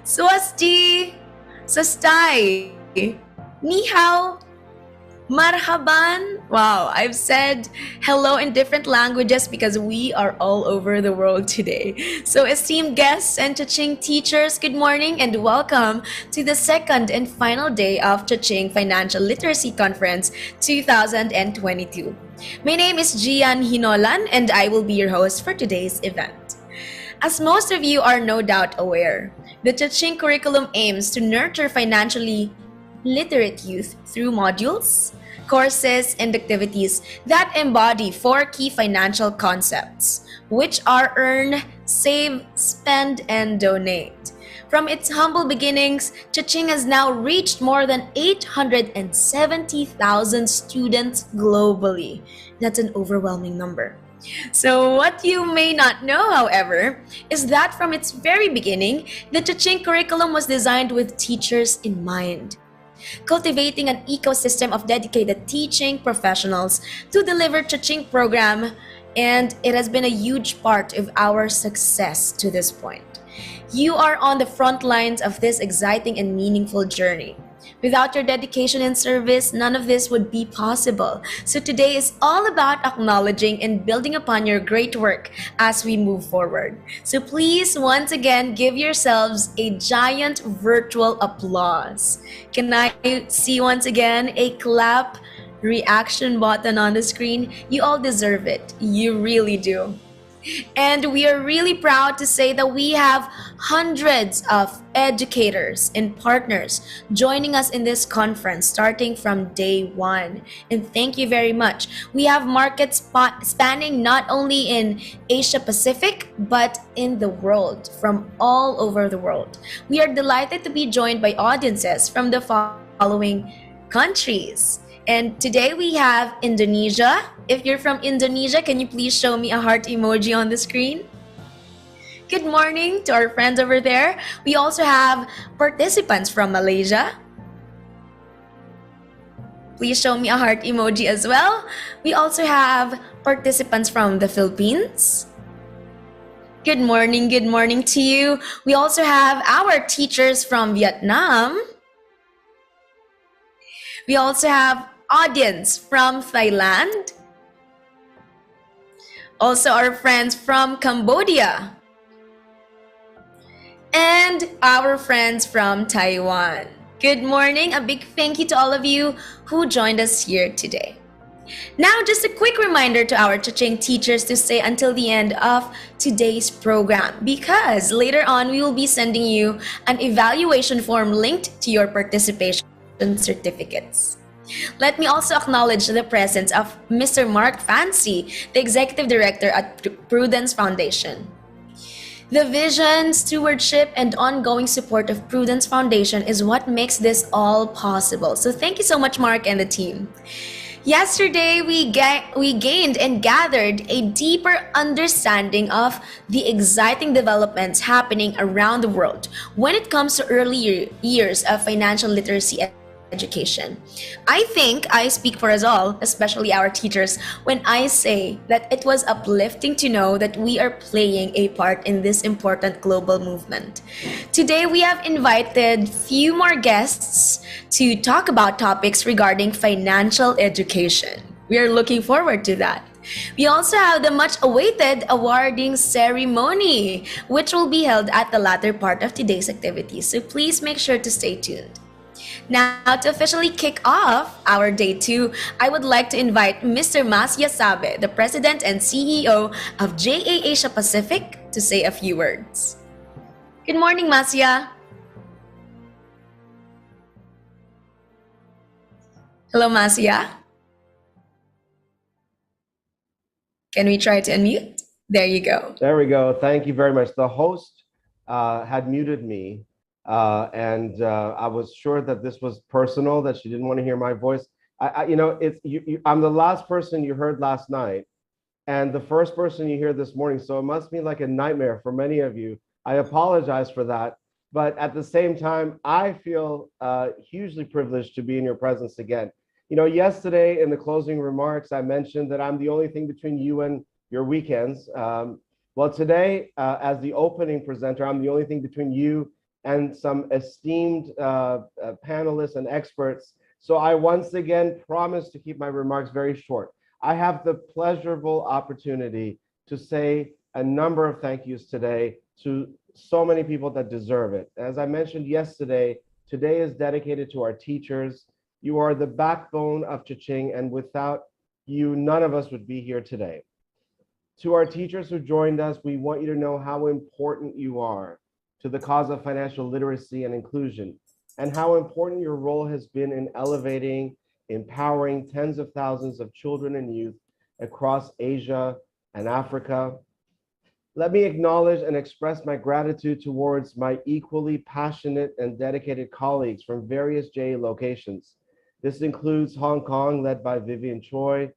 Swasti, Sastai, Ni hao, Marhaban. Wow, I've said hello in different languages because we are all over the world today. So, esteemed guests and Chaching teachers, good morning and welcome to the second and final day of Chaching Financial Literacy Conference 2022. My name is Gian Hinolan and I will be your host for today's event. As most of you are no doubt aware, the Chaching curriculum aims to nurture financially literate youth through modules, courses, and activities that embody four key financial concepts, which are earn, save, spend, and donate. From its humble beginnings, Chaching has now reached more than 870,000 students globally. That's an overwhelming number. So, what you may not know, however, is that from its very beginning, the Chaching curriculum was designed with teachers in mind, cultivating an ecosystem of dedicated teaching professionals to deliver Chaching program, and it has been a huge part of our success to this point. You are on the front lines of this exciting and meaningful journey. Without your dedication and service, none of this would be possible. So today is all about acknowledging and building upon your great work as we move forward. So please, once again, give yourselves a giant virtual applause. Can I see once again a clap reaction button on the screen? You all deserve it. You really do. And we are really proud to say that we have hundreds of educators and partners joining us in this conference starting from day one. And thank you very much. We have markets spanning not only in Asia Pacific, but in the world, from all over the world. We are delighted to be joined by audiences from the following countries. And today we have Indonesia. If you're from Indonesia, can you please show me a heart emoji on the screen? Good morning to our friends over there. We also have participants from Malaysia. Please show me a heart emoji as well. We also have participants from the Philippines. Good morning to you. We also have our teachers from Vietnam. We also have audience from Thailand. Also our friends from Cambodia. And our friends from Taiwan. Good morning. A big thank you to all of you who joined us here today. Now, just a quick reminder to our Chaching teachers to stay until the end of today's program because later on we will be sending you an evaluation form linked to your participation certificates. Let me also acknowledge the presence of Mr. Mark Fancy, the Executive Director at Prudence Foundation. The vision, stewardship, and ongoing support of Prudence Foundation is what makes this all possible. So thank you so much, Mark and the team. Yesterday, we gained and gathered a deeper understanding of the exciting developments happening around the world when it comes to early years of financial literacy education. I think I speak for us all, especially our teachers, when I say that it was uplifting to know that we are playing a part in this important global movement. Today, we have invited few more guests to talk about topics regarding financial education. We are looking forward to that. We also have the much awaited awarding ceremony, which will be held at the latter part of today's activity. So please make sure to stay tuned. Now, to officially kick off our day 2, I would like to invite Mr. Masya Sabe, the President and CEO of JA Asia Pacific, to say a few words. Good morning, Masya. Hello, Masya. Can we try to unmute? There you go. There we go. Thank you very much. The host had muted me. I was sure that this was personal, that she didn't want to hear my voice. I'm the last person you heard last night and the first person you hear this morning, so it must be like a nightmare for many of you. I apologize for that. But at the same time, I feel hugely privileged to be in your presence again. You know, yesterday in the closing remarks, I mentioned that I'm the only thing between you and your weekends. Well, today, as the opening presenter, I'm the only thing between you and some esteemed panelists and experts. So I once again promise to keep my remarks very short. I have the pleasurable opportunity to say a number of thank yous today to so many people that deserve it. As I mentioned yesterday, today is dedicated to our teachers. You are the backbone of Chiching, and without you, none of us would be here today. To our teachers who joined us, we want you to know how important you are to the cause of financial literacy and inclusion, and how important your role has been in elevating, empowering tens of thousands of children and youth across Asia and Africa. Let me acknowledge and express my gratitude towards my equally passionate and dedicated colleagues from various JA locations. This includes Hong Kong, led by Vivian Choi,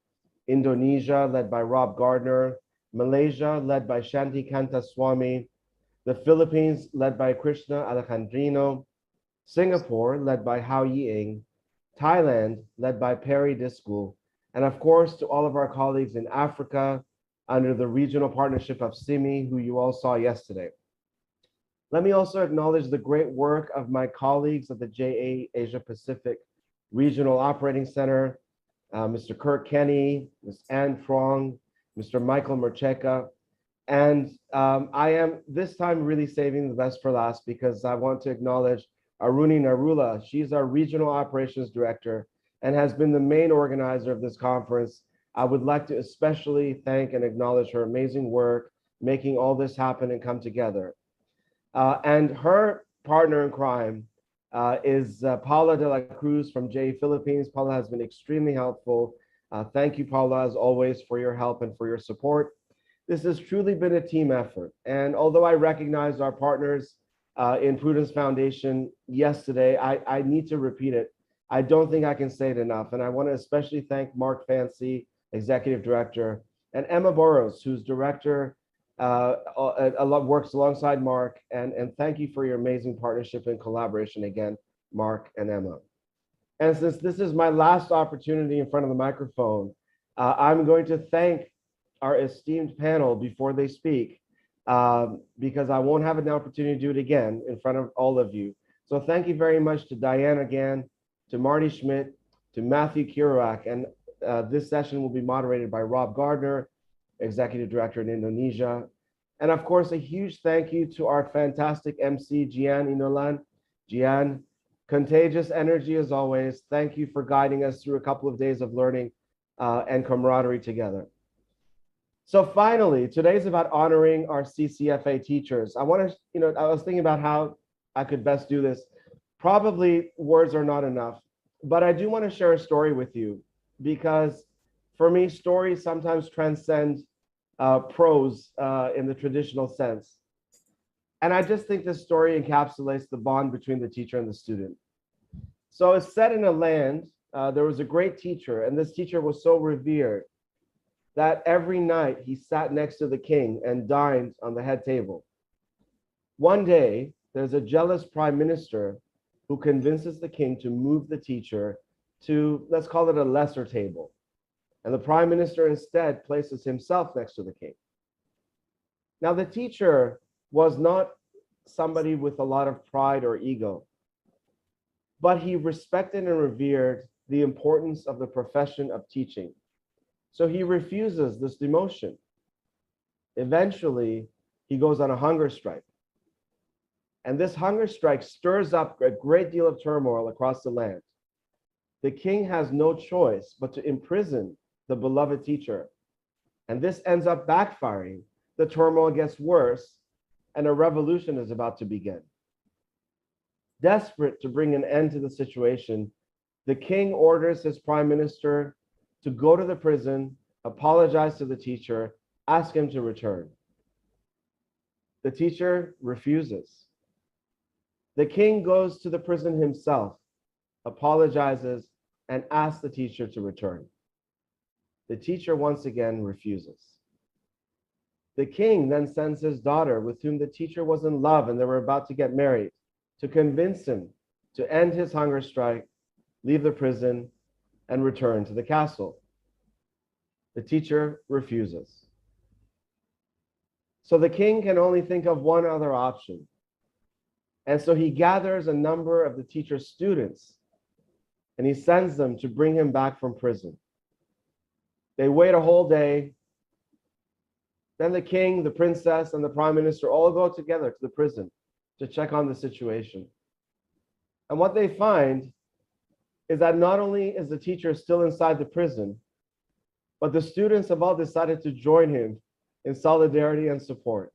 Indonesia, led by Rob Gardner, Malaysia, led by Shanti Kantaswamy, the Philippines, led by Krishna Alejandrino, Singapore, led by Hao Ying, Thailand, led by Perry Diskul, and of course, to all of our colleagues in Africa, under the regional partnership of SIMI, who you all saw yesterday. Let me also acknowledge the great work of my colleagues at the JA Asia Pacific Regional Operating Center, Mr. Kirk Kenny, Ms. Ann Trong, Mr. Michael Mercheka, and I am this time really saving the best for last because I want to acknowledge Aruni Narula. She's our Regional Operations Director and has been the main organizer of this conference. I would like to especially thank and acknowledge her amazing work, making all this happen and come together. And her partner in crime is Paula de la Cruz from JA Philippines. Paula has been extremely helpful. Thank you, Paula, as always, for your help and for your support. This has truly been a team effort. And although I recognize our partners in Prudence Foundation yesterday, I need to repeat it. I don't think I can say it enough. And I want to especially thank Mark Fancy, Executive Director, and Emma Burrows, who's Director, works alongside Mark. And thank you for your amazing partnership and collaboration again, Mark and Emma. And since this is my last opportunity in front of the microphone, I'm going to thank our esteemed panel before they speak, because I won't have an opportunity to do it again in front of all of you. So thank you very much to Diane again, to Marty Schmidt, to Matthew Kirak, and this session will be moderated by Rob Gardner, Executive Director in Indonesia. And of course, a huge thank you to our fantastic MC, Gian Inolan. Gian, contagious energy as always. Thank you for guiding us through a couple of days of learning and camaraderie together. So finally, today's about honoring our CCFA teachers. I want to, I was thinking about how I could best do this. Probably words are not enough, but I do want to share a story with you because for me, stories sometimes transcend prose in the traditional sense. And I just think this story encapsulates the bond between the teacher and the student. So it's set in a land, there was a great teacher, and this teacher was so revered that every night he sat next to the king and dined on the head table. One day, there's a jealous prime minister who convinces the king to move the teacher to, let's call it a lesser table. And the prime minister instead places himself next to the king. Now, the teacher was not somebody with a lot of pride or ego, but he respected and revered the importance of the profession of teaching. So he refuses this demotion. Eventually, he goes on a hunger strike. And this hunger strike stirs up a great deal of turmoil across the land. The king has no choice but to imprison the beloved teacher. And this ends up backfiring. The turmoil gets worse, and a revolution is about to begin. Desperate to bring an end to the situation, the king orders his prime minister to go to the prison, apologize to the teacher, ask him to return. The teacher refuses. The king goes to the prison himself, apologizes, and asks the teacher to return. The teacher once again refuses. The king then sends his daughter, with whom the teacher was in love and they were about to get married, to convince him to end his hunger strike, leave the prison, and return to the castle. The teacher refuses. So the king can only think of one other option. And so he gathers a number of the teacher's students and he sends them to bring him back from prison. They wait a whole day. Then the king, the princess, and the prime minister all go together to the prison to check on the situation. And what they find is that not only is the teacher still inside the prison, but the students have all decided to join him in solidarity and support.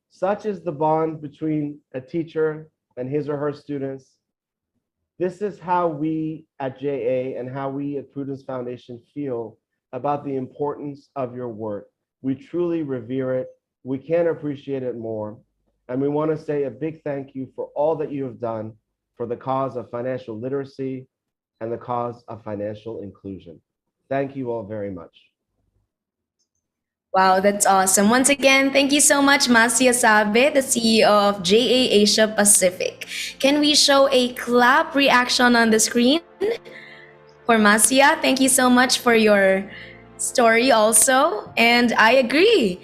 Such is the bond between a teacher and his or her students. This is how we at JA and how we at Prudence Foundation feel about the importance of your work. We truly revere it. We can't appreciate it more. And we want to say a big thank you for all that you have done for the cause of financial literacy and the cause of financial inclusion. Thank you all very much. Wow, that's awesome. Once again, thank you so much, Masia Sabe, the CEO of JA Asia Pacific. Can we show a clap reaction on the screen for Masia? Thank you so much for your story also. And I agree.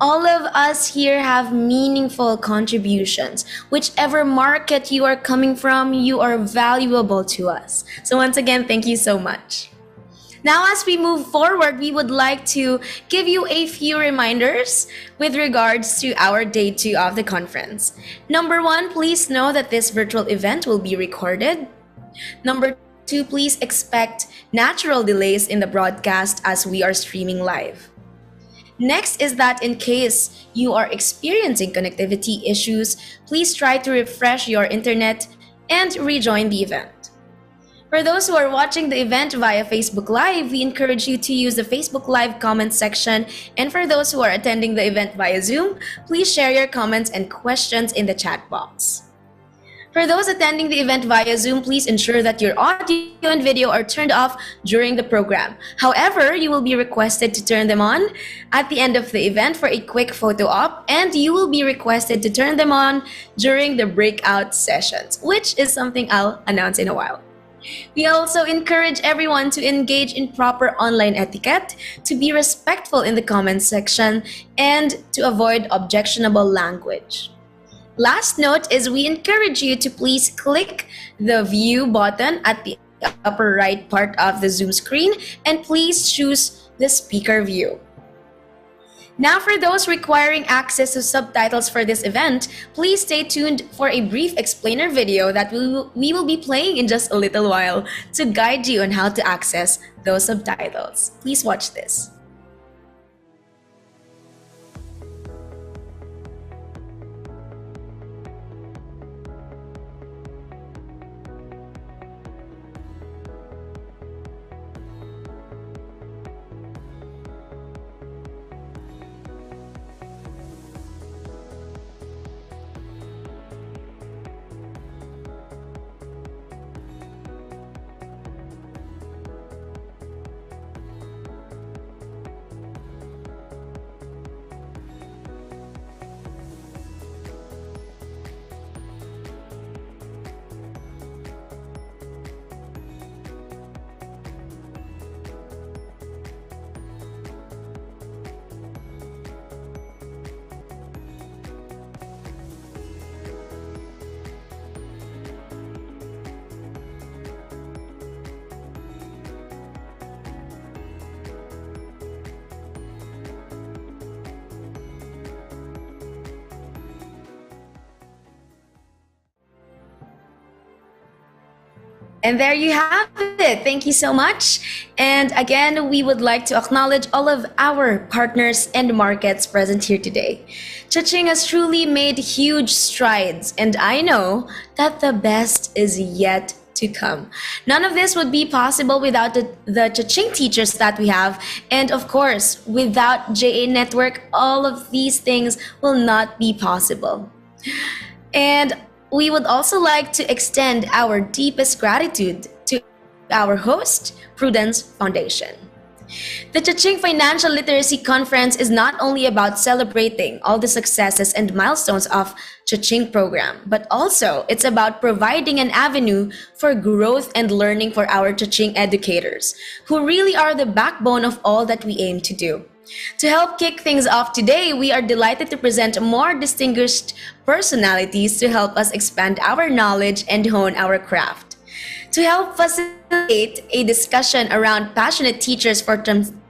All of us here have meaningful contributions. Whichever market you are coming from, you are valuable to us. So once again, thank you so much. Now, as we move forward, we would like to give you a few reminders with regards to our day 2 of the conference. Number 1, please know that this virtual event will be recorded. Number 2, please expect natural delays in the broadcast as we are streaming live. Next is that in case you are experiencing connectivity issues, please try to refresh your internet and rejoin the event. For those who are watching the event via Facebook Live, we encourage you to use the Facebook Live comment section. And for those who are attending the event via Zoom, please share your comments and questions in the chat box. For those attending the event via Zoom, please ensure that your audio and video are turned off during the program. However, you will be requested to turn them on at the end of the event for a quick photo op, and you will be requested to turn them on during the breakout sessions, which is something I'll announce in a while. We also encourage everyone to engage in proper online etiquette, to be respectful in the comments section, and to avoid objectionable language. Last note is we encourage you to please click the view button at the upper right part of the Zoom screen and please choose the speaker view. Now, for those requiring access to subtitles for this event, please stay tuned for a brief explainer video that we will be playing in just a little while to guide you on how to access those subtitles. Please watch this. And there you have it. Thank you so much. And again, we would like to acknowledge all of our partners and markets present here today. Cha-Ching has truly made huge strides, and I know that the best is yet to come. None of this would be possible without the Cha-Ching teachers that we have. And of course, without JA Network, all of these things will not be possible. And we would also like to extend our deepest gratitude to our host, Prudence Foundation. The Chaching Financial Literacy Conference is not only about celebrating all the successes and milestones of Chaching program, but also it's about providing an avenue for growth and learning for our Chaching educators, who really are the backbone of all that we aim to do. To help kick things off today, we are delighted to present more distinguished personalities to help us expand our knowledge and hone our craft. To help facilitate a discussion around passionate teachers for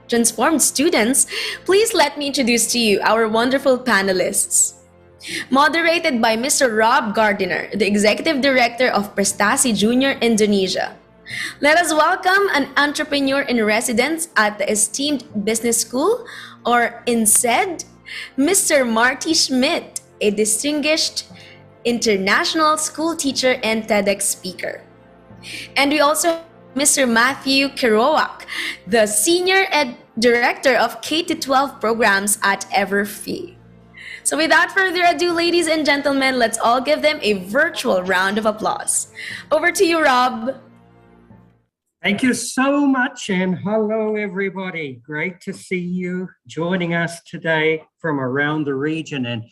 transformed students, please let me introduce to you our wonderful panelists. Moderated by Mr. Rob Gardiner, the Executive Director of Prestasi Junior Indonesia. Let us welcome an entrepreneur in residence at the esteemed business school, or INSED, Mr. Marty Schmidt, a distinguished international school teacher and TEDx speaker. And we also have Mr. Matthew Kerouac, the Senior Ed Director of K-12 programs at Everfee. So without further ado, ladies and gentlemen, let's all give them a virtual round of applause. Over to you, Rob. Thank you so much, and hello everybody. Great to see you joining us today from around the region. And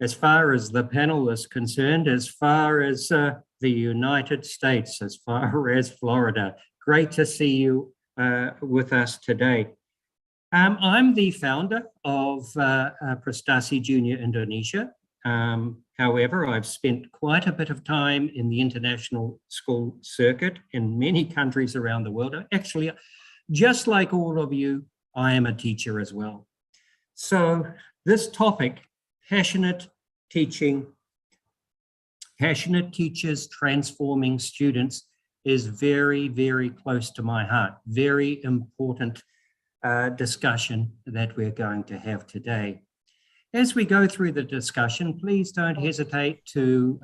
as far as the panel is concerned, as far as the United States, as far as Florida, great to see you with us today. I'm the founder of Prestasi Junior Indonesia. However, I've spent quite a bit of time in the international school circuit in many countries around the world. Actually, just like all of you, I am a teacher as well. So this topic, passionate teaching, passionate teachers transforming students, is very, very close to my heart. Very important discussion that we're going to have today. As we go through the discussion, please don't hesitate to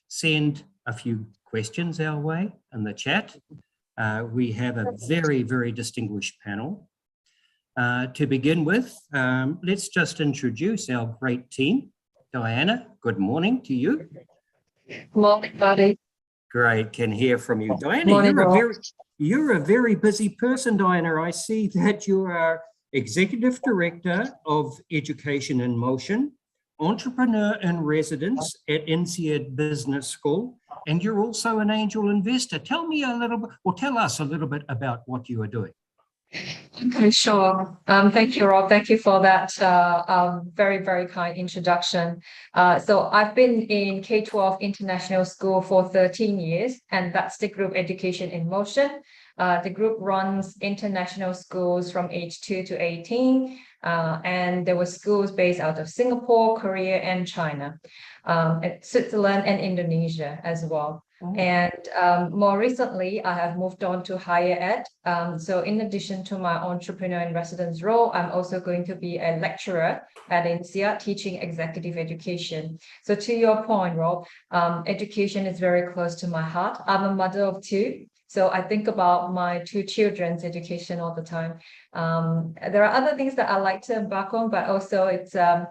send a few questions our way in the chat. We have a very, very distinguished panel. To begin with, let's just introduce our great team. Diana, good morning to you. Good morning, buddy. Great, can hear from you. Diana, Morning, you're a very busy person, Diana. I see that you are Executive Director of Education in Motion, Entrepreneur in Residence at INSEAD Business School, and you're also an angel investor. Tell me a little bit, or tell us a little bit about what you are doing. Okay, sure. Thank you, Rob. Thank you for that very, very kind introduction. So I've been in K-12 International School for 13 years, and that's the group Education in Motion. The group runs international schools from age 2 to 18, and there were schools based out of Singapore, Korea, and China, Switzerland, and Indonesia as well. And more recently, I have moved on to higher ed. So in addition to my entrepreneur in residence role, I'm also going to be a lecturer at INSEAD teaching executive education. So to your point, Rob, education is very close to my heart. I'm a mother of two. So I think about my two children's education all the time. There are other things that I like to embark on, but also it's a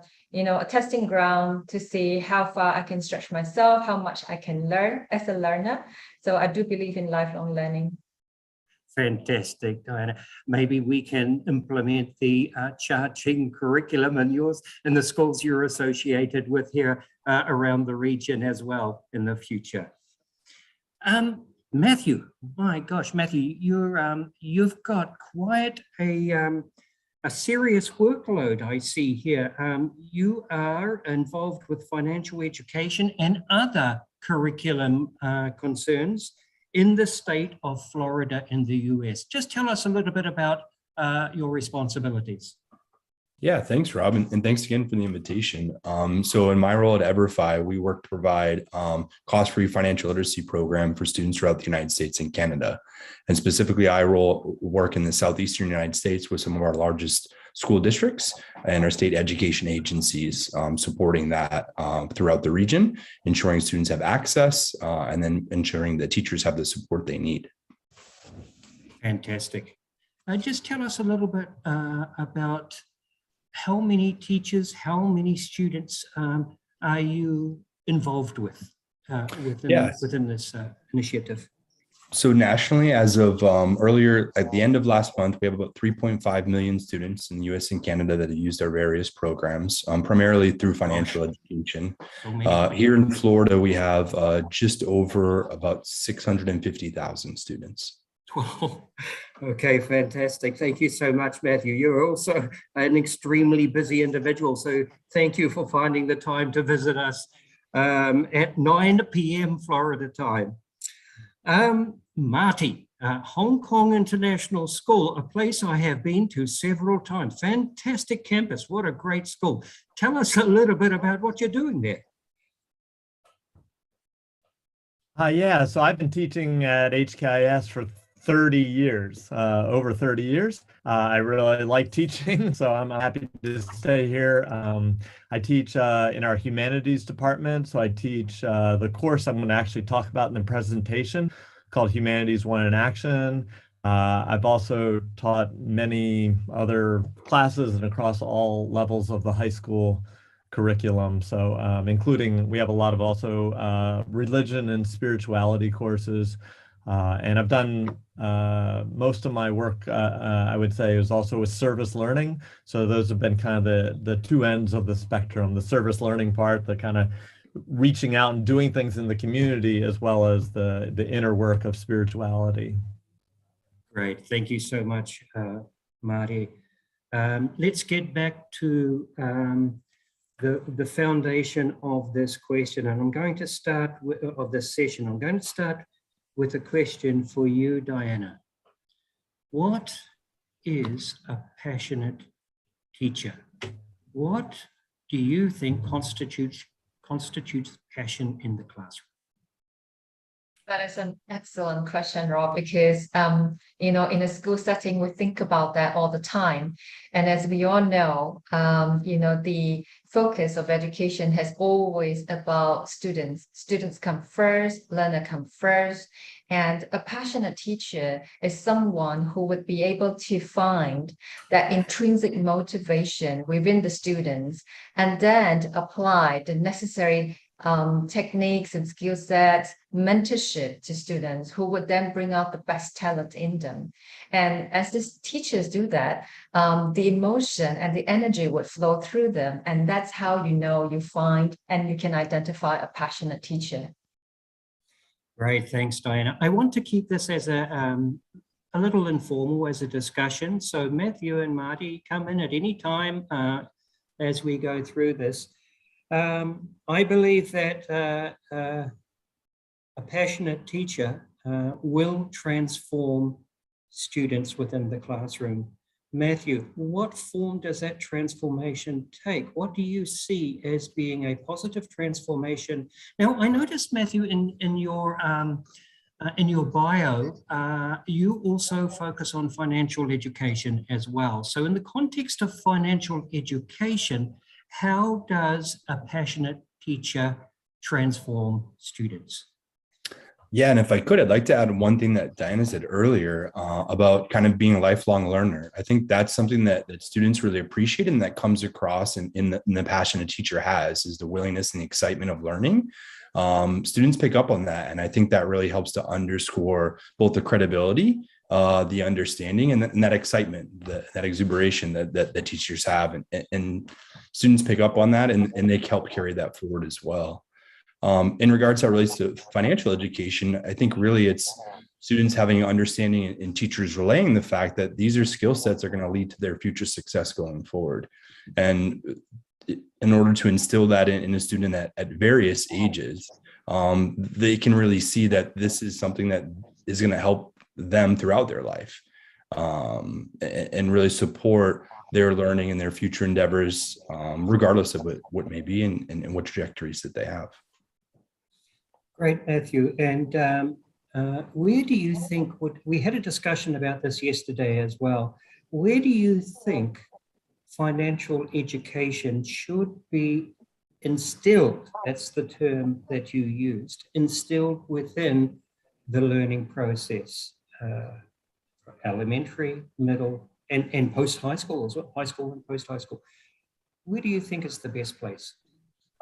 testing ground to see how far I can stretch myself, how much I can learn as a learner. So I do believe in lifelong learning. Fantastic, Diana. Maybe we can implement the Chaching curriculum in the schools you're associated with here around the region as well in the future. Matthew, my gosh, Matthew, you've got quite a serious workload I see here. You are involved with financial education and other curriculum concerns in the state of Florida in the US. Just tell us a little bit about your responsibilities. Yeah, thanks, Rob, and thanks again for the invitation. So in my role at Everfee, we work to provide cost-free financial literacy program for students throughout the United States and Canada. And specifically, I work in the southeastern United States with some of our largest school districts and our state education agencies, supporting that throughout the region, ensuring students have access, and then ensuring that teachers have the support they need. Fantastic. Just tell us a little bit about how many teachers, how many students are you involved with within this initiative? So nationally, as of earlier, at the end of last month, we have about 3.5 million students in the US and Canada that have used our various programs, primarily through financial education. So many. Here in Florida, we have just over about 650,000 students. Well, okay, fantastic. Thank you so much, Matthew. You're also an extremely busy individual, so thank you for finding the time to visit us at 9 p.m. Florida time. Marty, Hong Kong International School, a place I have been to several times. Fantastic campus. What a great school. Tell us a little bit about what you're doing there. Yeah, so I've been teaching at HKIS for 30 years, over 30 years. I really like teaching, so I'm happy to stay here. I teach in our humanities department, so I teach the course I'm going to actually talk about in the presentation called Humanities 1 in Action. I've also taught many other classes and across all levels of the high school curriculum. So including, we have a lot of also religion and spirituality courses. And I've done most of my work, I would say, is also with service learning. So those have been kind of the two ends of the spectrum, the service learning part, the kind of reaching out and doing things in the community, as well as the inner work of spirituality. Great. Thank you so much, Marty. Let's get back to the foundation of this question. And I'm going to start of this session. I'm going to start with a question for you, Diana. What is a passionate teacher? What do you think constitutes passion in the classroom? That is an excellent question, Rob, because, you know, in a school setting, we think about that all the time. And as we all know, you know, the focus of education has always about students. Students come first, learner come first. And a passionate teacher is someone who would be able to find that intrinsic motivation within the students and then apply the necessary techniques and skill sets, mentorship to students who would then bring out the best talent in them. And as these teachers do that, the emotion and the energy would flow through them. And that's how you know you find and you can identify a passionate teacher. Great, thanks, Diana. I want to keep this as a little informal, as a discussion. So Matthew and Marty, come in at any time as we go through this. I believe that a passionate teacher will transform students within the classroom. Matthew, what form does that transformation take? What do you see as being a positive transformation? Now, I noticed, Matthew, in your bio, you also focus on financial education as well. So in the context of financial education, how does a passionate teacher transform students? Yeah, and if I could, I'd like to add one thing that Diana said earlier about kind of being a lifelong learner. I think that's something that students really appreciate and that comes across in the passion a teacher has, is the willingness and the excitement of learning. Students pick up on that, and I think that really helps to underscore both the credibility, the understanding, and that excitement, that exuberation that the teachers have, and students pick up on that, and they help carry that forward as well. In regards to how it relates to financial education, I think really it's students having an understanding and teachers relaying the fact that these are skill sets that are going to lead to their future success going forward. And in order to instill that in a student at various ages, they can really see that this is something that is going to help them throughout their life, and really support their learning and their future endeavors, regardless of what may be and what trajectories that they have. Great, Matthew. And where do you think, we had a discussion about this yesterday as well, where do you think financial education should be instilled, that's the term that you used, instilled within the learning process, elementary, middle, and post-high school as well, high school and post-high school? Where do you think is the best place?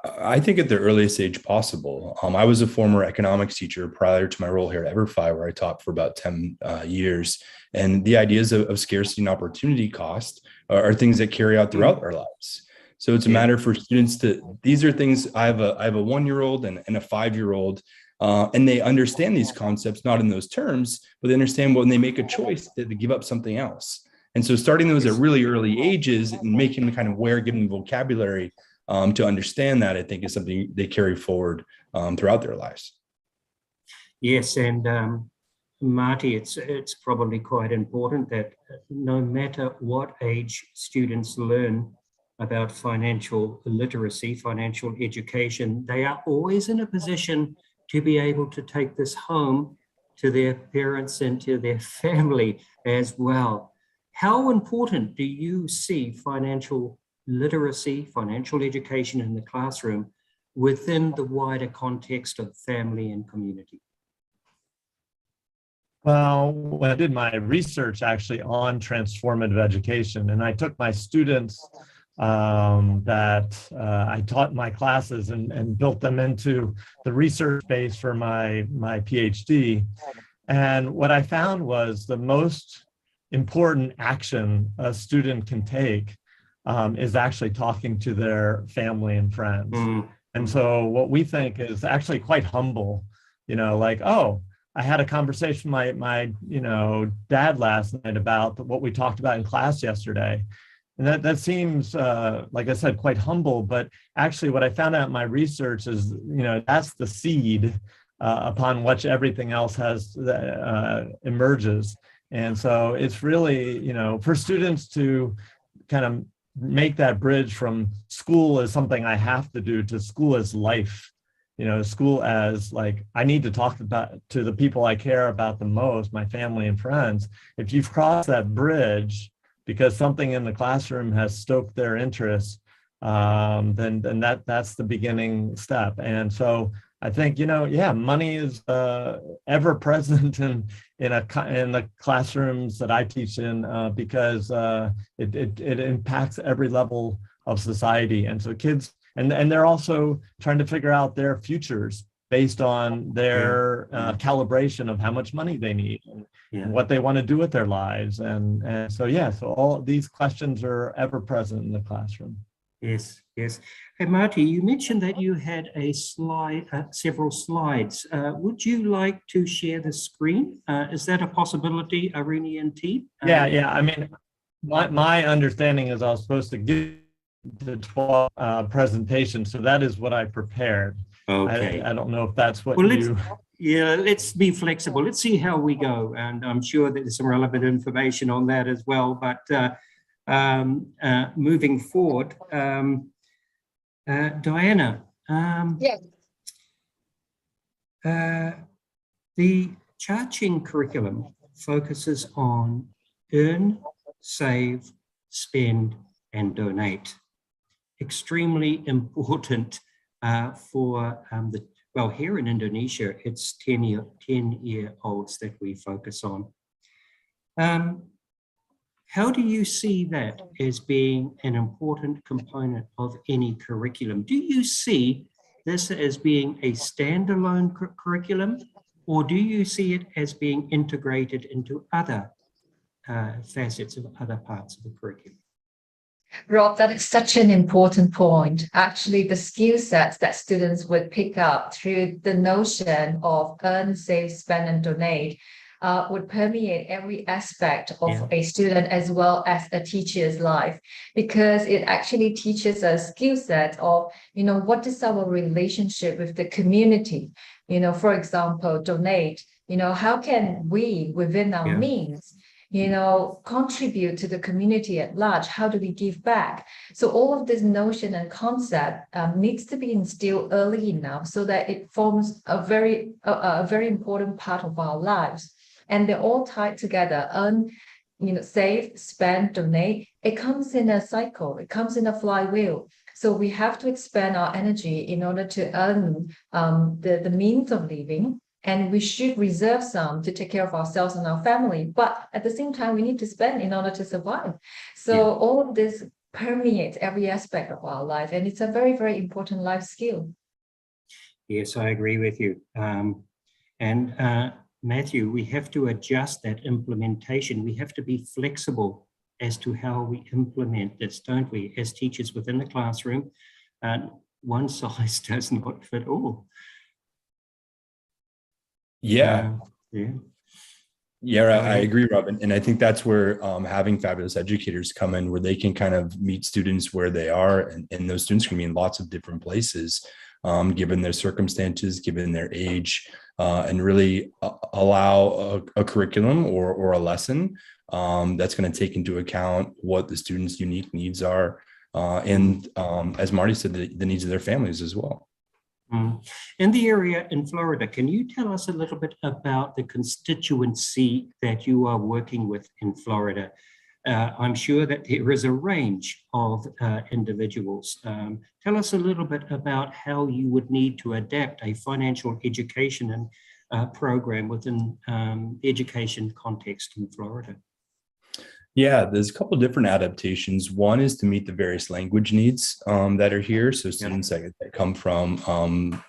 I think at the earliest age possible. I was a former economics teacher prior to my role here at EverFi, where I taught for about 10 years. And the ideas of scarcity and opportunity cost are things that carry out throughout our lives. So it's a matter for students these are things, I have a 1-year-old and a 5-year-old, and they understand these concepts, not in those terms, but they understand when they make a choice that they give up something else. And so starting those at really early ages and making them kind of aware, giving them vocabulary to understand that, I think is something they carry forward throughout their lives. Yes, and Marty, it's probably quite important that no matter what age students learn about financial literacy, financial education, they are always in a position to be able to take this home to their parents and to their family as well. How important do you see financial literacy, financial education in the classroom within the wider context of family and community? Well, when I did my research actually on transformative education, and I took my students that I taught in my classes and built them into the research base for my PhD. And what I found was the most important action a student can take is actually talking to their family and friends. And so what we think is actually quite humble, like, oh, I had a conversation with my dad last night about what we talked about in class yesterday. And that seems, like I said, quite humble, but actually what I found out in my research is, that's the seed upon which everything else has emerges. And so it's really, for students to kind of make that bridge from school as something I have to do to school as life, school as like, I need to talk to the people I care about the most, my family and friends. If you've crossed that bridge because something in the classroom has stoked their interest, then that's the beginning step. And so I think, money is ever present in the classrooms that I teach in because it impacts every level of society. And so kids, and they're also trying to figure out their futures based on their calibration of how much money they need and what they want to do with their lives. And so all these questions are ever present in the classroom. Yes, yes. Hey, Marty, you mentioned that you had a slide, several slides. Would you like to share the screen? Is that a possibility, Arini and team? Yeah. I mean, my understanding is I was supposed to give the 12 presentation, so that is what I prepared. Okay. I don't know if that's what let's be flexible. Let's see how we go. And I'm sure that there's some relevant information on that as well. But moving forward, Diana. Yes. The Cha-Ching curriculum focuses on earn, save, spend, and donate. Extremely important for here in Indonesia, it's 10-year-olds that we focus on. How do you see that as being an important component of any curriculum? Do you see this as being a standalone curriculum, or do you see it as being integrated into other facets of other parts of the curriculum? Rob, that is such an important point. Actually, the skill sets that students would pick up through the notion of earn, save, spend, and donate would permeate every aspect of a student as well as a teacher's life, because it actually teaches us skill set of, what is our relationship with the community? For example, donate, how can we within our means contribute to the community at large? How do we give back? So all of this notion and concept needs to be instilled early enough so that it forms a very important part of our lives. And they're all tied together. Earn, save, spend, donate. It comes in a cycle. It comes in a flywheel. So we have to expend our energy in order to earn the means of living. And we should reserve some to take care of ourselves and our family. But at the same time, we need to spend in order to survive. So all of this permeates every aspect of our life, and it's a very, very important life skill. Yes, I agree with you. Matthew, we have to adjust that implementation. We have to be flexible as to how we implement this, don't we? As teachers within the classroom, one size does not fit all. Yeah. Yeah, I agree, Robin. And I think that's where having fabulous educators come in, where they can kind of meet students where they are. And those students can be in lots of different places, given their circumstances, given their age, and really allow a curriculum or a lesson that's going to take into account what the students' unique needs are. And as Marty said, the needs of their families as well. In the area in Florida, can you tell us a little bit about the constituency that you are working with in Florida? I'm sure that there is a range of individuals. Tell us a little bit about how you would need to adapt a financial education and program within the education context in Florida. Yeah, there's a couple of different adaptations. One is to meet the various language needs that are here. So students that come from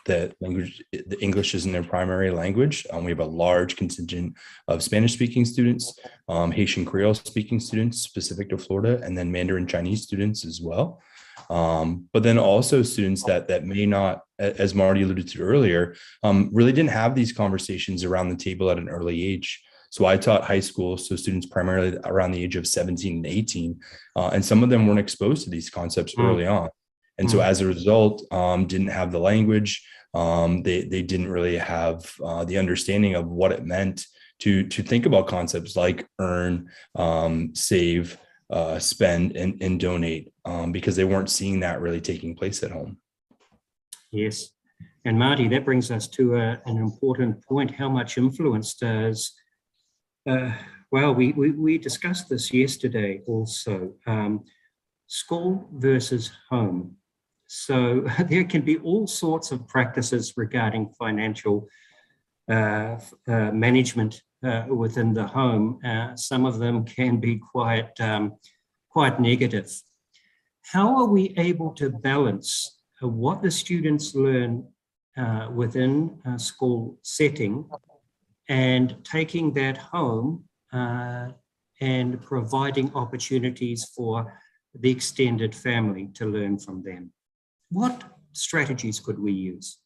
the language, the English isn't their primary language. We have a large contingent of Spanish-speaking students, Haitian Creole-speaking students specific to Florida, and then Mandarin Chinese students as well. But then also students that may not, as Marty alluded to earlier, really didn't have these conversations around the table at an early age. So I taught high school, so students primarily around the age of 17 and 18, and some of them weren't exposed to these concepts early on. And so as a result, didn't have the language, they didn't really have the understanding of what it meant to think about concepts like earn, save, spend, and donate, because they weren't seeing that really taking place at home. Yes. And Marty, that brings us to an important point. How much influence does well, we discussed this yesterday also, school versus home. So there can be all sorts of practices regarding financial management within the home. Some of them can be quite negative. How are we able to balance what the students learn within a school setting and taking that home and providing opportunities for the extended family to learn from them? What strategies could we use?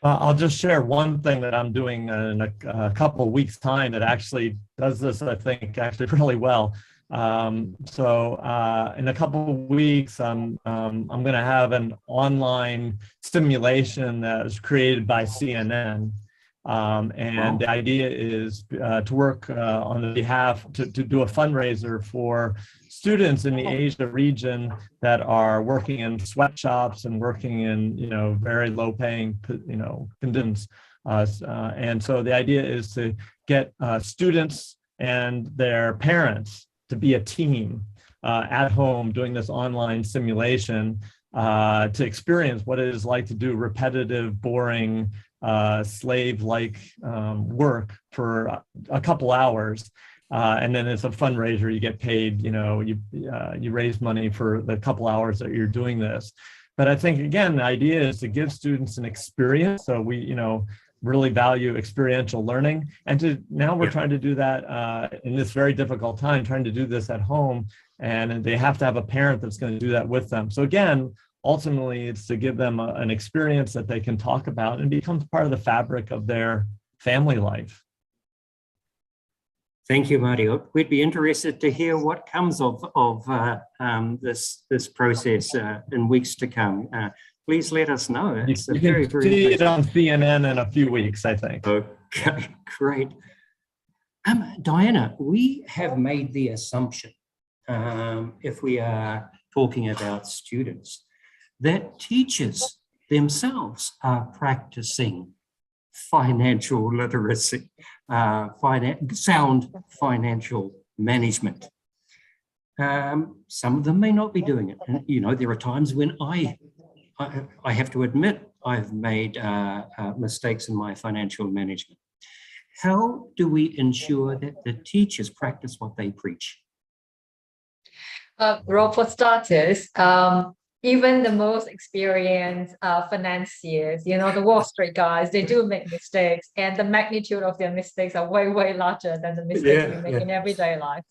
I'll just share one thing that I'm doing in a couple of weeks' time that actually does this, I think, actually really well. So in a couple of weeks, I'm going to have an online simulation that was created by CNN. And the idea is to work on the behalf to do a fundraiser for students in the Asia region that are working in sweatshops and working in, very low paying, conditions. And so the idea is to get students and their parents to be a team at home doing this online simulation to experience what it is like to do repetitive, boring, slave-like work for a couple hours, and then it's a fundraiser. You get paid. You raise money for the couple hours that you're doing this. But I think again, the idea is to give students an experience. So we, really value experiential learning, and now we're trying to do that in this very difficult time, trying to do this at home, and they have to have a parent that's going to do that with them. So again, ultimately, it's to give them an experience that they can talk about and becomes part of the fabric of their family life. Thank you, Marty. We'd be interested to hear what comes of this process in weeks to come. Please let us know. It's you can see it on CNN in a few weeks, I think. Okay, great. Diana, we have made the assumption, if we are talking about students, that teachers themselves are practicing financial literacy, sound financial management. Some of them may not be doing it. And, there are times when I have to admit I've made mistakes in my financial management. How do we ensure that the teachers practice what they preach? Rob, for starters, even the most experienced financiers, the Wall Street guys, they do make mistakes, and the magnitude of their mistakes are way, way larger than the mistakes we make in everyday life.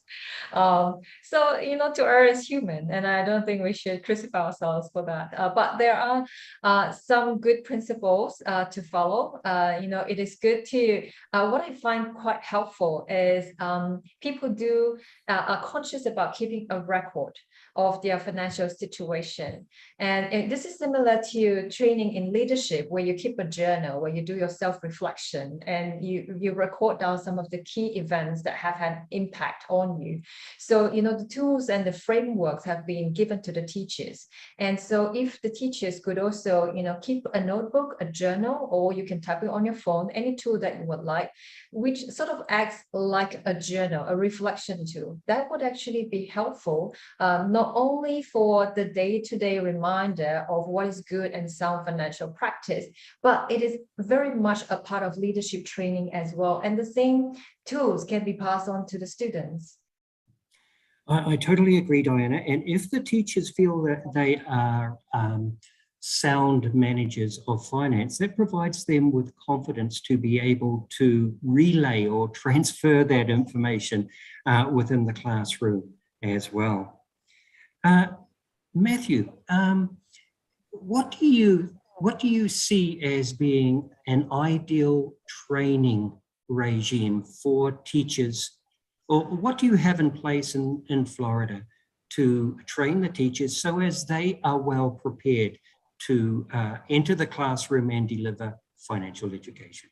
So, to err is human, and I don't think we should crucify ourselves for that. But there are some good principles to follow. It is good to, what I find quite helpful is people are conscious about keeping a record of their financial situation. And this is similar to training in leadership, where you keep a journal, where you do your self-reflection, and you record down some of the key events that have had impact on you. So, the tools and the frameworks have been given to the teachers. And so if the teachers could also, keep a notebook, a journal, or you can type it on your phone, any tool that you would like, which sort of acts like a journal, a reflection tool, that would actually be helpful, not only for the day-to-day reminder of what is good and sound financial practice, but it is very much a part of leadership training as well. And the same tools can be passed on to the students. I totally agree, Diana. And if the teachers feel that they are sound managers of finance, that provides them with confidence to be able to relay or transfer that information within the classroom as well. Matthew, what do you see as being an ideal training regime for teachers, or what do you have in place in Florida to train the teachers so as they are well prepared to enter the classroom and deliver financial education?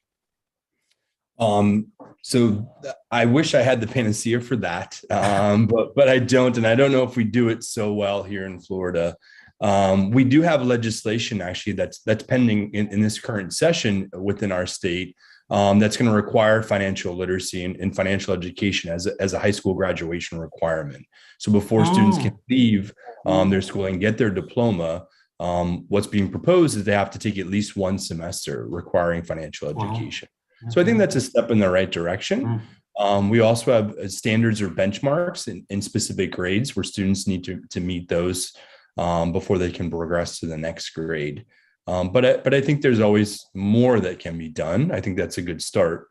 So I wish I had the panacea for that, but I don't, and I don't know if we do it so well here in Florida. We do have legislation actually that's pending in this current session within our state, that's going to require financial literacy and financial education as a high school graduation requirement. So before students can leave their school and get their diploma, what's being proposed is they have to take at least one semester requiring financial education. So I think that's a step in the right direction. We also have standards or benchmarks in specific grades where students need to meet those before they can progress to the next grade. But I think there's always more that can be done. I think that's a good start.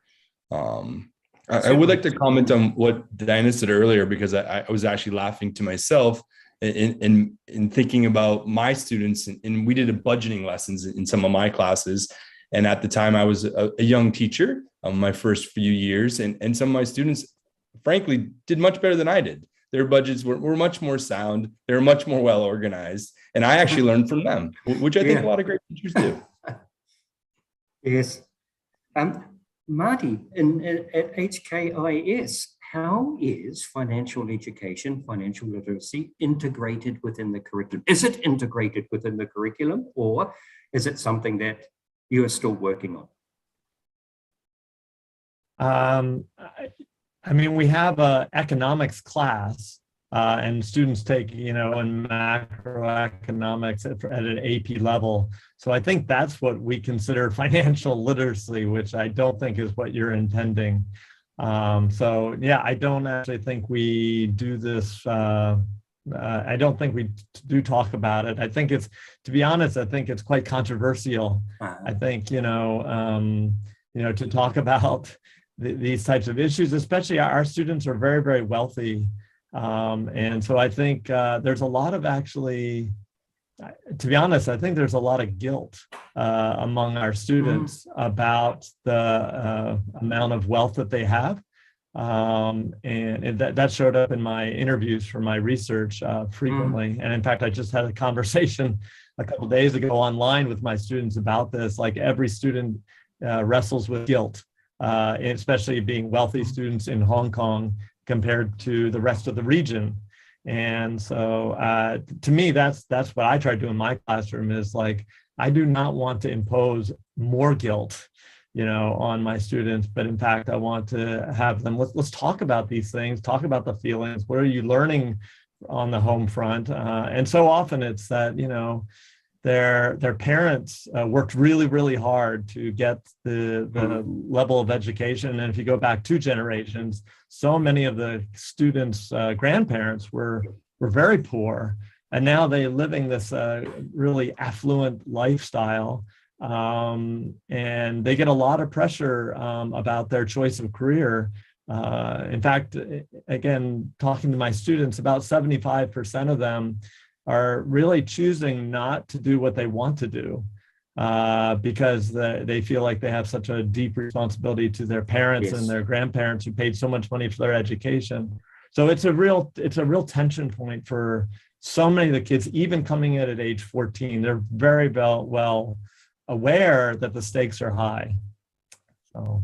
I would like to comment on what Diana said earlier, because I was actually laughing to myself in thinking about my students. And we did a budgeting lessons in some of my classes. And at the time I was a young teacher, my first few years, and some of my students, frankly, did much better than I did. Their budgets were much more sound. They were much more well organized. And I actually learned from them, which I think a lot of great teachers do. Yes. Marty, at HKIS, how is financial education, financial literacy integrated within the curriculum? Is it integrated within the curriculum, or is it something that you are still working on? I mean, we have a economics class, and students take, in macroeconomics at an AP level. So I think that's what we consider financial literacy, which I don't think is what you're intending. So yeah, I don't actually think we do this. I don't think we do talk about it. I think it's, to be honest, I think it's quite controversial. I think, to talk about these types of issues, especially our students are very, very wealthy. And so I think there's a lot of actually, to be honest, I think there's a lot of guilt among our students about the amount of wealth that they have. And that showed up in my interviews for my research frequently. And in fact, I just had a conversation a couple of days ago online with my students about this. Like, every student wrestles with guilt, especially being wealthy students in Hong Kong compared to the rest of the region. And so to me, that's what I try to do in my classroom, is like, I do not want to impose more guilt, on my students, but in fact, I want to have them, let's talk about these things, talk about the feelings. What are you learning on the home front? And so often it's that, their parents worked really, really hard to get the level of education. And if you go back 2 generations, so many of the students' grandparents were were very poor, and now they're living this really affluent lifestyle, and they get a lot of pressure about their choice of career. In fact, again, talking to my students, about 75% of them are really choosing not to do what they want to do because they feel like they have such a deep responsibility to their parents and their grandparents who paid so much money for their education. So it's a real tension point for so many of the kids, even coming in at age 14. They're very well aware that the stakes are high. So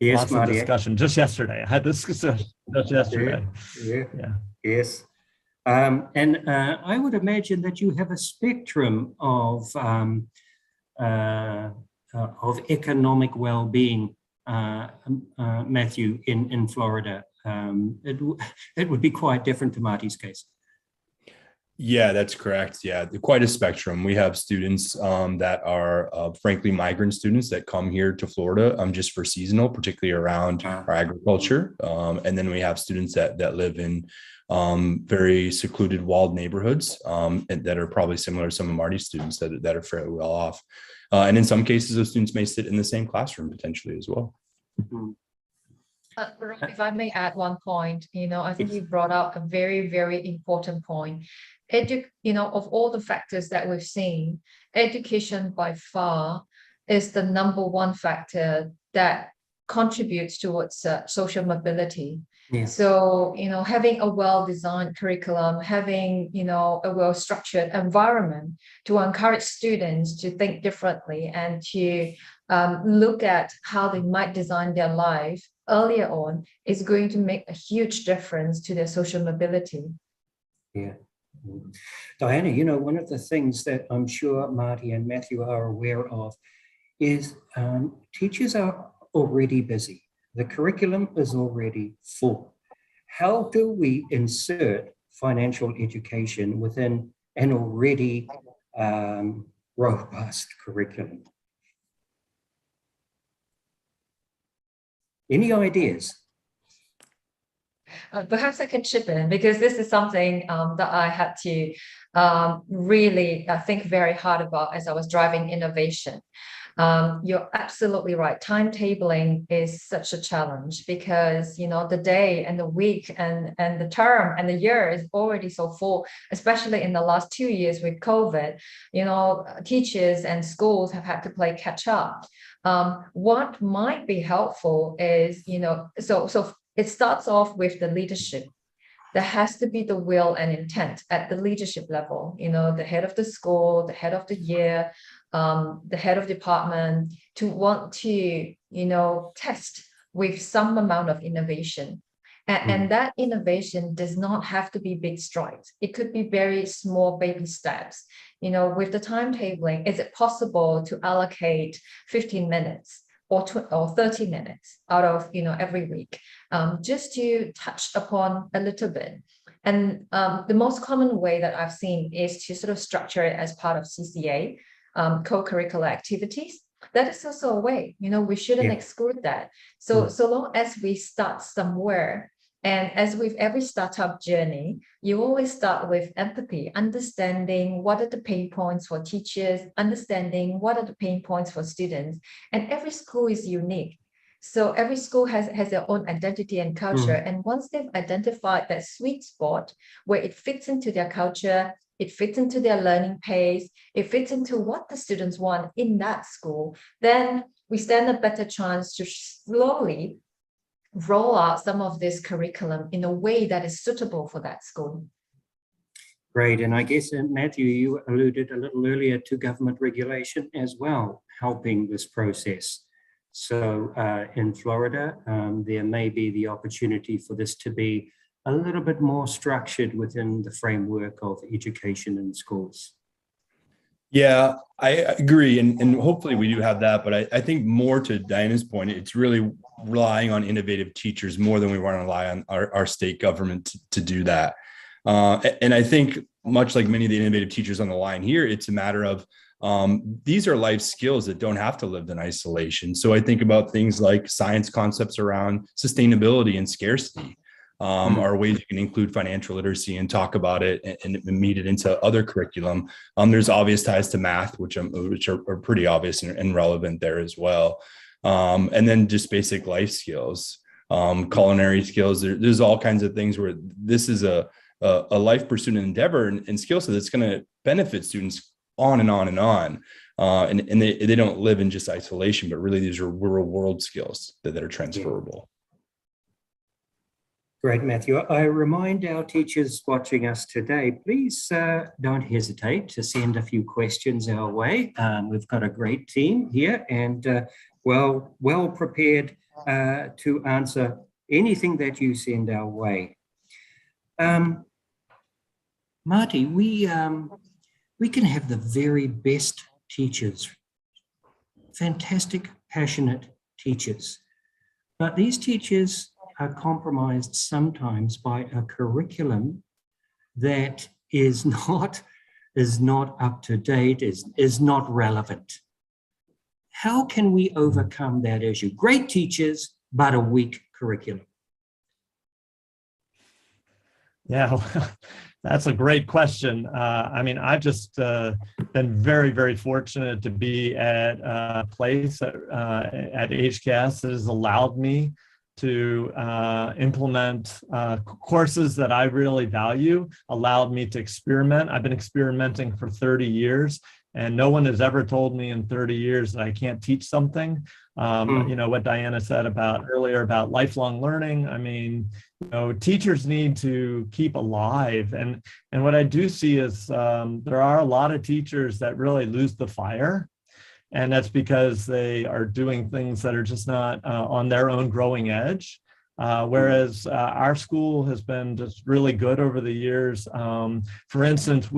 lots of discussion. Just yesterday, I had this discussion just yesterday. Yes. And I would imagine that you have a spectrum of economic well-being, Matthew, in Florida. It would be quite different to Marty's case. Yeah, that's correct. Yeah, quite a spectrum. We have students that are frankly migrant students that come here to Florida just for seasonal, particularly around our agriculture. And then we have students that live in very secluded walled neighborhoods that are probably similar to some of Marty's students that are fairly well off. And in some cases, those students may sit in the same classroom potentially as well. If I may add one point, I think you brought up a very, very important point. Of all the factors that we've seen, education by far is the number one factor that contributes towards social mobility. Yeah. So, having a well-designed curriculum, having, a well-structured environment to encourage students to think differently and to look at how they might design their life earlier on is going to make a huge difference to their social mobility. Yeah. Diana, one of the things that I'm sure Marty and Matthew are aware of is teachers are already busy. The curriculum is already full. How do we insert financial education within an already robust curriculum? Any ideas? Perhaps I can chip in because this is something that I had to really think very hard about as I was driving innovation. You're absolutely right. Timetabling is such a challenge because, the day and the week and the term and the year is already so full, especially in the last 2 years with COVID. Teachers and schools have had to play catch up. What might be helpful is, so it starts off with the leadership. There has to be the will and intent at the leadership level, the head of the school, the head of the year, the head of department to want to, test with some amount of innovation. And that innovation does not have to be big strides. It could be very small baby steps. With the timetabling, is it possible to allocate 15 minutes or 30 minutes out of, every week, just to touch upon a little bit? And the most common way that I've seen is to sort of structure it as part of CCA, co-curricular activities. That is also a way, we shouldn't exclude that. So long as we start somewhere, and as with every startup journey, you always start with empathy, understanding what are the pain points for teachers, understanding what are the pain points for students. And every school is unique. So every school has their own identity and culture. And once they've identified that sweet spot where it fits into their culture, it fits into their learning pace, it fits into what the students want in that school, then we stand a better chance to slowly roll out some of this curriculum in a way that is suitable for that school. Great. And I guess, Matthew, you alluded a little earlier to government regulation as well, helping this process. So in Florida, there may be the opportunity for this to be a little bit more structured within the framework of education in schools. Yeah, I agree. And hopefully we do have that. But I think more to Diana's point, it's really relying on innovative teachers more than we want to rely on our state government to do that. And I think much like many of the innovative teachers on the line here, it's a matter of these are life skills that don't have to live in isolation. So I think about things like science concepts around sustainability and scarcity. are ways you can include financial literacy and talk about it and meet it into other curriculum. There's obvious ties to math, which are pretty obvious and relevant there as well. And then just basic life skills, culinary skills. There's all kinds of things where this is a life pursuit and endeavor and skill set that's going to benefit students on and on and on. And they don't live in just isolation, but really these are real world skills that are transferable. Great, Matthew. I remind our teachers watching us today, please don't hesitate to send a few questions our way. We've got a great team here and well prepared to answer anything that you send our way. Marty, we can have the very best teachers, fantastic, passionate teachers, but these teachers are compromised sometimes by a curriculum that is not up to date, is not relevant. How can we overcome that issue? Great teachers, but a weak curriculum. Yeah, that's a great question. I mean, I've just been very, very fortunate to be at a place at HCAS that has allowed me to implement courses that I really value, allowed me to experiment. I've been experimenting for 30 years, and no one has ever told me in 30 years that I can't teach something. You know, what Diana said earlier about lifelong learning. I mean, you know, teachers need to keep alive. And what I do see is there are a lot of teachers that really lose the fire. And that's because they are doing things that are just not on their own growing edge. Whereas our school has been just really good over the years. For instance,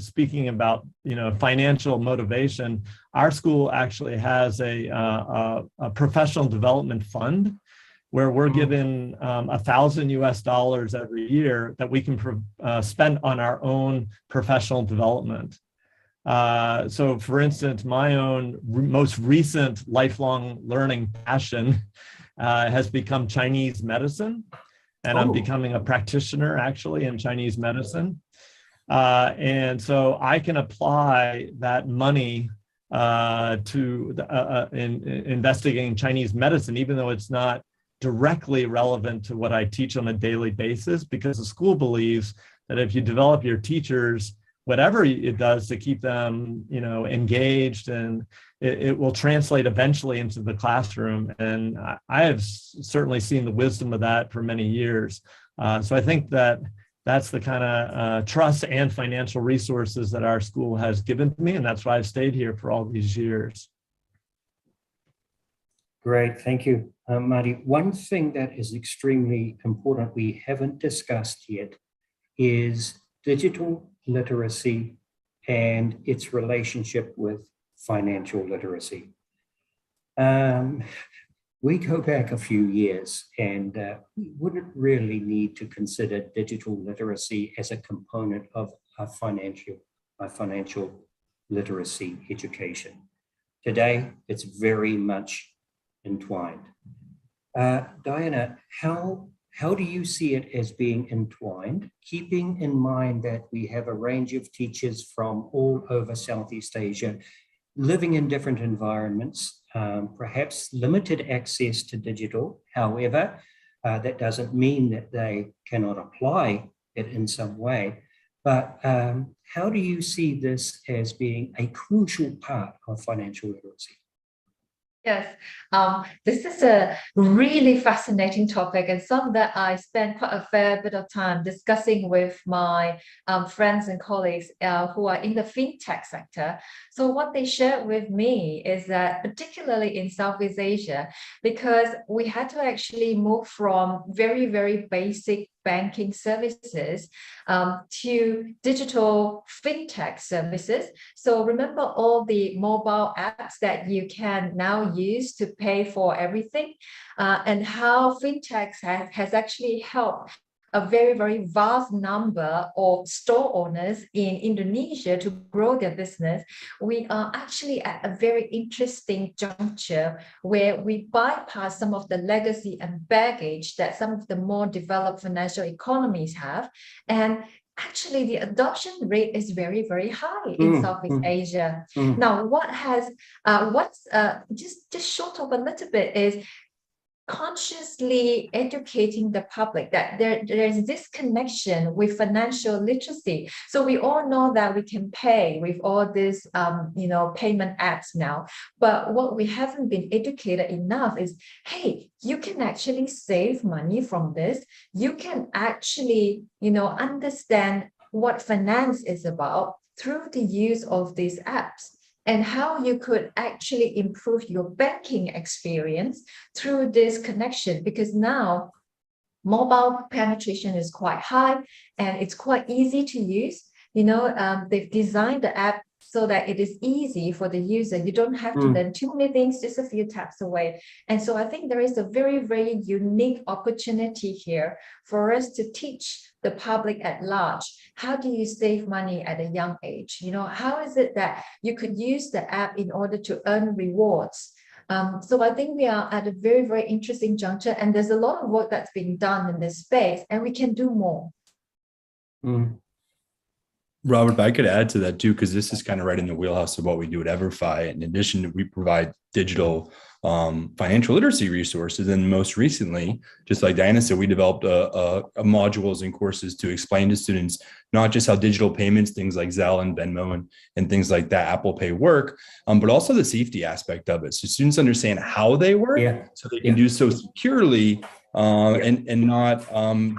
speaking about, you know, financial motivation, our school actually has a professional development fund where we're given $1,000 every year that we can spend on our own professional development. So for instance, my own most recent lifelong learning passion has become Chinese medicine, and I'm becoming a practitioner actually in Chinese medicine. And so I can apply that money to investigating Chinese medicine, even though it's not directly relevant to what I teach on a daily basis, because the school believes that if you develop your teachers, whatever it does to keep them, you know, engaged, and it will translate eventually into the classroom. And I have certainly seen the wisdom of that for many years. So I think that that's the kind of trust and financial resources that our school has given to me, and that's why I've stayed here for all these years. Great, thank you, Marty. One thing that is extremely important we haven't discussed yet is digital literacy and its relationship with financial literacy. We go back a few years and we wouldn't really need to consider digital literacy as a component of our financial literacy education. Today, it's very much entwined. Diana, how do you see it as being entwined, keeping in mind that we have a range of teachers from all over Southeast Asia, living in different environments, perhaps limited access to digital. However, that doesn't mean that they cannot apply it in some way. But how do you see this as being a crucial part of financial literacy? Yes, this is a really fascinating topic, and some that I spend quite a fair bit of time discussing with my friends and colleagues who are in the fintech sector. So what they shared with me is that, particularly in Southeast Asia, because we had to actually move from very, very basic banking services to digital fintech services. So remember all the mobile apps that you can now use to pay for everything, and how fintech has actually helped a very, very vast number of store owners in Indonesia to grow their business, we are actually at a very interesting juncture where we bypass some of the legacy and baggage that some of the more developed financial economies have. And actually, the adoption rate is very, very high in Southeast Asia. Now, what's just short of a little bit is consciously educating the public that there's this connection with financial literacy. So we all know that we can pay with all these payment apps now, but what we haven't been educated enough is, hey, you can actually save money from this. You can actually understand what finance is about through the use of these apps, and how you could actually improve your banking experience through this connection. Because now mobile penetration is quite high and it's quite easy to use. They've designed the app so that it is easy for the user. You don't have to learn too many things, just a few taps away. And so I think there is a very, very unique opportunity here for us to teach the public at large. How do you save money at a young age? How is it that you could use the app in order to earn rewards? So I think we are at a very, very interesting juncture, and there's a lot of work that's being done in this space, and we can do more. Robert, if I could add to that too, because this is kind of right in the wheelhouse of what we do at EverFi. In addition, we provide digital financial literacy resources. And most recently, just like Diana said, we developed a modules and courses to explain to students not just how digital payments, things like Zelle and Venmo and things like that, Apple Pay work, but also the safety aspect of it. So students understand how they work, so they can do so securely and not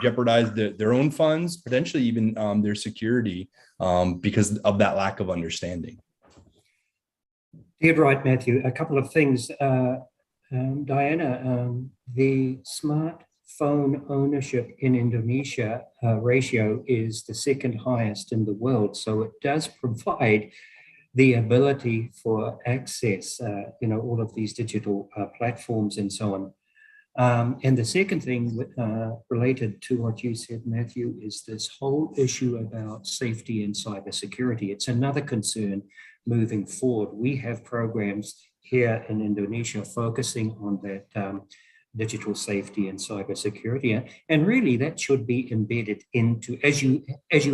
jeopardize their own funds, potentially even their security because of that lack of understanding. Dead right, Matthew. A couple of things. Diana, the smartphone ownership in Indonesia ratio is the second highest in the world. So it does provide the ability for access, all of these digital platforms and so on. And the second thing related to what you said, Matthew, is this whole issue about safety and cybersecurity. It's another concern moving forward. We have programs here in Indonesia focusing on that digital safety and cybersecurity. And really that should be embedded into, as you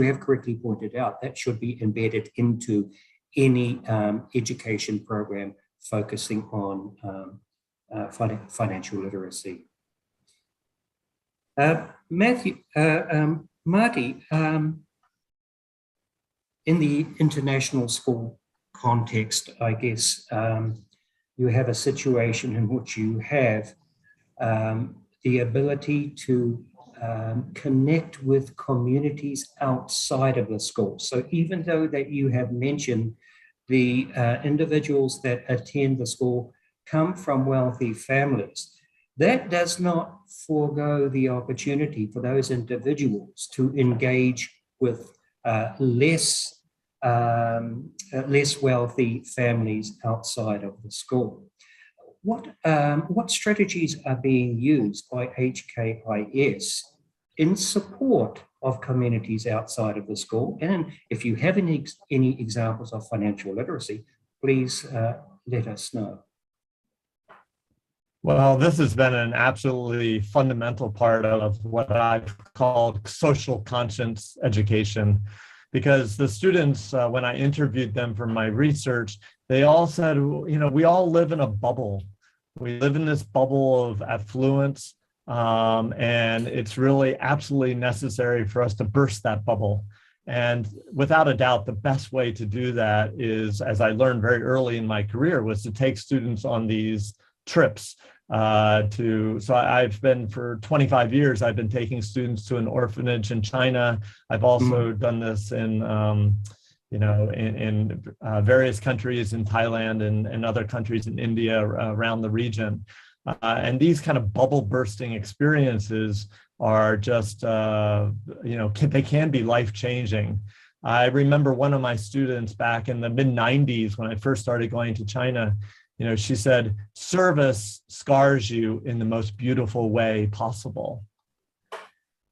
have correctly pointed out, that should be embedded into any education program focusing on financial literacy. Marty, in the international school context, I guess you have a situation in which you have the ability to connect with communities outside of the school. So even though that you have mentioned the individuals that attend the school come from wealthy families, that does not forego the opportunity for those individuals to engage with less wealthy families outside of the school. What strategies are being used by HKIS in support of communities outside of the school? And if you have any examples of financial literacy, please let us know. Well, this has been an absolutely fundamental part of what I've called social conscience education, because the students, when I interviewed them for my research, they all said, we all live in a bubble. We live in this bubble of affluence, and it's really absolutely necessary for us to burst that bubble. And without a doubt, the best way to do that is, as I learned very early in my career, was to take students on these trips. So I've been, for 25 years, I've been taking students to an orphanage in China. I've also done this in various countries in Thailand and other countries in India around the region. And these kind of bubble bursting experiences are just, they can be life-changing. I remember one of my students back in the mid-90s when I first started going to China, she said, service scars you in the most beautiful way possible.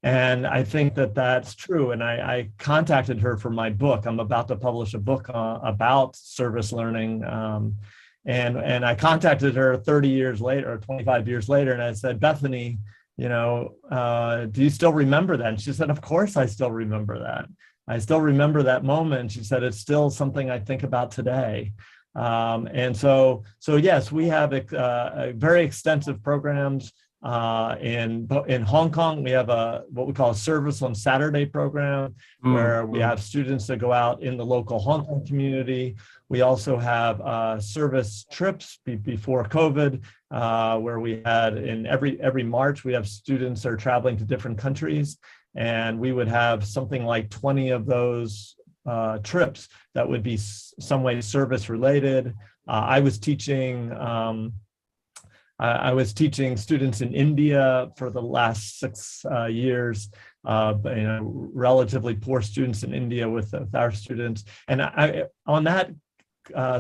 And I think that that's true. And I contacted her for my book. I'm about to publish a book about service learning. And I contacted her 30 years later or 25 years later. And I said, Bethany, do you still remember that? And she said, of course, I still remember that. I still remember that moment. She said, it's still something I think about today. And so yes, we have very extensive programs. In Hong Kong, we have what we call a Service on Saturday program, where we have students that go out in the local Hong Kong community. We also have service trips before COVID, where we had in every March, we have students that are traveling to different countries, and we would have something like 20 of those trips that would be some way service related. I was teaching students in India for the last 6 years, relatively poor students in India with our students. And on that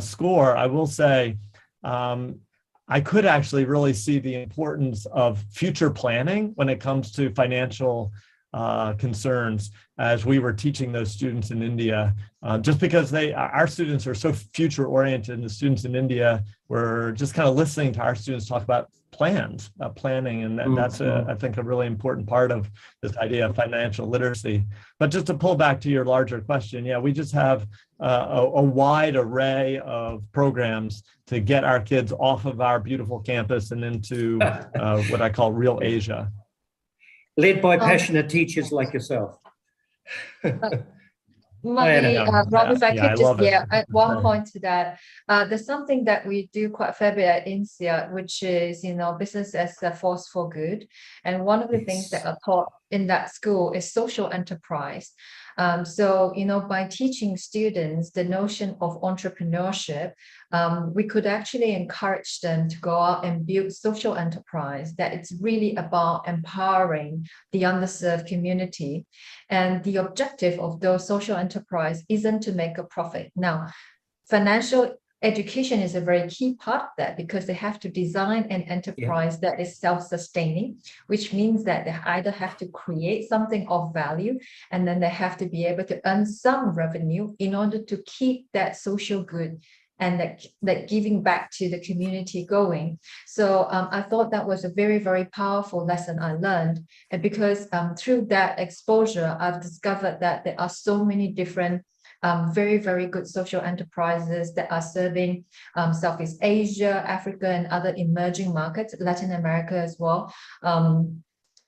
score, I will say, I could actually really see the importance of future planning when it comes to financial concerns as we were teaching those students in India, just because our students are so future oriented, and the students in India were just kind of listening to our students talk about planning, and that's I think a really important part of this idea of financial literacy. But just to pull back to your larger question, yeah, we just have a wide array of programs to get our kids off of our beautiful campus and into what I call real Asia. Led by passionate teachers like yourself. Robin, if I I could love just it. add one point to that. There's something that we do quite a fair bit at INSEAD, which is, business as a force for good. And one of the things that are taught in that school is social enterprise. By teaching students the notion of entrepreneurship, we could actually encourage them to go out and build social enterprise, that it's really about empowering the underserved community. And the objective of those social enterprise isn't to make a profit. Now, financial education is a very key part of that, because they have to design an enterprise that is self-sustaining, which means that they either have to create something of value, and then they have to be able to earn some revenue in order to keep that social good and that giving back to the community going. So I thought that was a very, very powerful lesson I learned. And because through that exposure, I've discovered that there are so many different very, very good social enterprises that are serving Southeast Asia, Africa, and other emerging markets, Latin America as well.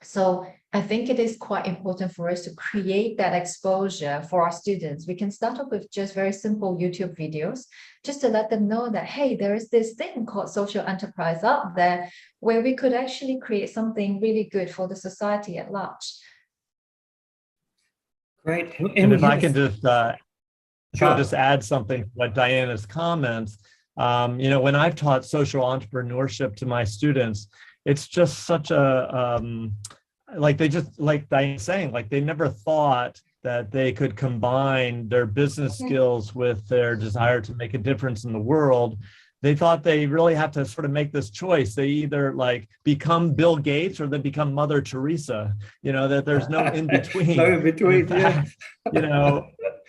So I think it is quite important for us to create that exposure for our students. We can start off with just very simple YouTube videos, just to let them know that, hey, there is this thing called social enterprise out there where we could actually create something really good for the society at large. Great. And if I can just add something to what Diana's comments, when I've taught social entrepreneurship to my students, it's just such a, like Diana's saying, like they never thought that they could combine their business skills with their desire to make a difference in the world. They thought they really have to sort of make this choice. They either like become Bill Gates or they become Mother Teresa, that there's no in between. No in between,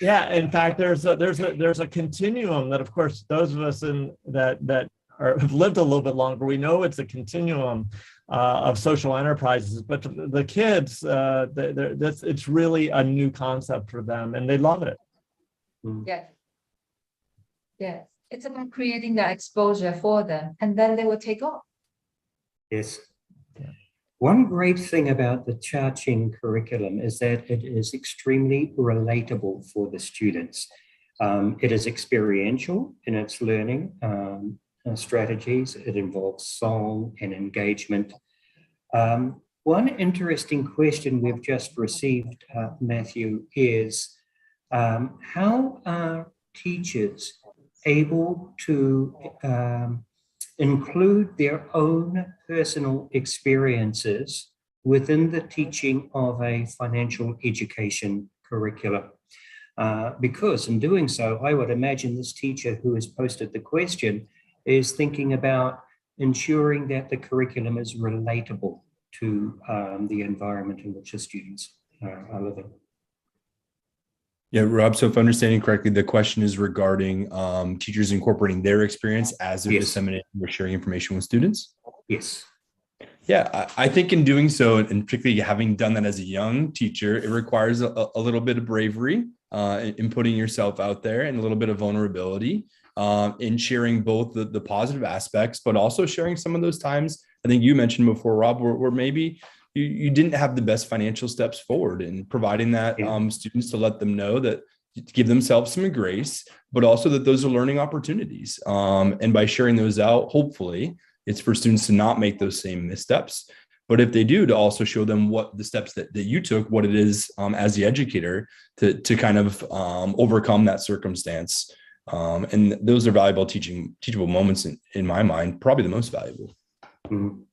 Yeah, in fact, there's a continuum that, of course, those of us that have lived a little bit longer, we know it's a continuum of social enterprises. But the kids, it's really a new concept for them, and they love it. Yes, it's about creating that exposure for them, and then they will take off. Yes. One great thing about the Cha Ching curriculum is that it is extremely relatable for the students. It is experiential in its learning strategies. It involves song and engagement. One interesting question we've just received, Matthew, is how are teachers able to include their own personal experiences within the teaching of a financial education curriculum? Because in doing so, I would imagine this teacher who has posted the question is thinking about ensuring that the curriculum is relatable to the environment in which the students are living. Yeah, Rob, so if I'm understanding correctly, the question is regarding teachers incorporating their experience as they're Yes. disseminating or sharing information with students. Yes. Yeah, I think in doing so, and particularly having done that as a young teacher, it requires a little bit of bravery in putting yourself out there and a little bit of vulnerability in sharing both the positive aspects, but also sharing some of those times, I think you mentioned before, Rob, where maybe you didn't have the best financial steps forward, and providing that students to let them know that, to give themselves some grace, but also that those are learning opportunities. And by sharing those out, hopefully, it's for students to not make those same missteps. But if they do, to also show them what the steps that you took, what it is as the educator to kind of overcome that circumstance. And those are valuable teachable moments in my mind, probably the most valuable. Mm.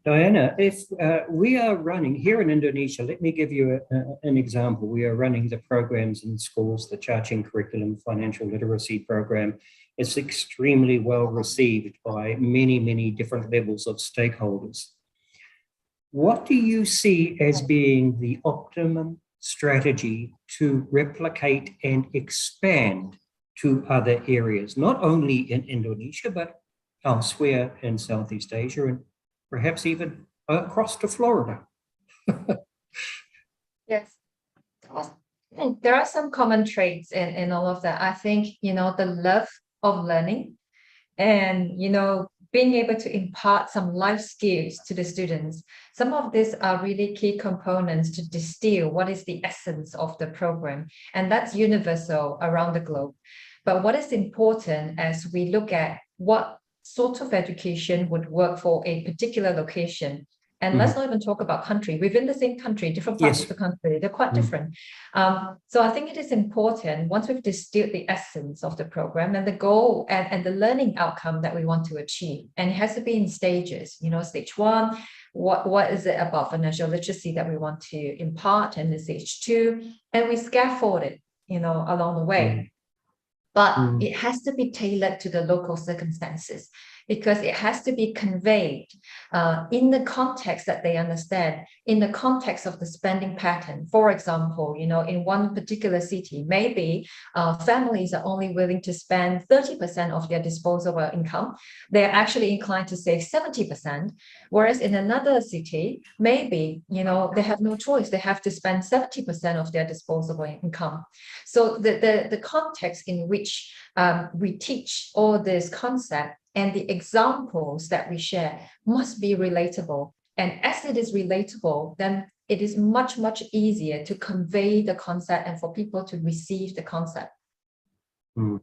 Diana, if we are running here in Indonesia, let me give you an example. We are running the programs in schools, the Charging Curriculum Financial Literacy Program. It's extremely well received by many, many different levels of stakeholders. What do you see as being the optimum strategy to replicate and expand to other areas, not only in Indonesia, but elsewhere in Southeast Asia and perhaps even across to Florida? Yes. There are some common traits in all of that. I think, the love of learning and, being able to impart some life skills to the students. Some of these are really key components to distill what is the essence of the program. And that's universal around the globe. But what is important as we look at what sort of education would work for a particular location. And let's not even talk about country. Within the same country, different parts of the country, they're quite different. So I think it is important, once we've distilled the essence of the program and the goal and the learning outcome that we want to achieve, and it has to be in stages, stage 1, what is it about financial literacy that we want to impart, and in stage 2, and we scaffold it, along the way. But it has to be tailored to the local circumstances, because it has to be conveyed in the context that they understand, in the context of the spending pattern. For example, in one particular city, maybe families are only willing to spend 30% of their disposable income. They're actually inclined to save 70%, whereas in another city, maybe, they have no choice. They have to spend 70% of their disposable income. So the context in which we teach all this concept and the examples that we share must be relatable. And as it is relatable, then it is much, much easier to convey the concept and for people to receive the concept. A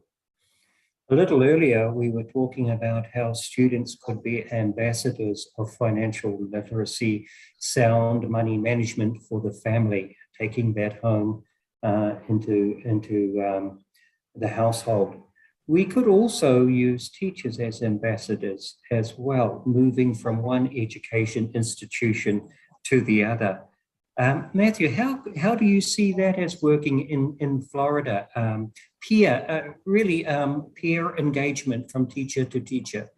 little earlier, we were talking about how students could be ambassadors of financial literacy, sound money management for the family, taking that home into the household. We could also use teachers as ambassadors as well, moving from one education institution to the other. Matthew, how do you see that as working in Florida? Peer engagement from teacher to teacher.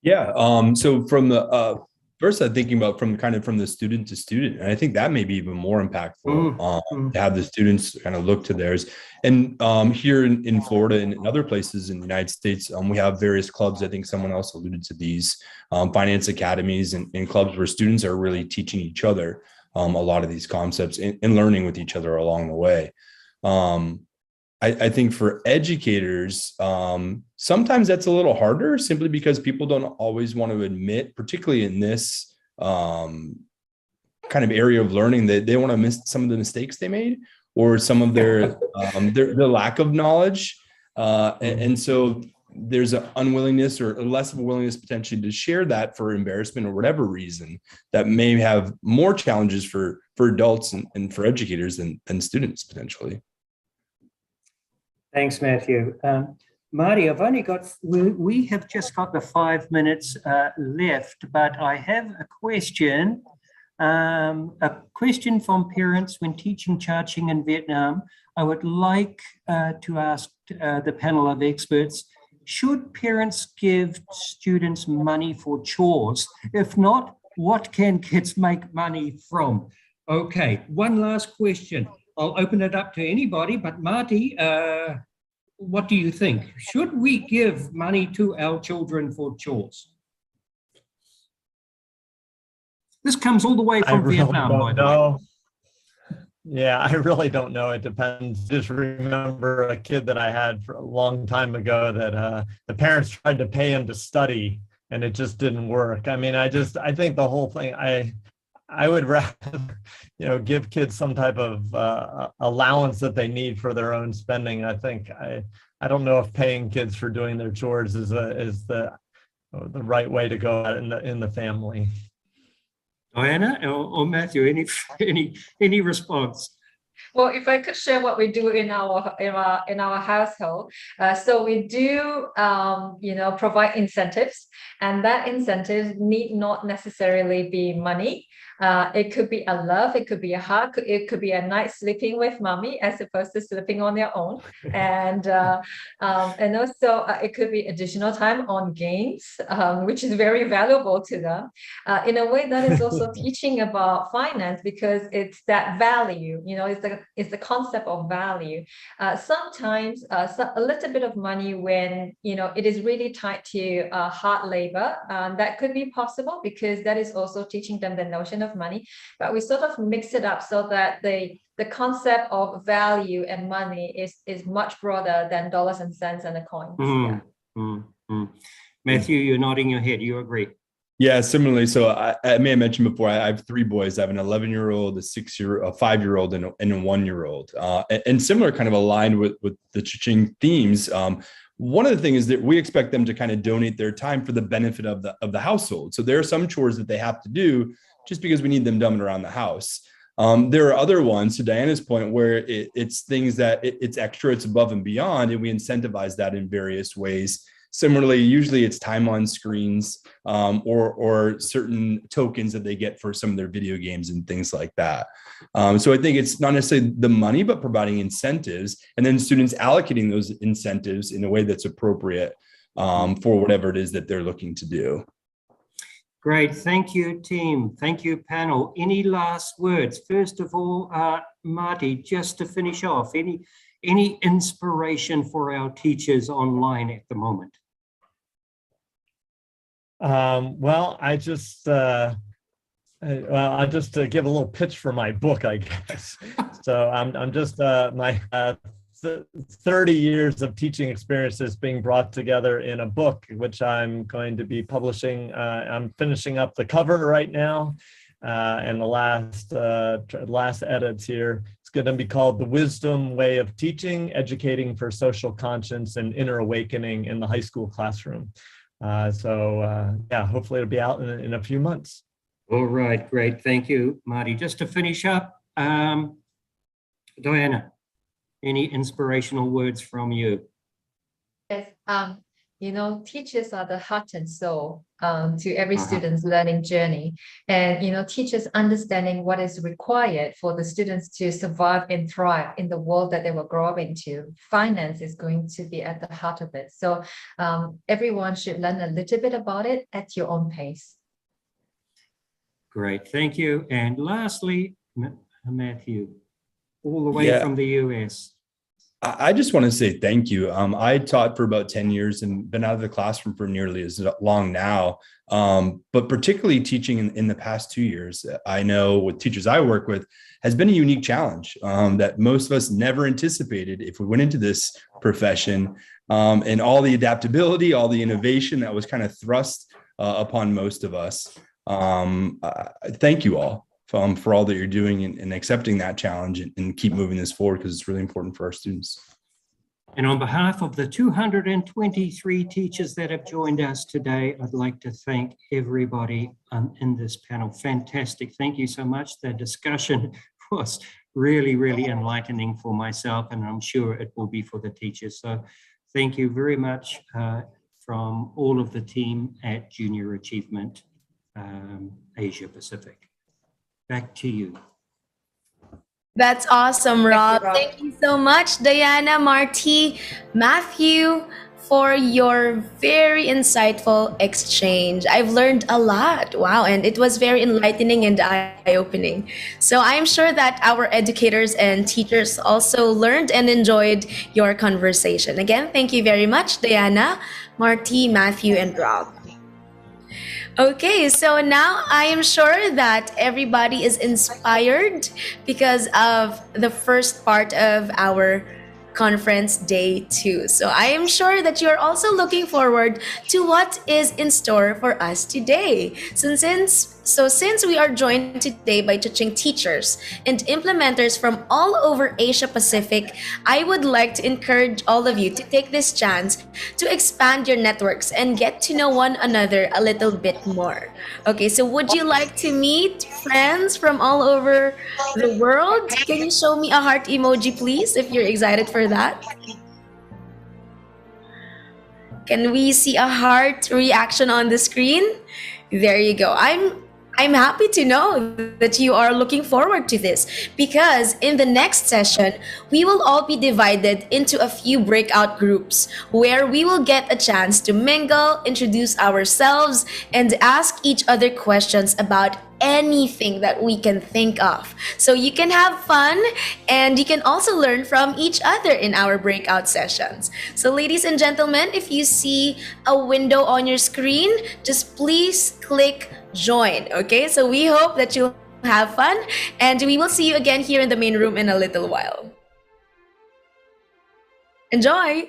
Yeah. So from the first, I'm thinking about from the student to student, and I think that may be even more impactful to have the students kind of look to theirs. And here in Florida and in other places in the United States, we have various clubs. I think someone else alluded to these finance academies and clubs where students are really teaching each other a lot of these concepts and learning with each other along the way. I think for educators, sometimes that's a little harder simply because people don't always want to admit, particularly in this kind of area of learning, that they want to miss some of the mistakes they made or some of their lack of knowledge. And so there's an unwillingness or less of a willingness potentially to share that for embarrassment or whatever reason that may have more challenges for adults and for educators than students potentially. Thanks, Matthew. Marty, we have just got the 5 minutes left, but I have a question from parents when teaching charging in Vietnam. I would like to ask the panel of experts, should parents give students money for chores? If not, what can kids make money from? Okay, one last question. I'll open it up to anybody, but Marty, what do you think? Should we give money to our children for chores? This comes all the way from Vietnam, by the way. Yeah, I really don't know. It depends. Just remember a kid that I had for a long time ago that the parents tried to pay him to study and it just didn't work. I mean, I think the whole thing, I would rather, give kids some type of allowance that they need for their own spending. I don't know if paying kids for doing their chores is the right way to go at it in the family. Diana or Matthew, any response? Well, if I could share what we do in our household, so we do provide incentives, and that incentive need not necessarily be money. It could be a love, it could be a hug, it could be a night sleeping with mommy as opposed to sleeping on their own, and also it could be additional time on games, which is very valuable to them. In a way, that is also teaching about finance because it's that value. It's the concept of value. Sometimes a little bit of money when it is really tied to hard labor, that could be possible because that is also teaching them the notion of money, but we sort of mix it up so that the concept of value and money is much broader than dollars and cents and the coins. Matthew, you're nodding your head. You agree? Yeah, similarly. So I may have mentioned before, I have three boys. I have an 11-year-old, a 5-year-old, and a 1-year-old. And similar, kind of aligned with the Ching themes. One of the things is that we expect them to kind of donate their time for the benefit of the household. So there are some chores that they have to do just because we need them done around the house. There are other ones, to Diana's point, where it's things that it's extra, it's above and beyond, and we incentivize that in various ways. Similarly, usually it's time on screens or certain tokens that they get for some of their video games and things like that. So I think it's not necessarily the money, but providing incentives and then students allocating those incentives in a way that's appropriate for whatever it is that they're looking to do. Great. Thank you, team. Thank you, panel. Any last words? First of all, Marty, just to finish off, any inspiration for our teachers online at the moment? Well, I'll just give a little pitch for my book, I guess. So I'm just my 30 years of teaching experiences being brought together in a book, which I'm going to be publishing. I'm finishing up the cover right now, and the last edits here. It's going to be called "The Wisdom Way of Teaching: Educating for Social Conscience and Inner Awakening in the High School Classroom." Hopefully it'll be out in a few months. All right, great. Thank you, Marty. Just to finish up, Diana, any inspirational words from you? Yes, teachers are the heart and soul to every student's learning journey. And, teachers understanding what is required for the students to survive and thrive in the world that they will grow up into. Finance is going to be at the heart of it. So everyone should learn a little bit about it at your own pace. Great, thank you. And lastly, Matthew, all the way from the US. I just want to say thank you. I taught for about 10 years and been out of the classroom for nearly as long now. But particularly teaching in the past 2 years, I know with teachers I work with has been a unique challenge that most of us never anticipated if we went into this profession, and all the adaptability, all the innovation that was kind of thrust upon most of us. Thank you all. For all that you're doing and accepting that challenge and keep moving this forward because it's really important for our students. And on behalf of the 223 teachers that have joined us today, I'd like to thank everybody in this panel. Fantastic. Thank you so much. The discussion was really, really enlightening for myself, and I'm sure it will be for the teachers. So thank you very much from all of the team at Junior Achievement Asia Pacific. Back to you. That's awesome, Rob. Thank you so much, Diana, Marty, Matthew, for your very insightful exchange. I've learned a lot. Wow, and it was very enlightening and eye-opening. So I'm sure that our educators and teachers also learned and enjoyed your conversation. Again, thank you very much, Diana, Marty, Matthew, and Rob. Okay, so now I am sure that everybody is inspired because of the first part of our conference day 2. So I am sure that you're also looking forward to what is in store for us today. Since we are joined today by teaching teachers and implementers from all over Asia Pacific, I would like to encourage all of you to take this chance to expand your networks and get to know one another a little bit more. Okay, so would you like to meet friends from all over the world? Can you show me a heart emoji, please, if you're excited for that? Can we see a heart reaction on the screen? There you go. I'm happy to know that you are looking forward to this because in the next session, we will all be divided into a few breakout groups where we will get a chance to mingle, introduce ourselves, and ask each other questions about anything that we can think of. So you can have fun and you can also learn from each other in our breakout sessions. So ladies and gentlemen, if you see a window on your screen, just please click join. Okay, so we hope that you'll have fun and we will see you again here in the main room in a little while. Enjoy!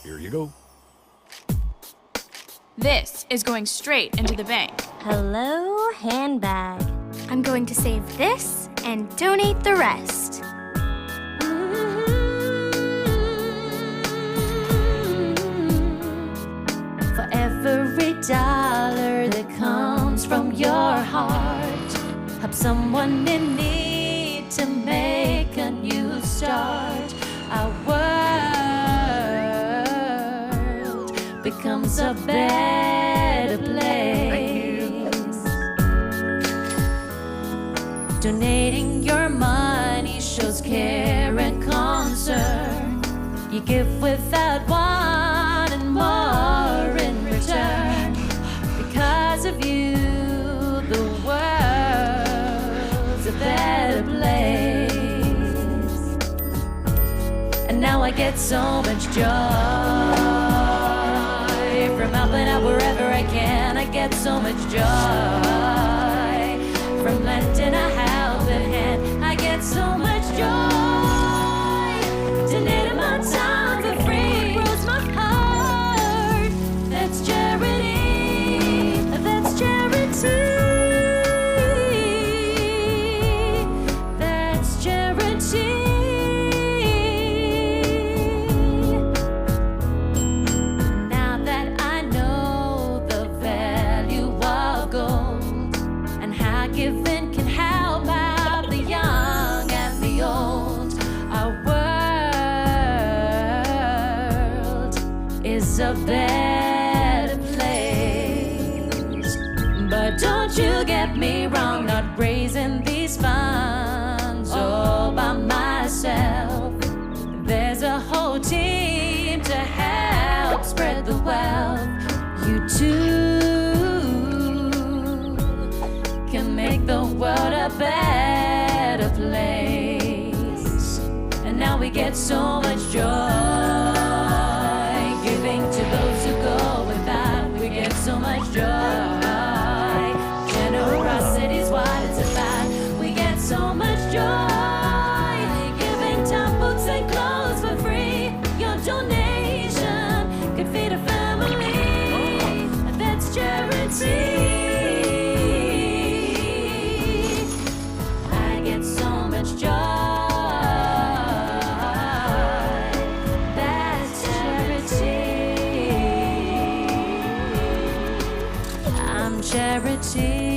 Here you go. This is going straight into the bank. Hello, handbag. I'm going to save this and donate the rest. For every dollar that comes from your heart, help someone in need to make a new start. Our world becomes a better place. Donating your money shows care and concern. You give without wanting more in return. Because of you, the world's a better place. And now I get so much joy from helping out wherever I can. I get so much joy from lending a helping hand. I get so much joy donating my time for free. Grows my heart. That's charity. That's charity. That's charity. Now that I know the value of gold and how giving can help out the young and the old, our world is a better place. But don't you get me wrong, not raising these funds all by myself. There's a whole team to help spread the wealth. You too can make the world a better place. And now we get so much joy giving to those who go without. We get so much joy. Generosity's what it's about. We get so much joy giving time, books, and clothes for free. Your donation could feed a family. That's charity. I get so much joy. That's charity. I'm charity.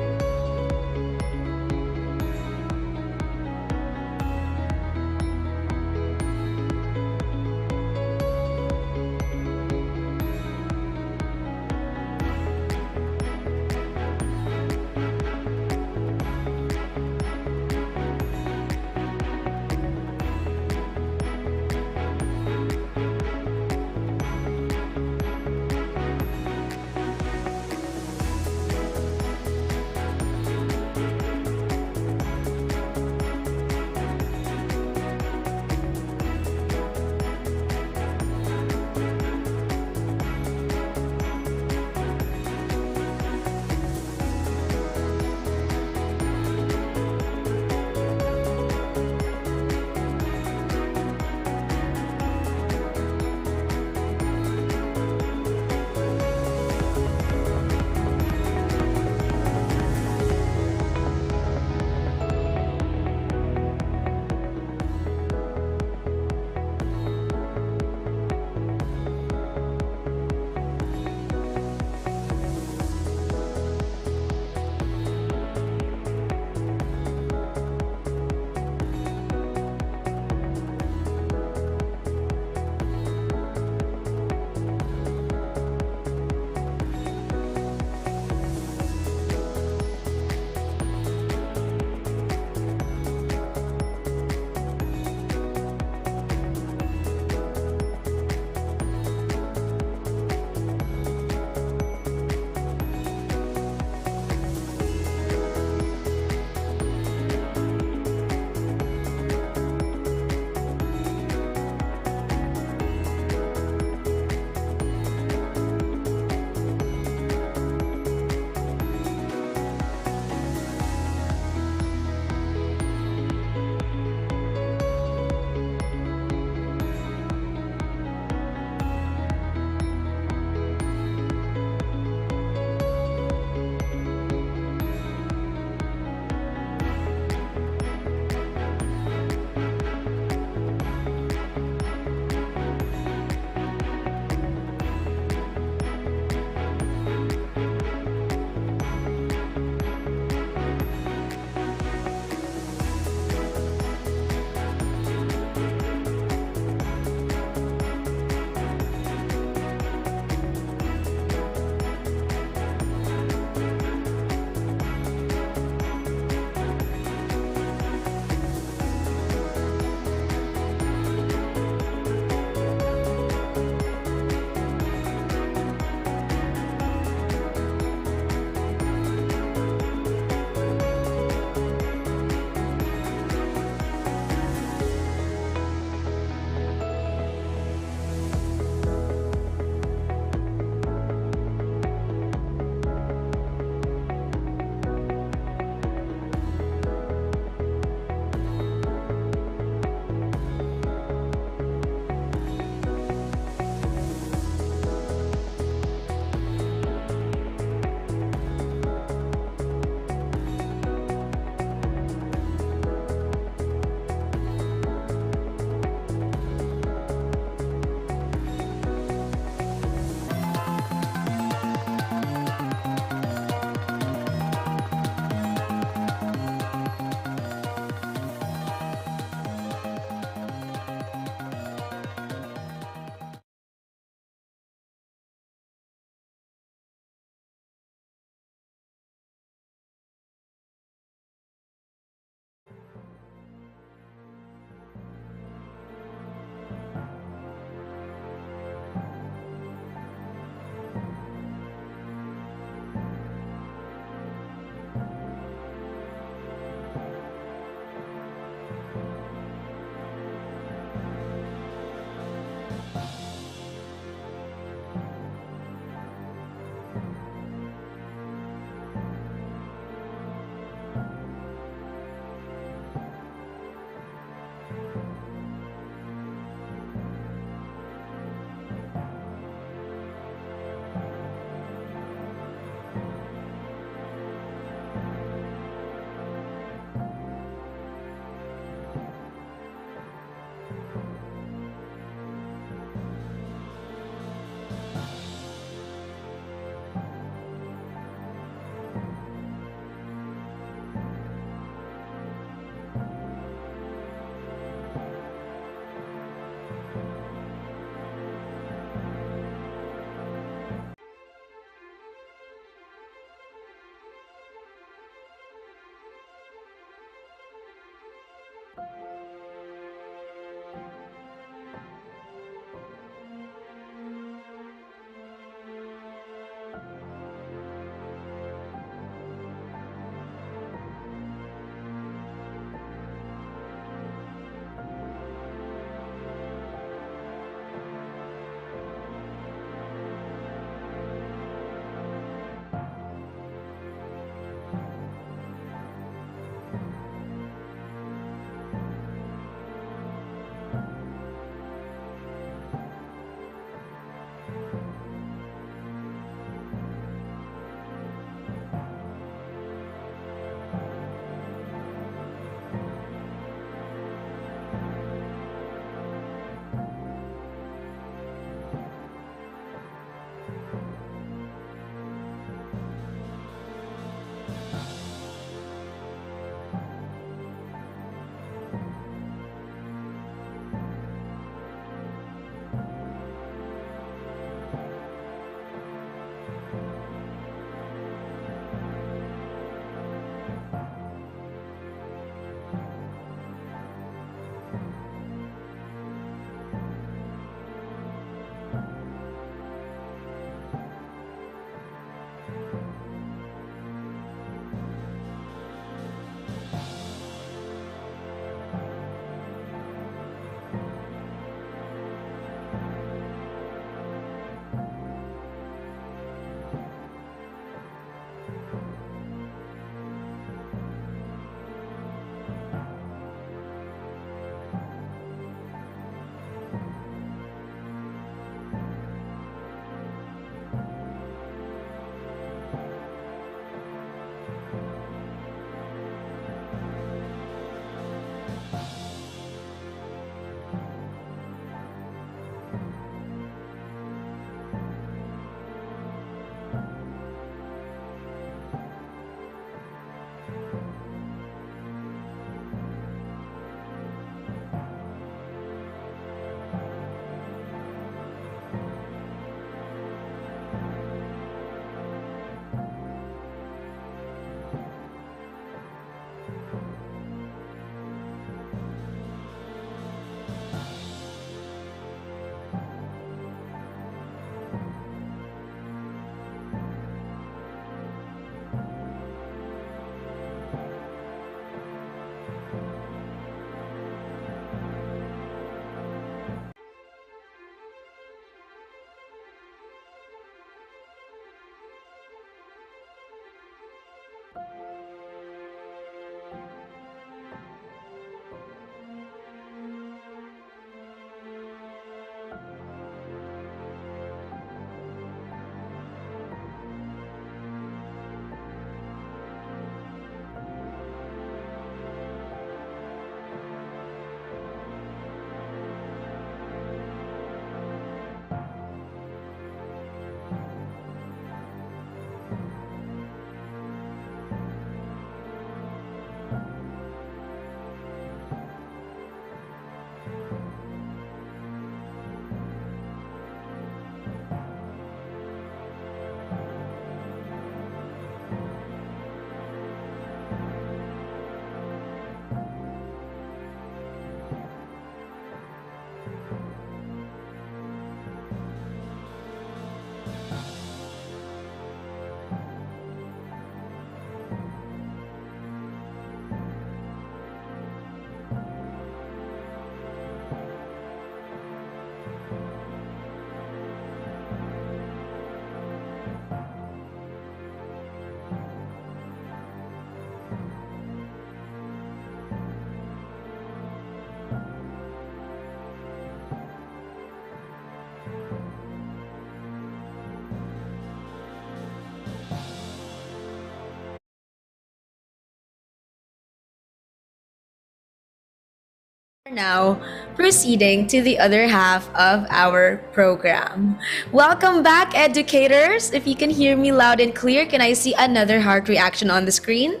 Now, proceeding to the other half of our program. Welcome back, educators. If you can hear me loud and clear, can I see another heart reaction on the screen?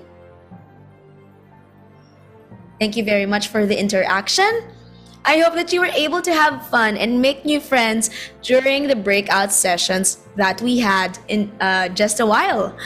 Thank you very much for the interaction. I hope that you were able to have fun and make new friends during the breakout sessions that we had in just a while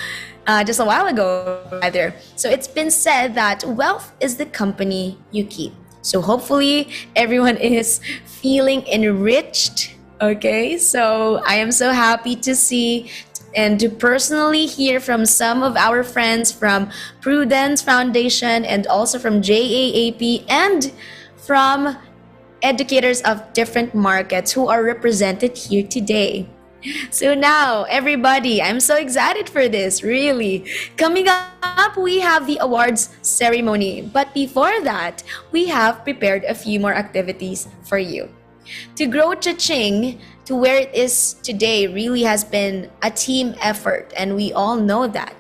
ago, rather. So it's been said that wealth is the company you keep. So hopefully everyone is feeling enriched. Okay, so I am so happy to see and to personally hear from some of our friends from Prudence Foundation and also from JAAP and from educators of different markets who are represented here today. So now, everybody, I'm so excited for this, really. Coming up, we have the awards ceremony. But before that, we have prepared a few more activities for you. To grow Chaching to where it is today really has been a team effort, and we all know that.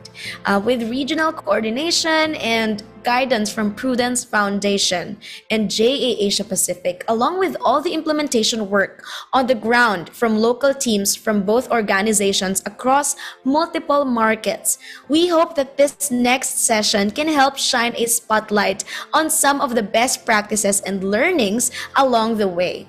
With regional coordination and guidance from Prudence Foundation and JA Asia Pacific, along with all the implementation work on the ground from local teams from both organizations across multiple markets, we hope that this next session can help shine a spotlight on some of the best practices and learnings along the way.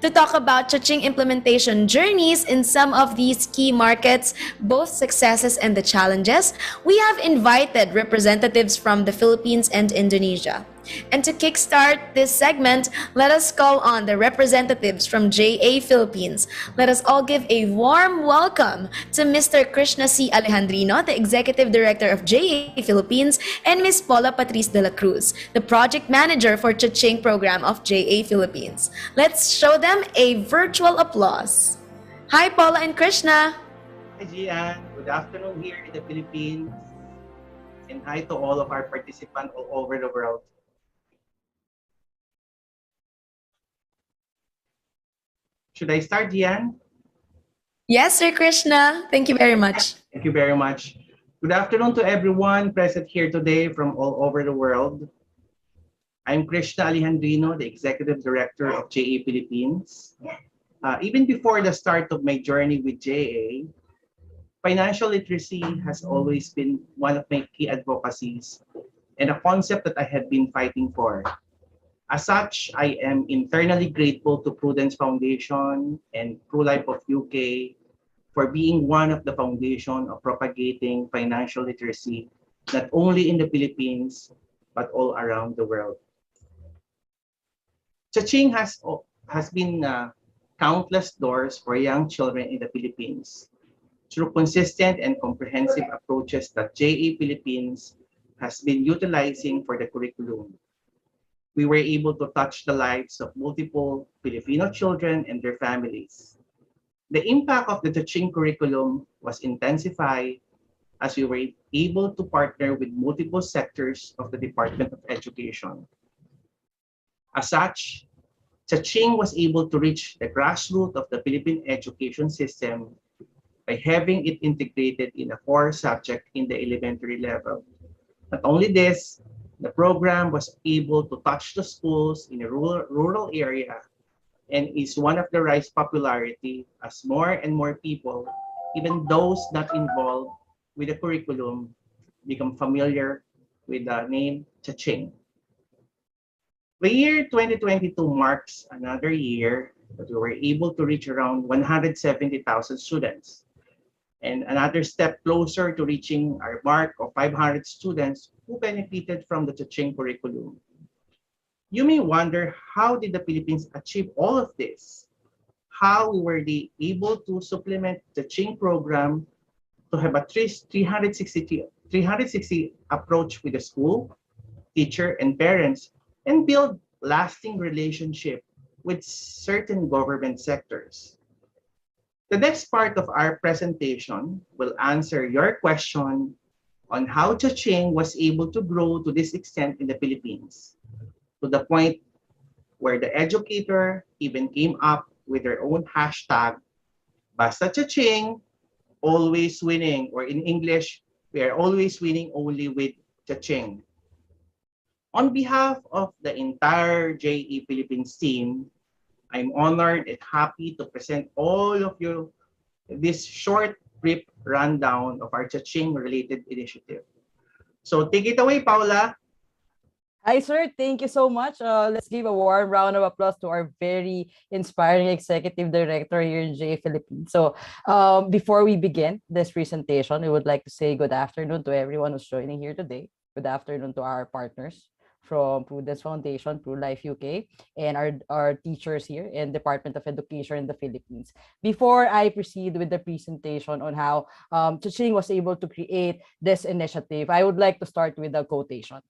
To talk about Chaching implementation journeys in some of these key markets, both successes and the challenges, we have invited representatives from the Philippines and Indonesia. And to kickstart this segment, let us call on the representatives from JA Philippines. Let us all give a warm welcome to Mr. Krishna C. Alejandrino, the Executive Director of JA Philippines, and Ms. Paula Patrice de la Cruz, the Project Manager for Chaching Program of JA Philippines. Let's show them a virtual applause. Hi, Paula and Krishna. Hi, Gian. Good afternoon here in the Philippines. And hi to all of our participants all over the world. Should I start, Gian? Yes, Sir Krishna. Thank you very much. Thank you very much. Good afternoon to everyone present here today from all over the world. I'm Krishna Alejandrino, the Executive Director of JA Philippines. Even before the start of my journey with JA, financial literacy has always been one of my key advocacies and a concept that I have been fighting for. As such, I am internally grateful to Prudence Foundation and ProLife of UK for being one of the foundation of propagating financial literacy, not only in the Philippines, but all around the world. Chaching has been countless doors for young children in the Philippines through consistent and comprehensive approaches that JA Philippines has been utilizing for the curriculum. We were able to touch the lives of multiple Filipino children and their families. The impact of the Chaching curriculum was intensified as we were able to partner with multiple sectors of the Department of Education. As such, Chaching was able to reach the grassroots of the Philippine education system by having it integrated in a core subject in the elementary level. Not only this, the program was able to touch the schools in a rural area and is one of the rise popularity as more and more people, even those not involved with the curriculum, become familiar with the name Chaching. The year 2022 marks another year that we were able to reach around 170,000 students, and another step closer to reaching our mark of 500 students who benefited from the Chaching curriculum. You may wonder, how did the Philippines achieve all of this? How were they able to supplement the Chaching program to have a 360 approach with the school, teacher, and parents, and build lasting relationship with certain government sectors? The next part of our presentation will answer your question on how Chaching was able to grow to this extent in the Philippines, to the point where the educator even came up with their own hashtag, Basta Chaching, always winning, or in English, we are always winning only with Chaching. On behalf of the entire JE Philippines team, I'm honored and happy to present all of you this short, brief rundown of our Chaching-related initiative. So take it away, Paula. Hi, sir. Thank you so much. Let's give a warm round of applause to our very inspiring executive director here in JA Philippines. So, before we begin this presentation, we would like to say good afternoon to everyone who's joining here today. Good afternoon to our partners from Prudence Foundation, PruLife UK, and our teachers here in Department of Education in the Philippines. Before I proceed with the presentation on how Chaching was able to create this initiative, I would like to start with a quotation.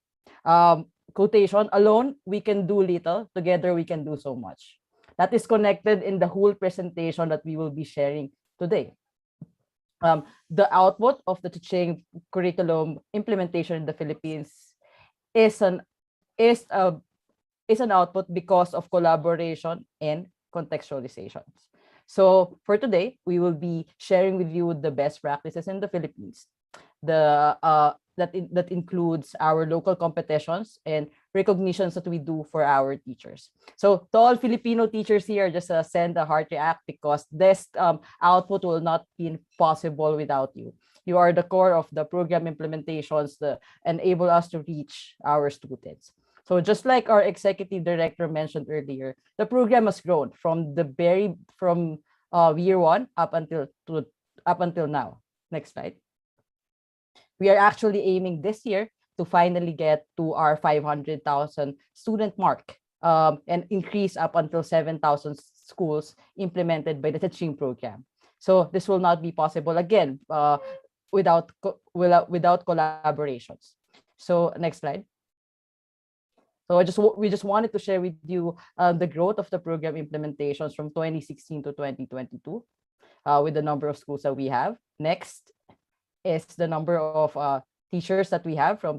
Quotation, alone we can do little, together we can do so much. That is connected in the whole presentation that we will be sharing today. The output of the teaching curriculum implementation in the Philippines is an output because of collaboration and contextualizations. So for today, we will be sharing with you the best practices in the Philippines, that includes our local competitions and recognitions that we do for our teachers. So to all Filipino teachers here, just send a heart react, because this output will not be possible without you. You are the core of the program implementations that enable us to reach our students. So just like our executive director mentioned earlier, the program has grown from year one up until now. Next slide. We are actually aiming this year to finally get to our 500,000 student mark, and increase up until 7,000 schools implemented by the teaching program. So this will not be possible again without collaborations. So next slide. So we just wanted to share with you the growth of the program implementations from 2016 to 2022 with the number of schools that we have. Next is the number of teachers that we have from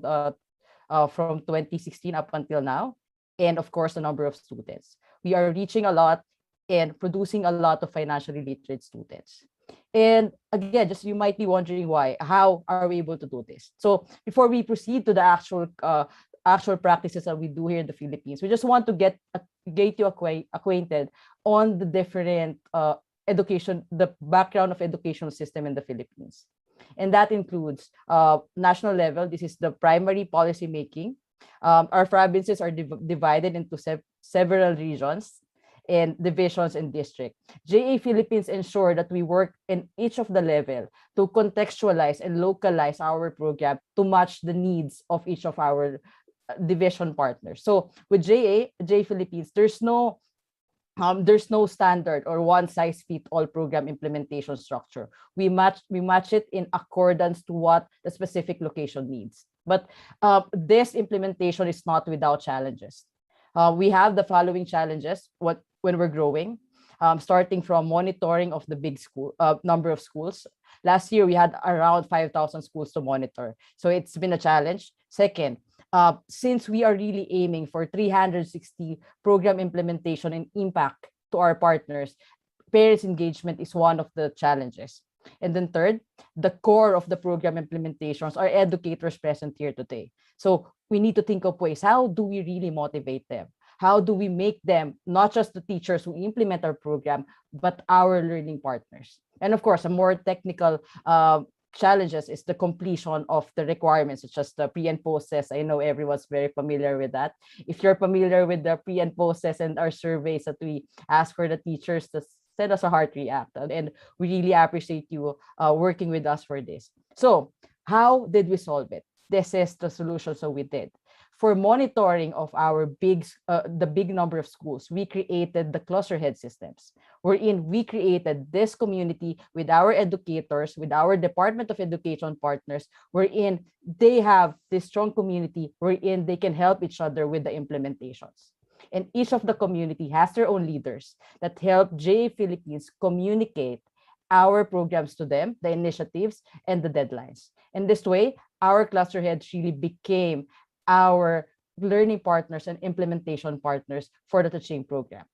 2016 up until now, and of course the number of students. We are reaching a lot and producing a lot of financially literate students. And again, just you might be wondering why. How are we able to do this? So before we proceed to the actual practices that we do here in the Philippines, we just want to get you acquainted on the different the background of educational system in the Philippines. And that includes national level. This is the primary policy making. Our provinces are divided into several regions and divisions and districts. JA Philippines ensure that we work in each of the level to contextualize and localize our program to match the needs of each of our division partners. So with JA Philippines, there's no standard or one size fit all program implementation structure. We match it in accordance to what the specific location needs. But this implementation is not without challenges. We have the following challenges when we're growing, starting from monitoring of the big number of schools. Last year, we had around 5,000 schools to monitor. So it's been a challenge. Second, since we are really aiming for 360 program implementation and impact to our partners, parents' engagement is one of the challenges. And then third, the core of the program implementations are educators present here today. So we need to think of ways, how do we really motivate them? How do we make them not just the teachers who implement our program, but our learning partners? And of course, a more technical challenges is the completion of the requirements, such as the pre and post test. I know everyone's very familiar with that. If you're familiar with the pre and post test and our surveys that we ask for the teachers to send us a heart react, and we really appreciate you working with us for this. So how did we solve it? This is the solution. So we did. For monitoring of our the big number of schools, we created the cluster head systems, wherein we created this community with our educators, with our Department of Education partners, wherein they have this strong community wherein they can help each other with the implementations. And each of the community has their own leaders that help JA Philippines communicate our programs to them, the initiatives and the deadlines. In this way, our cluster heads really became our learning partners and implementation partners for the teaching program.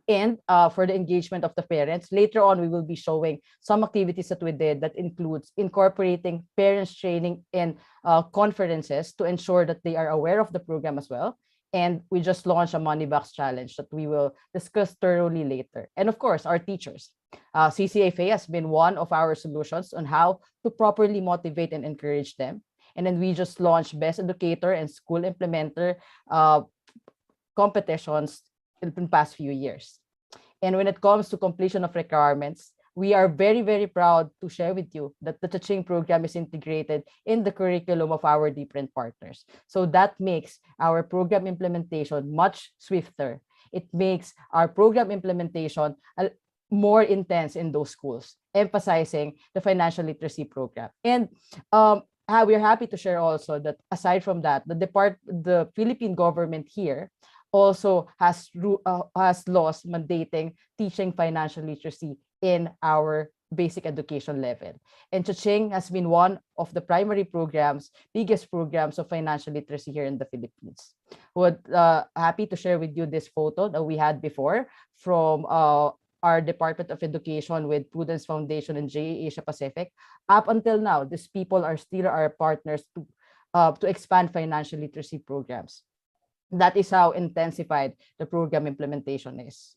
And for the engagement of the parents, later on, we will be showing some activities that we did that includes incorporating parents training in conferences to ensure that they are aware of the program as well. And we just launched a money box challenge that we will discuss thoroughly later. And of course, our teachers. CCFA has been one of our solutions on how to properly motivate and encourage them. And then we just launched Best Educator and School Implementer competitions in the past few years. And when it comes to completion of requirements, we are very, very proud to share with you that the Teaching program is integrated in the curriculum of our different partners. So that makes our program implementation much swifter. It makes our program implementation more intense in those schools, emphasizing the financial literacy program. And we're happy to share also that aside from that, the Philippine government here also has laws mandating teaching financial literacy in our basic education level. And Cha-Ching has been one of the primary programs, biggest programs of financial literacy here in the Philippines. Would happy to share with you this photo that we had before from our Department of Education with Prudence Foundation and JA Asia Pacific. Up until now, these people are still our partners to expand financial literacy programs. That is how intensified the program implementation is.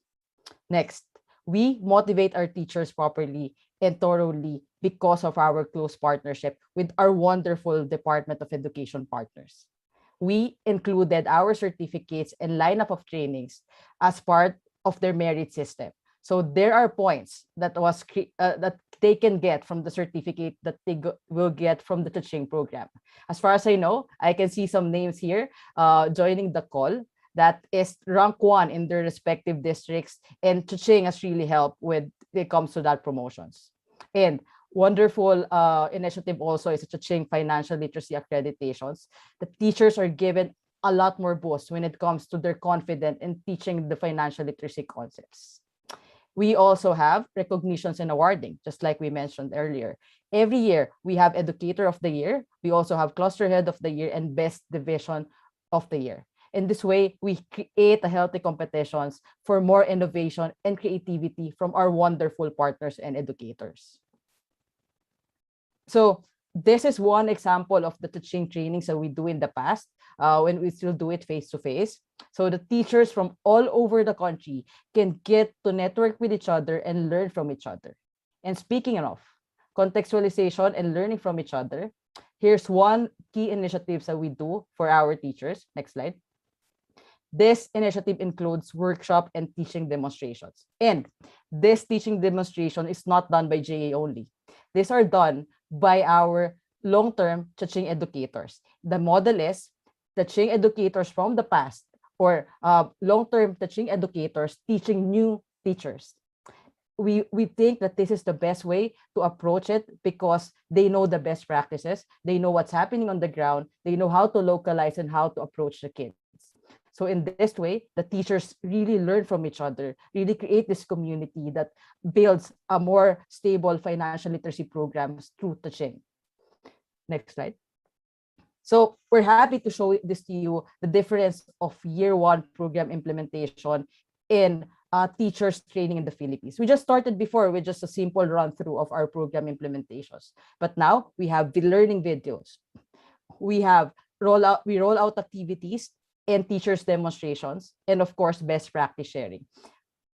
Next, we motivate our teachers properly and thoroughly because of our close partnership with our wonderful Department of Education partners. We included our certificates and lineup of trainings as part of their merit system. So there are points that that they can get from the certificate that they will get from the Teaching program. As far as I know, I can see some names here joining the call that is rank 1 in their respective districts, and Teaching has really helped when it comes to that promotions. And wonderful initiative also is Teaching financial literacy accreditations. The teachers are given a lot more boost when it comes to their confidence in teaching the financial literacy concepts. We also have recognitions and awarding, just like we mentioned earlier. Every year, we have Educator of the Year. We also have Cluster Head of the Year and Best Division of the Year. In this way, we create a healthy competitions for more innovation and creativity from our wonderful partners and educators. So this is one example of the teaching trainings that we do in the past when we still do it face-to-face. So the teachers from all over the country can get to network with each other and learn from each other. And speaking of contextualization and learning from each other, here's one key initiatives that we do for our teachers. Next slide. This initiative includes workshop and teaching demonstrations. And this teaching demonstration is not done by JA only. These are done by our long-term teaching educators. The model is teaching educators from the past or long-term teaching educators teaching new teachers. We think that this is the best way to approach it because they know the best practices, they know what's happening on the ground, they know how to localize and how to approach the kids. So in this way, the teachers really learn from each other, really create this community that builds a more stable financial literacy programs through teaching. Next slide. So we're happy to show this to you, the difference of year 1 program implementation in teachers training in the Philippines. We just started before with just a simple run through of our program implementations, but now we have the learning videos. We roll out activities and teachers demonstrations, and of course, best practice sharing.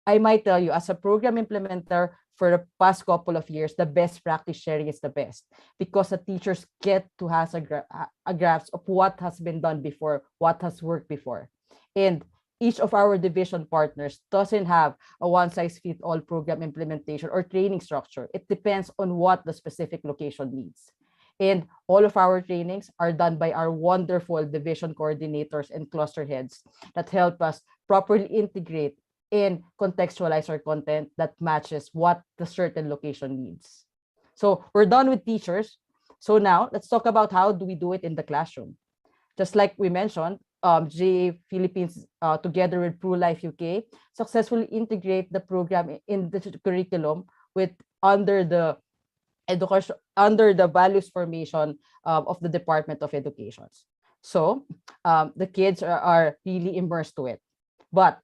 I might tell you, as a program implementer for the past couple of years, the best practice sharing is the best because the teachers get to have a grasp of what has been done before, what has worked before. And each of our division partners doesn't have a one-size-fits-all program implementation or training structure. It depends on what the specific location needs. And all of our trainings are done by our wonderful division coordinators and cluster heads that help us properly integrate and contextualize our content that matches what the certain location needs. So we're done with teachers. So now let's talk about how do we do it in the classroom. Just like we mentioned, JA Philippines together with PruLife UK successfully integrate the program in the curriculum under the values formation of the Department of Education. So the kids are really immersed to it. But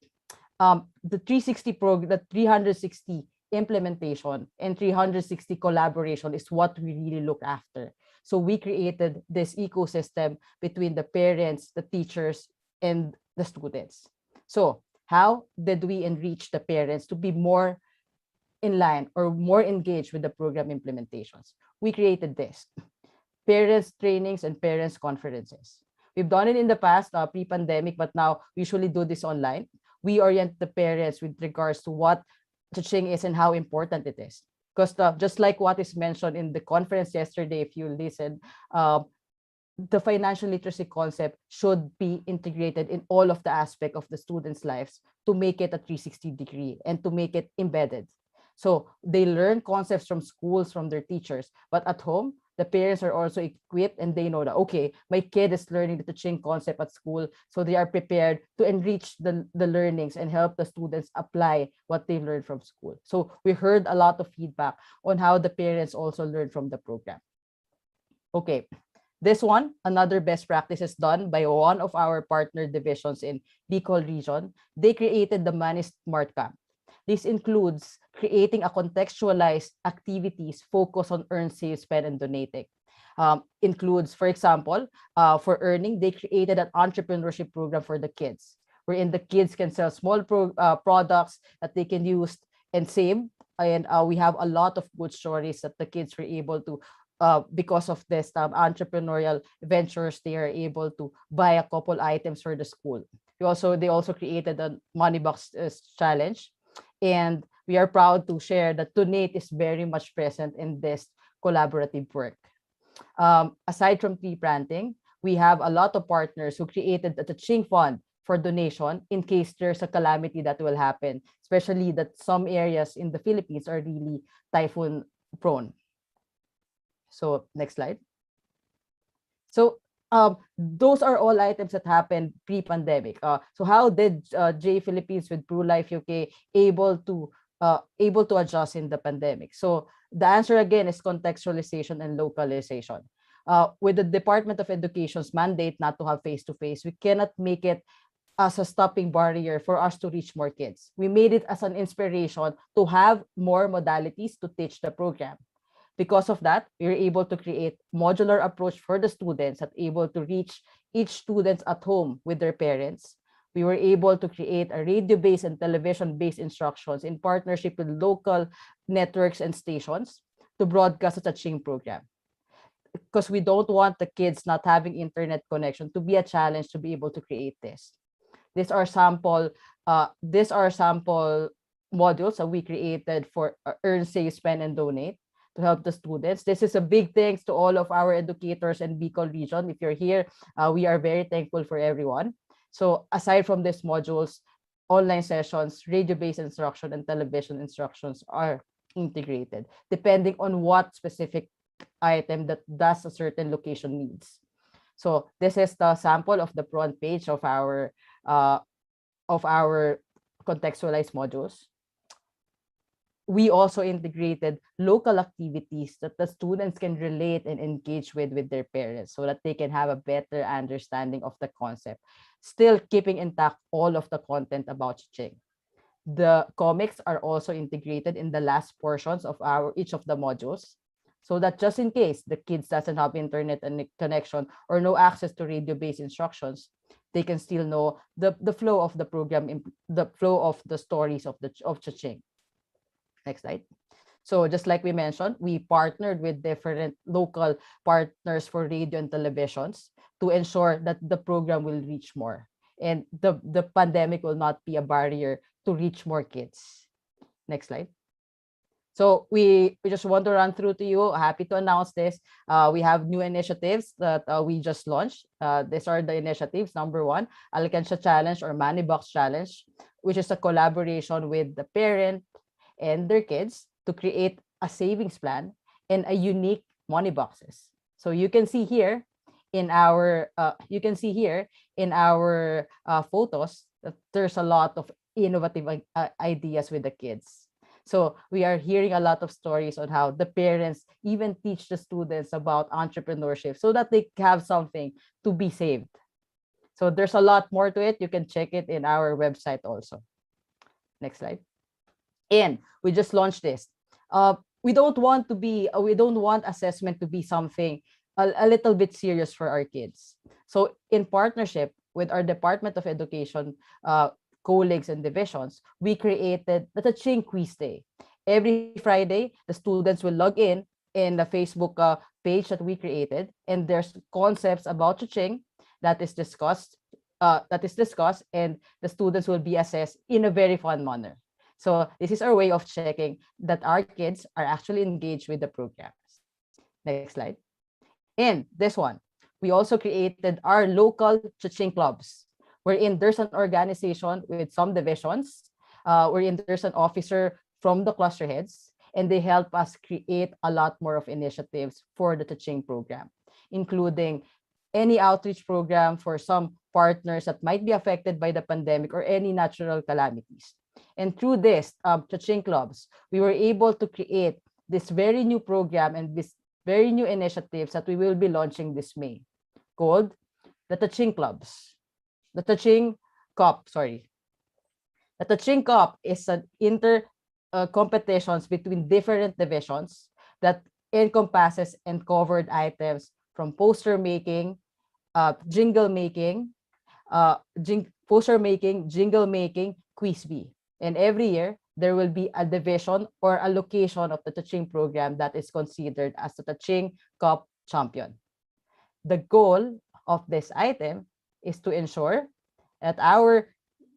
the 360 program, the 360 implementation and 360 collaboration is what we really look after. So we created this ecosystem between the parents, the teachers, and the students. So how did we enrich the parents to be more in line or more engaged with the program implementations? We created this: parents trainings and parents conferences. We've done it in the past, pre-pandemic, but now we usually do this online. We orient the parents with regards to what teaching is and how important it is. Because just like what is mentioned in the conference yesterday, if you listen, the financial literacy concept should be integrated in all of the aspect of the students' lives to make it a 360 degree and to make it embedded. So they learn concepts from schools, from their teachers, but at home, the parents are also equipped and they know that, okay, my kid is learning the teaching concept at school, so they are prepared to enrich the learnings and help the students apply what they learned from school. So we heard a lot of feedback on how the parents also learn from the program. Okay, this one, another best practice is done by one of our partner divisions in Bicol region. They created the Money Smart Camp. This includes creating a contextualized activities focused on earn, save, spend, and donating. Includes, for example, for earning, they created an entrepreneurship program for the kids, wherein the kids can sell small products that they can use and save. And we have a lot of good stories that the kids were able to, because of this entrepreneurial ventures, they are able to buy a couple items for the school. They also created a money box challenge. And we are proud to share that Donate is very much present in this collaborative work. Aside from tree planting, we have a lot of partners who created the Ching Fund for donation in case there's a calamity that will happen, especially that some areas in the Philippines are really typhoon prone. So next slide. So those are all items that happened pre-pandemic. So how did J Philippines with ProLife UK able to adjust in the pandemic? So the answer again is contextualization and localization. With the Department of Education's mandate not to have face-to-face, we cannot make it as a stopping barrier for us to reach more kids. We made it as an inspiration to have more modalities to teach the program. Because of that, we were able to create modular approach for the students that able to reach each student at home with their parents. We were able to create a radio-based and television-based instructions in partnership with local networks and stations to broadcast the Ching program. Because we don't want the kids not having internet connection to be a challenge to be able to create this. These are sample modules that we created for Earn, Save, Spend, and Donate to help the students. This is a big thanks to all of our educators in Bicol region. If you're here, we are very thankful for everyone. So aside from these modules, online sessions, radio-based instruction, and television instructions are integrated, depending on what specific item that does a certain location needs. So this is the sample of the front page of our contextualized modules. We also integrated local activities that the students can relate and engage with their parents so that they can have a better understanding of the concept, still keeping intact all of the content about Ching. The comics are also integrated in the last portions of each of the modules, so that just in case the kids doesn't have internet and connection or no access to radio-based instructions, they can still know the flow of the program, the flow of the stories of Ching. Next slide. So just like we mentioned, we partnered with different local partners for radio and televisions to ensure that the program will reach more and the pandemic will not be a barrier to reach more kids. Next slide. So we just want to run through to you. Happy to announce this. We have new initiatives that we just launched. These are the initiatives. Number one, Alcansya Challenge or Money Box Challenge, which is a collaboration with the parent and their kids to create a savings plan and a unique money boxes. So you can see here in our photos that there's a lot of innovative ideas with the kids. So we are hearing a lot of stories on how the parents even teach the students about entrepreneurship so that they have something to be saved. So there's a lot more to it. You can check it in our website also. Next slide. And we just launched this. We don't want assessment to be something a little bit serious for our kids. So in partnership with our Department of Education colleagues and divisions, we created the Taching Quiz Day. Every Friday, the students will log in the Facebook page that we created, and there's concepts about Taching that is discussed, and the students will be assessed in a very fun manner. So this is our way of checking that our kids are actually engaged with the programs. Next slide. And this one, we also created our local Taching clubs, wherein there's an organization with some divisions, wherein there's an officer from the cluster heads, and they help us create a lot more of initiatives for the Taching program, including any outreach program for some partners that might be affected by the pandemic or any natural calamities. And through this Taching clubs, we were able to create this very new program and this very new initiatives that we will be launching this May, called the Taching clubs. The Taching Cup, sorry. The Taching Cup is an competitions between different divisions that encompasses and covered items from poster making, jingle making, jingle making, quiz bee. And every year, there will be a division or a location of the Taching program that is considered as the Taching Cup champion. The goal of this item is to ensure that our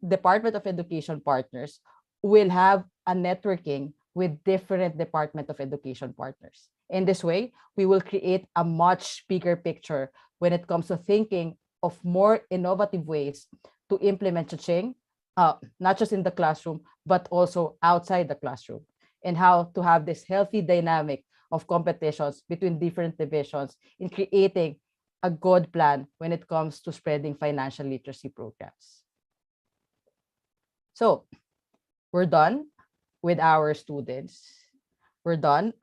Department of Education partners will have a networking with different Department of Education partners. In this way, we will create a much bigger picture when it comes to thinking of more innovative ways to implement Taching, not just in the classroom, but also outside the classroom, and how to have this healthy dynamic of competitions between different divisions in creating a good plan when it comes to spreading financial literacy programs. So we're done with our students. We're done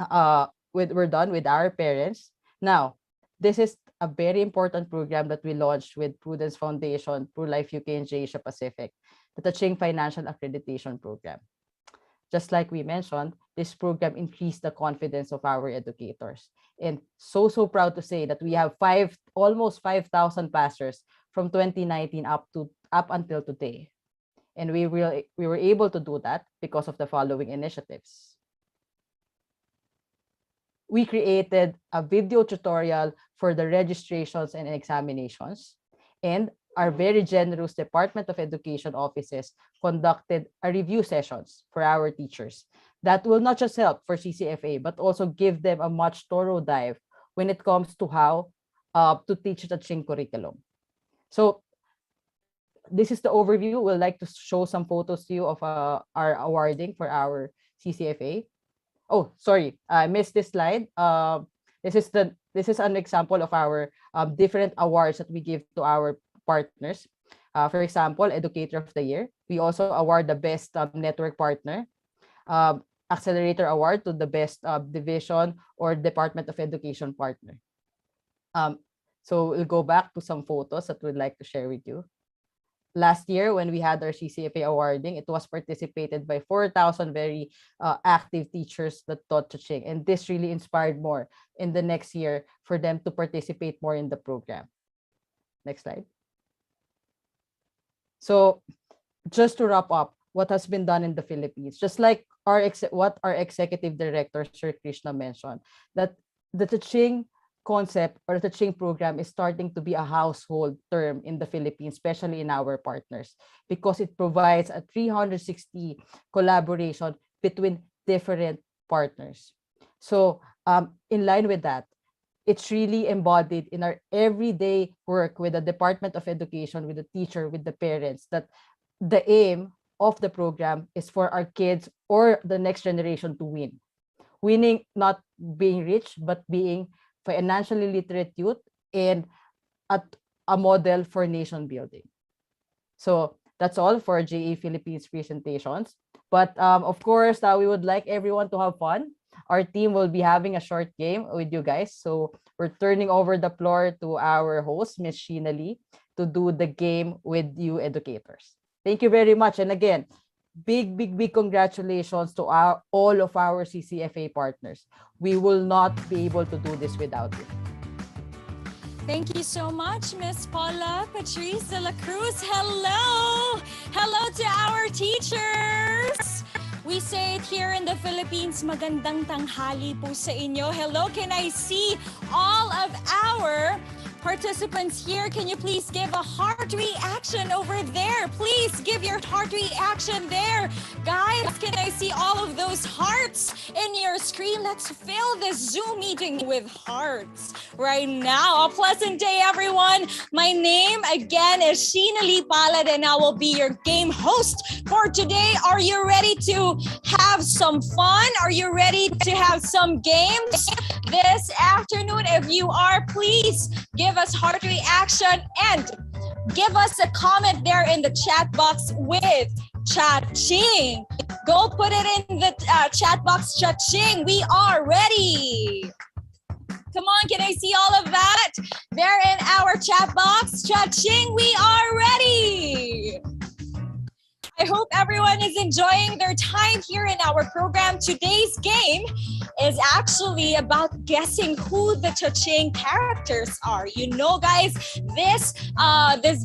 with our parents. Now, this is a very important program that we launched with Prudence Foundation, ProLife UK, and Asia Pacific, the Taching Financial Accreditation Program. Just like we mentioned, this program increased the confidence of our educators. And so proud to say that we have almost 5,000 passers from 2019 up until today. And we were able to do that because of the following initiatives. We created a video tutorial for the registrations and examinations, and our very generous Department of Education offices conducted a review sessions for our teachers that will not just help for CCFA, but also give them a much thorough dive when it comes to how to teach the Taching curriculum. So this is the overview. We'd like to show some photos to you of our awarding for our CCFA. Oh, sorry, I missed this slide. This is an example of our different awards that we give to our partners. For example, Educator of the Year. We also award the best network partner. Accelerator Award to the best division or Department of Education partner. So we'll go back to some photos that we'd like to share with you. Last year, when we had our CCFA awarding, it was participated by 4,000 very active teachers that taught Taching. And this really inspired more in the next year for them to participate more in the program. Next slide. So just to wrap up what has been done in the Philippines, just like what our executive director, Sir Krishna, mentioned, that the Taching concept or the Taching program is starting to be a household term in the Philippines, especially in our partners, because it provides a 360 collaboration between different partners. So in line with that, it's really embodied in our everyday work with the Department of Education, with the teacher, with the parents, that the aim of the program is for our kids or the next generation to win. Winning, not being rich, but being financially literate youth and a model for nation building. So that's all for JA Philippines presentations. But of course, we would like everyone to have fun. Our team will be having a short game with you guys. So we're turning over the floor to our host, Ms. Sheena Lee, to do the game with you educators. Thank you very much. And again, big congratulations to all of our CCFA partners. We will not be able to do this without you. Thank you so much, Miss Paula Patrice de la Cruz. Hello! Hello to our teachers! We say it here in the Philippines, magandang tanghali po sa inyo. Hello, can I see all of our participants here? Can you please give a heart reaction over there? Please give your heart reaction there. Guys, can I see all of those hearts in your screen? Let's fill this Zoom meeting with hearts right now. A pleasant day, everyone. My name again is Sheena Lee Palad, and I will be your game host for today. Are you ready to have some fun? Are you ready to have some games this afternoon? If you are, please give us heart reaction and give us a comment there in the chat box with cha-ching. Go put it in the chat box, cha-ching. We are ready. Come on, can I see all of that? There in our chat box, cha-ching, we are ready. I hope everyone is enjoying their time here in our program. Today's game is actually about guessing who the cha-ching characters are. You know, guys, this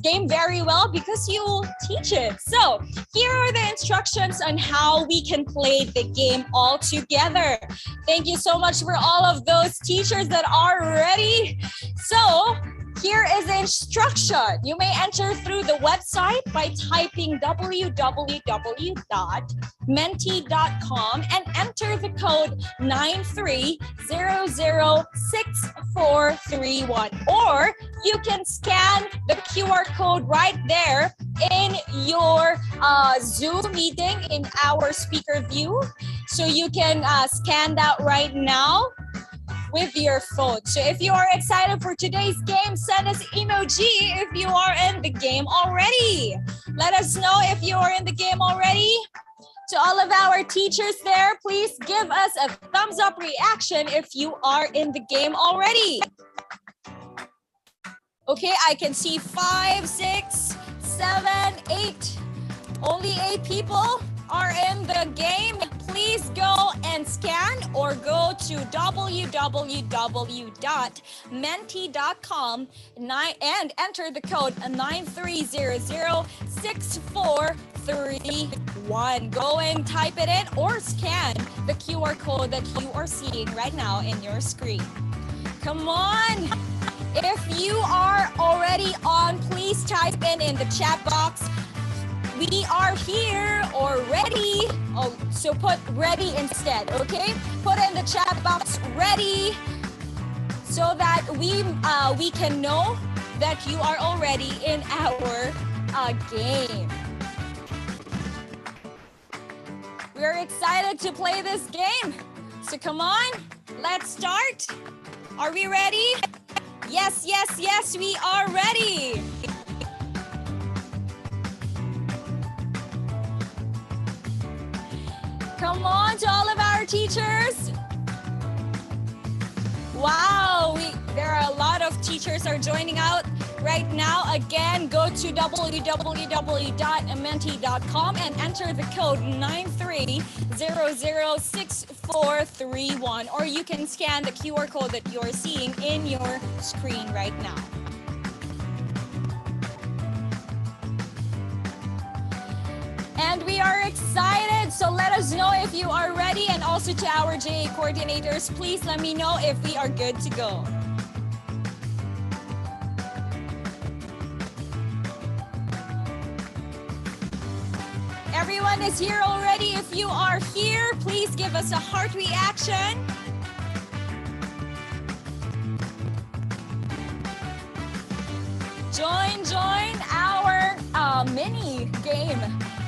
game very well because you teach it. So here are the instructions on how we can play the game all together. Thank you so much for all of those teachers that are ready. So here is the instruction. You may enter through the website by typing www.menti.com and enter the code 93006431. Or you can scan the QR code right there in your Zoom meeting in our speaker view. So you can scan that right now with your phone. So if you are excited for today's game, send us emoji if you are in the game already. Let us know if you are in the game already. To all of our teachers there, please give us a thumbs up reaction if you are in the game already. Okay, I can see 5, 6, 7, 8. Only 8 people are in the game. Please go and scan or go to www.menti.com and enter the code 93006431. Go and type it in or scan the QR code that you are seeing right now in your screen. Come on! If you are already on, please type in the chat box, "We are here" or "ready." Oh, so put "ready" instead, okay? Put in the chat box "ready" so that we can know that you are already in our game. We're excited to play this game. So come on, let's start. Are we ready? Yes, yes, yes, we are ready. Come on to all of our teachers. Wow, there are a lot of teachers are joining out right now. Again, go to www.menti.com and enter the code 93006431, or you can scan the QR code that you're seeing in your screen right now. And we are excited, so let us know if you are ready, and also to our JA coordinators, please let me know if we are good to go. Everyone is here already. If you are here, please give us a heart reaction. Join our mini game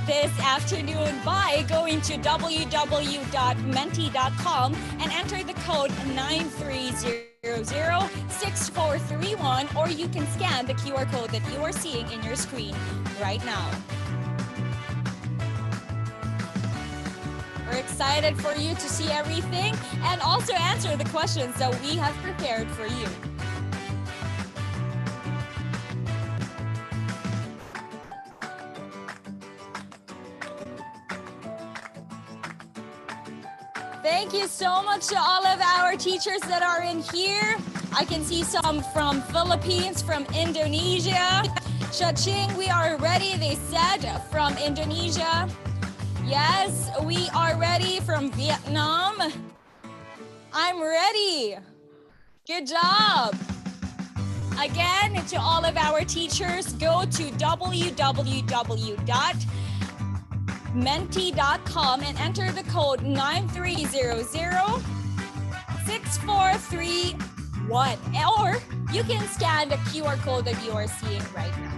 this afternoon by going to www.menti.com and enter the code 93006431, or you can scan the QR code that you are seeing in your screen right now. We're excited for you to see everything and also answer the questions that we have prepared for you. Thank you so much to all of our teachers that are in here. I can see some from Philippines, from Indonesia. Cha-ching, we are ready, they said, from Indonesia. Yes, we are ready from Vietnam. I'm ready. Good job. Again, to all of our teachers, go to www.menti.com and enter the code 9300-6431. Or you can scan the QR code that you are seeing right now.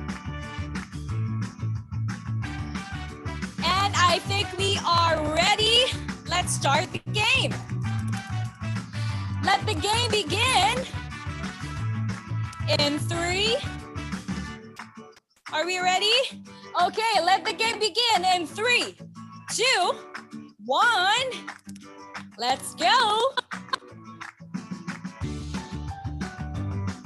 And I think we are ready. Let's start the game. Let the game begin in 3. Are we ready? Okay, let the game begin in 3, 2, 1. Let's go.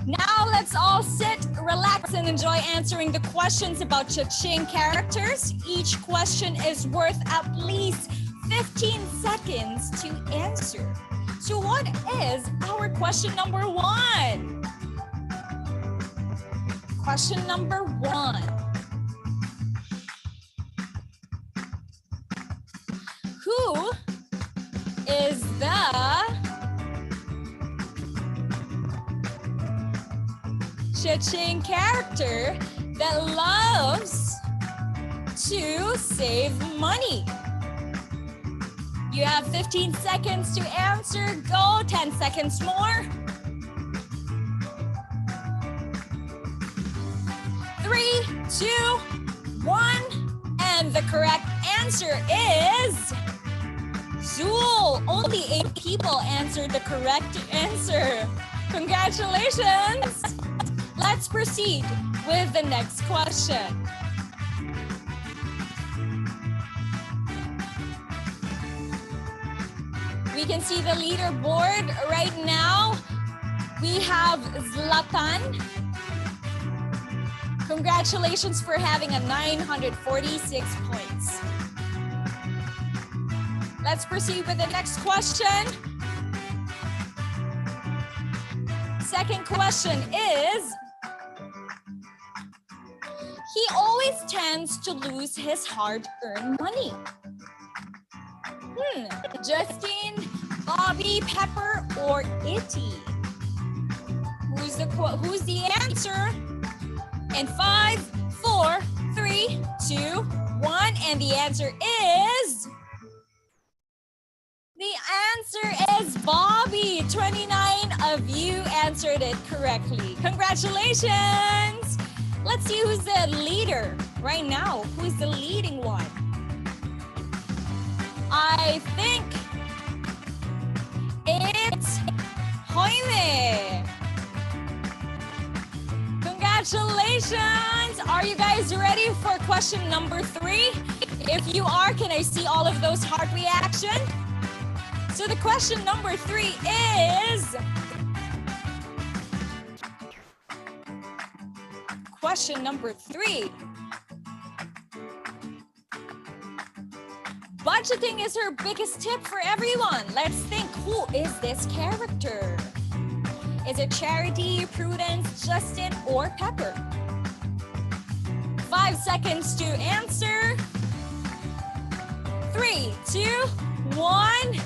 Now let's all sit, relax, and enjoy answering the questions about Cha-ching characters. Each question is worth at least 15 seconds to answer. So what is our question number 1? Question number 1. Who is the Cha-ching character that loves to save money? You have 15 seconds to answer. Go, 10 seconds more. 3, 2, 1. And the correct answer is Zool. Only 8 people answered the correct answer. Congratulations. Let's proceed with the next question. We can see the leaderboard right now. We have Zlatan. Congratulations for having a 946 points. Let's proceed with the next question. Second question is, he always tends to lose his hard-earned money. Justine, Bobby, Pepper, or Itty? Who's the answer? In 5, 4, 3, 2, 1, and the answer is... The answer is Bobby. 29 of you answered it correctly. Congratulations. Let's see who's the leader right now. Who's the leading one? I think it's Jaime. Congratulations. Are you guys ready for question number 3? If you are, can I see all of those heart reactions? So the question number 3 is... Question number 3. Budgeting is her biggest tip for everyone. Let's think, who is this character? Is it Charity, Prudence, Justin, or Pepper? 5 seconds to answer. 3, 2, 1.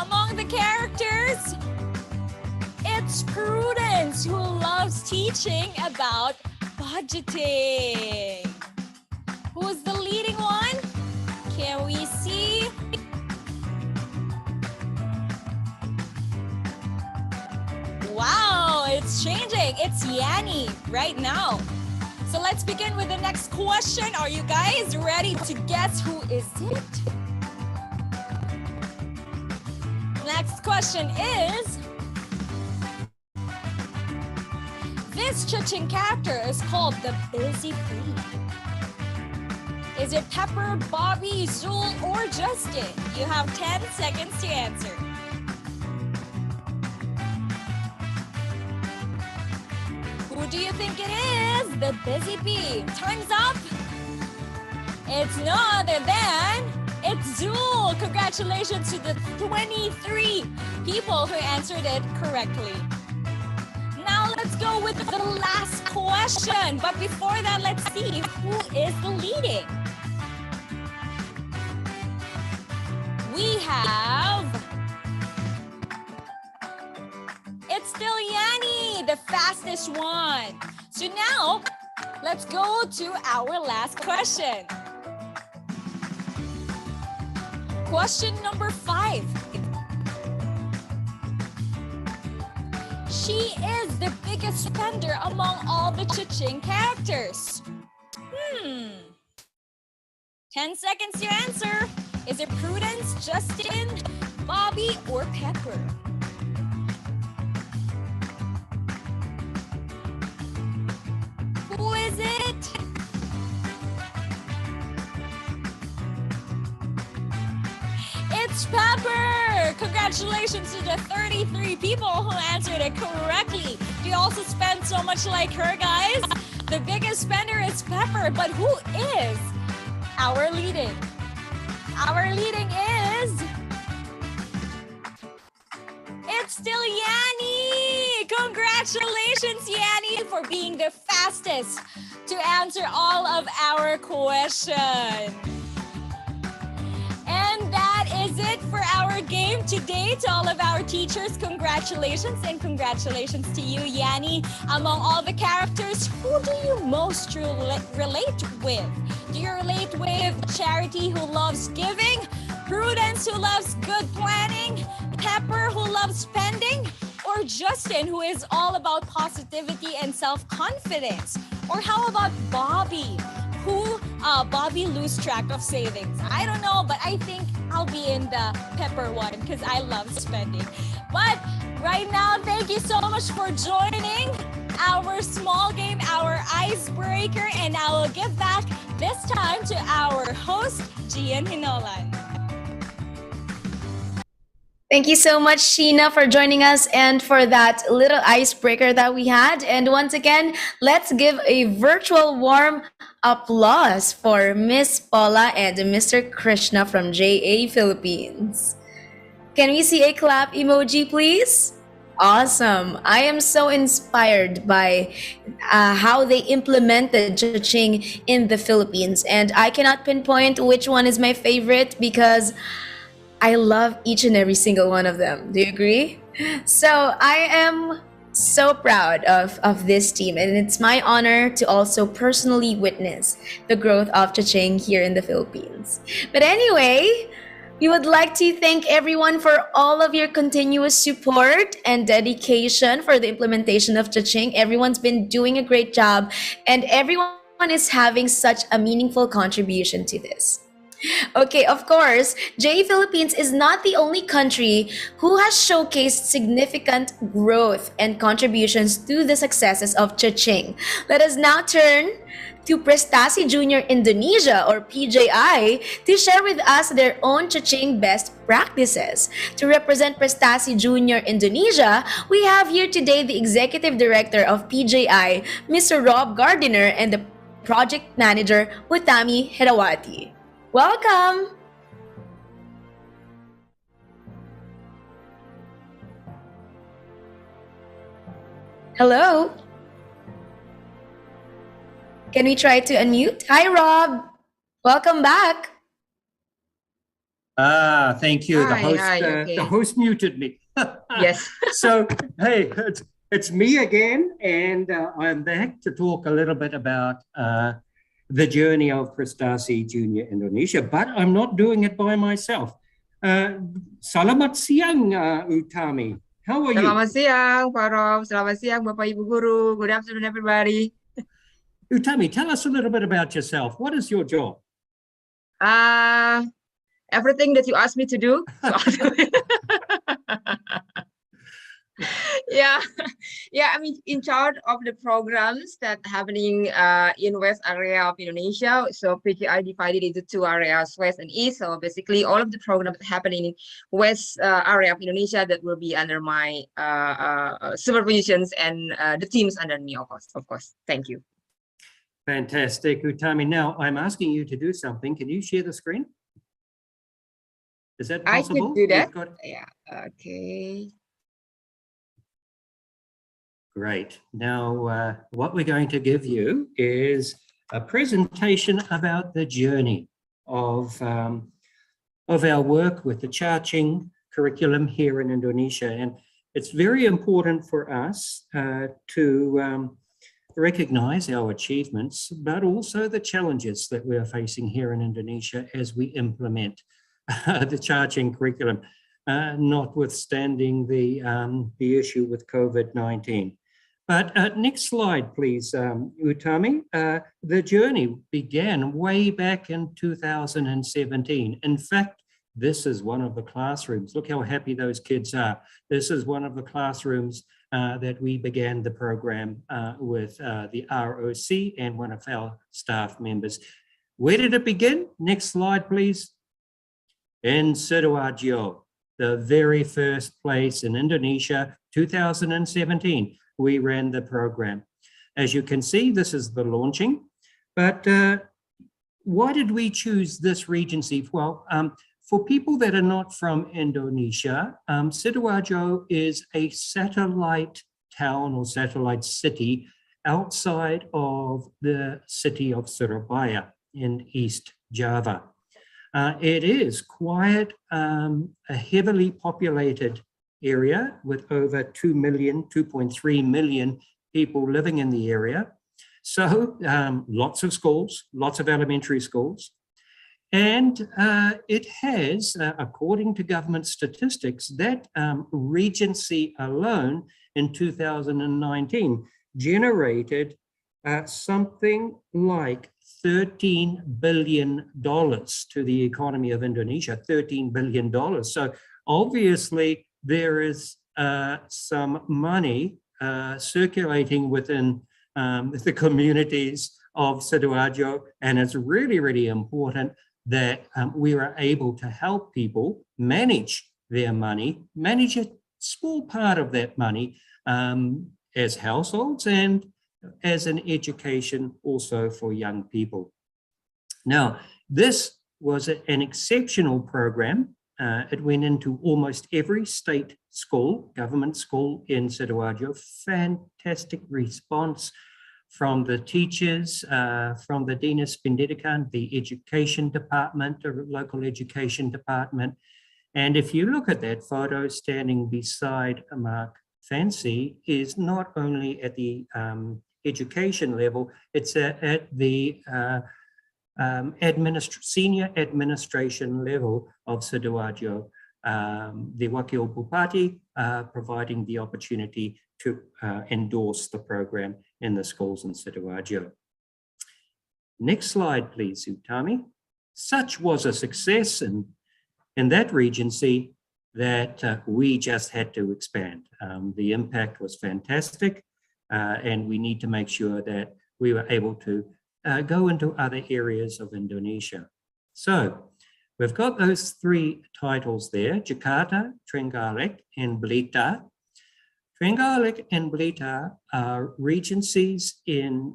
Among the characters, it's Prudence, who loves teaching about budgeting. Who's the leading one? Can we see? Wow, it's changing. It's Yanni right now. So let's begin with the next question. Are you guys ready to guess who is it? Next question is, this Cha-ching character is called the Busy Bee. Is it Pepper, Bobby, Zool, or Justin? You have 10 seconds to answer. Who do you think it is? The Busy Bee. Time's up. It's no other than It's Zul. Congratulations to the 23 people who answered it correctly. Now let's go with the last question. But before that, let's see who is the leading. We have... It's still Yanni, the fastest one. So now, let's go to our last question. Question number 5. She is the biggest spender among all the Cha-Ching characters. 10 seconds to answer. Is it Prudence, Justin, Bobby, or Pepper? Who is it? It's Pepper! Congratulations to the 33 people who answered it correctly. Do you also spend so much like her, guys? The biggest spender is Pepper, but who is our leading? Our leading is... It's still Yanni! Congratulations, Yanni, for being the fastest to answer all of our questions. And that is it for our game today. To all of our teachers, congratulations, and congratulations to you, Yanni. Among all the characters, who do you most relate with? Do you relate with Charity, who loves giving? Prudence, who loves good planning? Pepper, who loves spending? Or Justin, who is all about positivity and self-confidence? Or how about Bobby, who Bobby lose track of savings? I don't know, but I think I'll be in the Pepper one because I love spending. But right now, thank you so much for joining our small game, our icebreaker, and I will give back this time to our host, Gian Hinolan. Thank you so much, Sheena, for joining us and for that little icebreaker that we had. And once again, let's give a virtual warm applause for Miss Paula and Mr. Krishna from JA Philippines. Can we see a clap emoji, please? Awesome. I am so inspired by how they implemented Cha-Ching in the Philippines. And I cannot pinpoint which one is my favorite because I love each and every single one of them. Do you agree? So I am so proud of this team, and it's my honor to also personally witness the growth of Cha-Ching here in the Philippines. But anyway, we would like to thank everyone for all of your continuous support and dedication for the implementation of Cha-Ching. Everyone's been doing a great job, and everyone is having such a meaningful contribution to this. Okay, of course, JA Philippines is not the only country who has showcased significant growth and contributions to the successes of Cha-Ching. Let us now turn to Prestasi Junior Indonesia, or PJI, to share with us their own Cha-Ching best practices. To represent Prestasi Junior Indonesia, we have here today the Executive Director of PJI, Mr. Rob Gardiner, and the Project Manager, Utami Herawati. Welcome! Hello? Can we try to unmute? Hi, Rob. Welcome back. Thank you. Okay. The host muted me. Yes. So, hey, it's me again, and I'm back to talk a little bit about the journey of Prestasi Junior Indonesia, but I'm not doing it by myself. Selamat siang, Utami. How are you? Selamat siang, Pak Rob. Selamat siang, Bapak Ibu Guru. Good afternoon, everybody. Utami, tell us a little bit about yourself. What is your job? Everything that you asked me to do. Yeah, I'm in charge of the programs that happening in West area of Indonesia. So PGI divided into two areas, West and East. So basically all of the programs happening in West area of Indonesia that will be under my supervisions and the teams under me, of course. Thank you. Fantastic, Utami. Now I'm asking you to do something. Can you share the screen? Is that I possible? could do that. We've got- Yeah. Okay. Great. Now, what we're going to give you is a presentation about the journey of our work with the Chaching curriculum here in Indonesia. And it's very important for us to recognize our achievements, but also the challenges that we are facing here in Indonesia as we implement the Chaching curriculum, notwithstanding the issue with COVID-19. But next slide, please, Utami. The journey began way back in 2017. In fact, this is one of the classrooms. Look how happy those kids are. This is one of the classrooms that we began the program with the ROC and one of our staff members. Where did it begin? Next slide, please. In Sidoarjo, the very first place in Indonesia, 2017. We ran the program. As you can see, this is the launching. But why did we choose this regency? Well, for people that are not from Indonesia, Sidoarjo is a satellite town or satellite city outside of the city of Surabaya in East Java. It is quite a heavily populated area with over 2.3 million people living in the area. So lots of schools, lots of elementary schools. And it has, according to government statistics, that regency alone in 2019 generated something like $13 billion to the economy of Indonesia, $13 billion. So obviously, there is some money circulating within the communities of Sidoarjo, and it's really, really important that we are able to help people manage their money, manage a small part of that money as households and as an education also for young people. Now, this was an exceptional program. It went into almost every state school, government school in Sidoarjo. Fantastic response from the teachers, from the Dinas Pendidikan, the education department, the local education department. And if you look at that photo standing beside Mark Fancy, is not only at the education level, it's at the senior administration level of Sidoarjo, the Wakil Bupati providing the opportunity to endorse the program in the schools in Sidoarjo. Next slide, please, Utami. Such was a success in that regency that we just had to expand. The impact was fantastic, and we need to make sure that we were able to go into other areas of Indonesia. So we've got those three titles there, Jakarta, Trenggalek, and Blitar. Trenggalek and Blitar are regencies in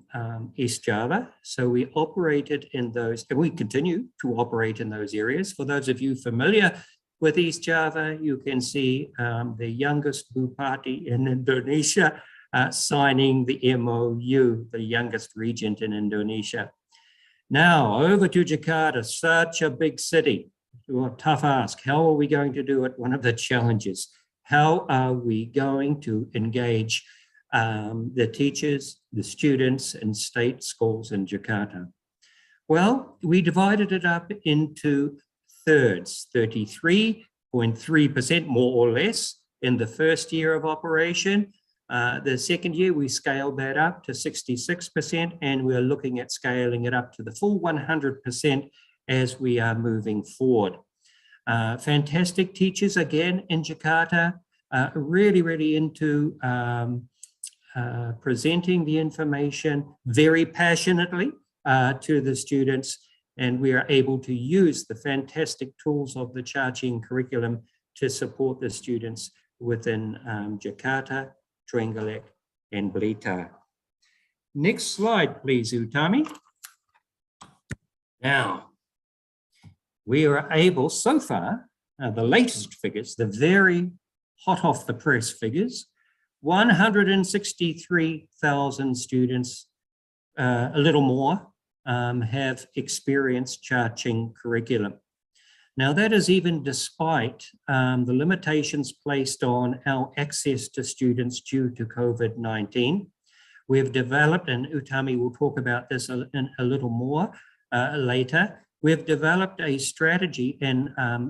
East Java. So we operated in those, and we continue to operate in those areas. For those of you familiar with East Java, you can see the youngest Bupati in Indonesia signing the MOU, the youngest regent in Indonesia. Now, over to Jakarta, such a big city. Well, tough ask. How are we going to do it? One of the challenges. How are we going to engage the teachers, the students, and state schools in Jakarta? Well, we divided it up into thirds, 33.3% more or less in the first year of operation. The second year, we scaled that up to 66%, and we're looking at scaling it up to the full 100% as we are moving forward. Fantastic teachers, again, in Jakarta, really, really into presenting the information very passionately to the students, and we are able to use the fantastic tools of the Chaching curriculum to support the students within Jakarta, Trenggalek, and Blitar. Next slide, please, Utami. Now, we are able so far the latest figures, the very hot off the press figures, 163,000 students, a little more, have experienced Cha-Ching curriculum. Now that is even despite the limitations placed on our access to students due to COVID-19. We've developed, and Utami will talk about this a little more later, we've developed a strategy and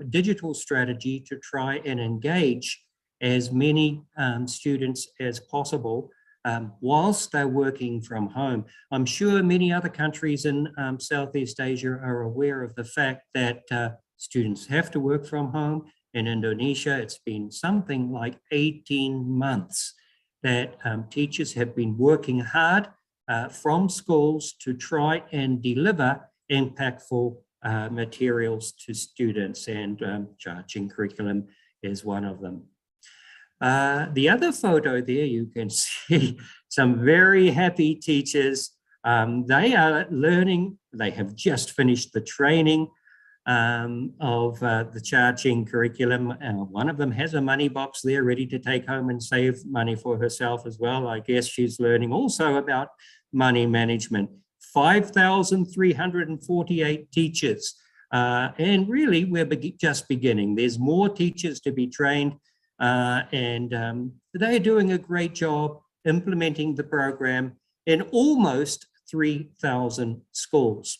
digital strategy to try and engage as many students as possible whilst they're working from home. I'm sure many other countries in Southeast Asia are aware of the fact that students have to work from home. In Indonesia, it's been something like 18 months that teachers have been working hard from schools to try and deliver impactful materials to students, and Cha-Ching curriculum is one of them. The other photo there, you can see some very happy teachers. They are learning, they have just finished the training of the Cha-Ching curriculum. One of them has a money box there ready to take home and save money for herself as well. I guess she's learning also about money management. 5,348 teachers. And really, we're just beginning. There's more teachers to be trained, and they're doing a great job implementing the program in almost 3,000 schools.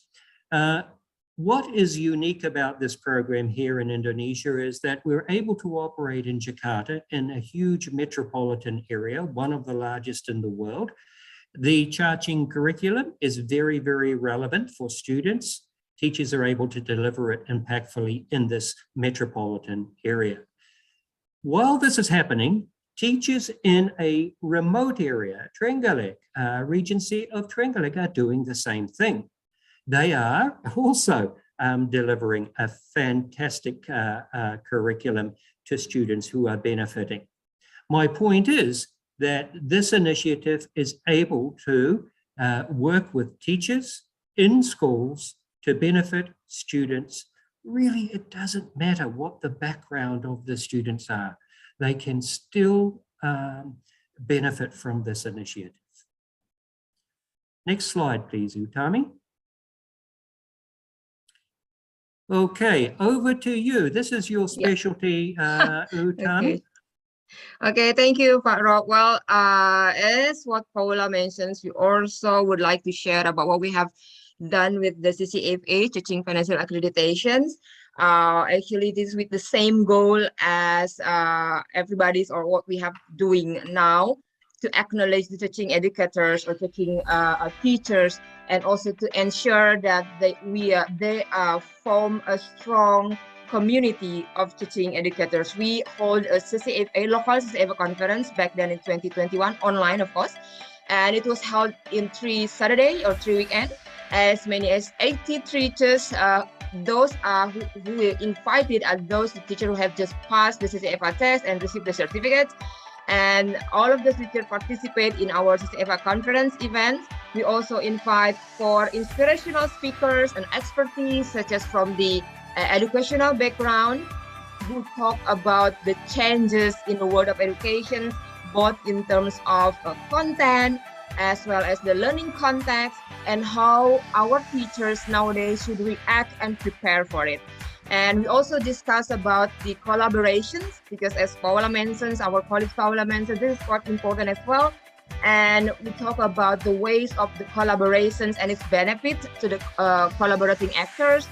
What is unique about this program here in Indonesia is that we're able to operate in Jakarta, in a huge metropolitan area, one of the largest in the world. The Cha-Ching curriculum is very, very relevant for students. Teachers are able to deliver it impactfully in this metropolitan area. While this is happening, teachers in a remote area, Trenggalek, Regency of Trenggalek, are doing the same thing. They are also delivering a fantastic curriculum to students who are benefiting. My point is that this initiative is able to work with teachers in schools to benefit students. Really, it doesn't matter what the background of the students are. They can still benefit from this initiative. Next slide, please, Utami. Okay, over to you. This is your specialty, Utami. Okay, thank you, Pak Rob. Well, as what Paula mentions, we also would like to share about what we have done with the CCFA, Cha-Ching Financial Accreditations. Actually, this is with the same goal as everybody's, or what we have doing now, to acknowledge the Cha-Ching educators or Cha-Ching teachers, and also to ensure that they form a strong community of Cha-Ching educators. We hold a CCFA, local CCFA conference back then in 2021, online of course, and it was held in 3 Saturday or 3 weekend. As many as 80 teachers, those who were invited are those teachers who have just passed the CCFA test and received the certificate. And all of the teachers participate in our CCFA conference event. We also invite for inspirational speakers and expertise, such as from the educational background, who talk about the changes in the world of education, both in terms of content as well as the learning context, and how our teachers nowadays should react and prepare for it. And we also discuss about the collaborations, because as Paula mentions, our colleague Paula mentioned, this is quite important as well. And we talk about the ways of the collaborations and its benefit to the collaborating actors.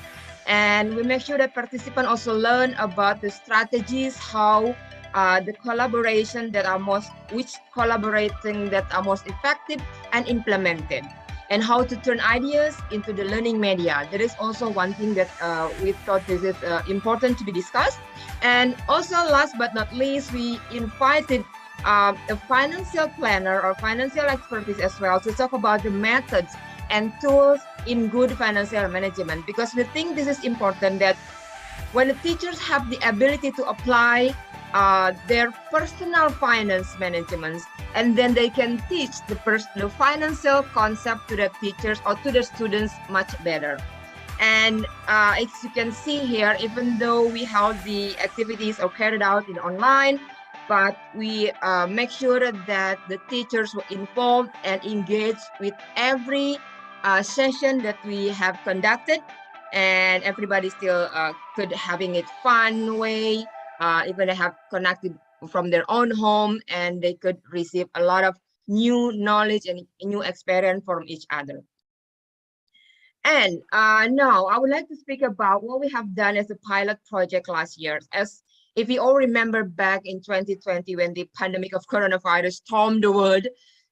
And we make sure that participants also learn about the strategies, how the collaboration that are which collaborating that are most effective and implemented, and how to turn ideas into the learning media. That is also one thing that we thought this is important to be discussed. And also, last but not least, we invited a financial planner or financial expertise as well to talk about the methods and tools in good financial management, because we think this is important, that when the teachers have the ability to apply their personal finance management, and then they can teach the financial concept to the teachers or to the students much better. And as you can see here, even though we held the activities or carried out in online, but we make sure that the teachers were involved and engaged with every session that we have conducted, and everybody still could having it fun way, even they have connected from their own home, and they could receive a lot of new knowledge and new experience from each other. And now I would like to speak about what we have done as a pilot project last year. As if you all remember back in 2020 when the pandemic of coronavirus stormed the world,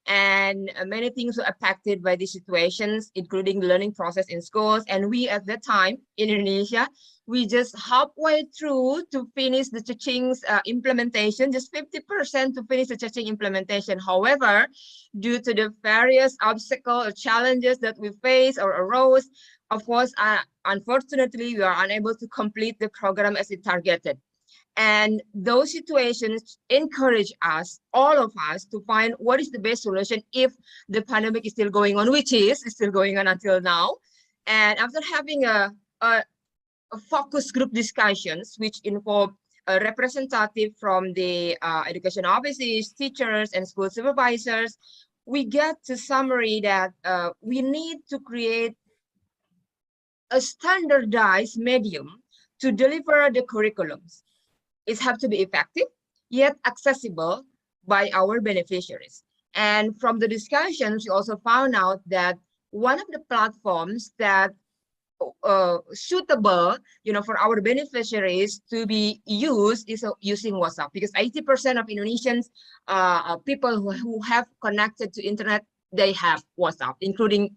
and many things were affected by these situations, including the learning process in schools. And we at that time in Indonesia, we just halfway through to finish the Cacing's implementation, just 50% to finish the Cacing implementation. However, due to the various obstacles or challenges that we face or arose, of course, unfortunately, we are unable to complete the program as it targeted. And those situations encourage us, all of us, to find what is the best solution if the pandemic is still going on, which is still going on until now. And after having a focus group discussions, which involve a representative from the education offices, teachers, and school supervisors, we get to summary that we need to create a standardized medium to deliver the curriculums. It has to be effective, yet accessible by our beneficiaries. And from the discussions, we also found out that one of the platforms that suitable, for our beneficiaries to be used is using WhatsApp, because 80% of Indonesians, people who have connected to internet, they have WhatsApp, including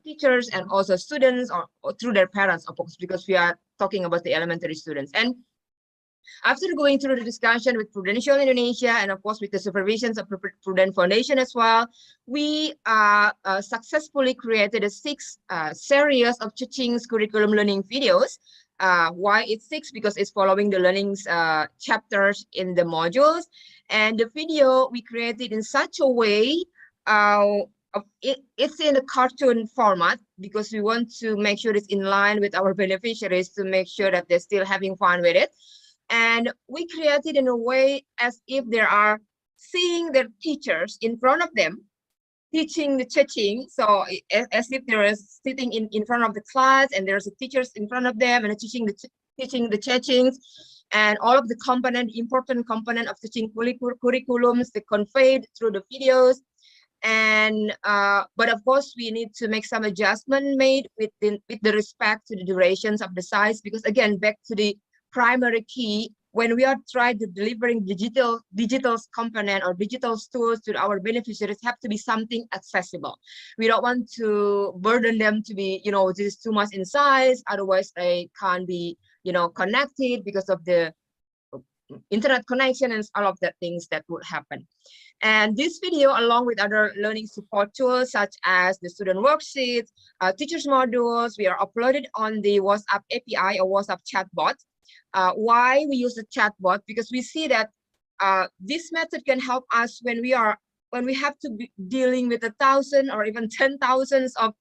teachers and also students or through their parents, of course, because we are talking about the elementary students. And after going through the discussion with Prudential Indonesia and of course with the supervisions of Prudent Foundation as well, we successfully created a 6 series of Cacing's curriculum learning videos. Why it's 6? Because it's following the learnings chapters in the modules. And the video we created in such a way, it's in a cartoon format, because we want to make sure it's in line with our beneficiaries, to make sure that they're still having fun with it. And we created in a way as if they are seeing their teachers in front of them, teaching the Cacing. So as if they're sitting in front of the class, and there's a teachers in front of them and teaching the Cacings, and all of the important component of teaching curriculums, they conveyed through the videos. And but of course we need to make some adjustment made with the respect to the durations of the size, because again, back to the primary key, when we are trying to delivering digital component or digital tools to our beneficiaries, have to be something accessible. We don't want to burden them to be, this is too much in size, otherwise they can't be, connected because of the internet connection and all of the things that would happen. And this video, along with other learning support tools such as the student worksheets, teachers modules, we are uploaded on the WhatsApp API or WhatsApp chatbot. Why we use the chatbot? Because we see that this method can help us when we have to be dealing with 1,000 or even 10,000s of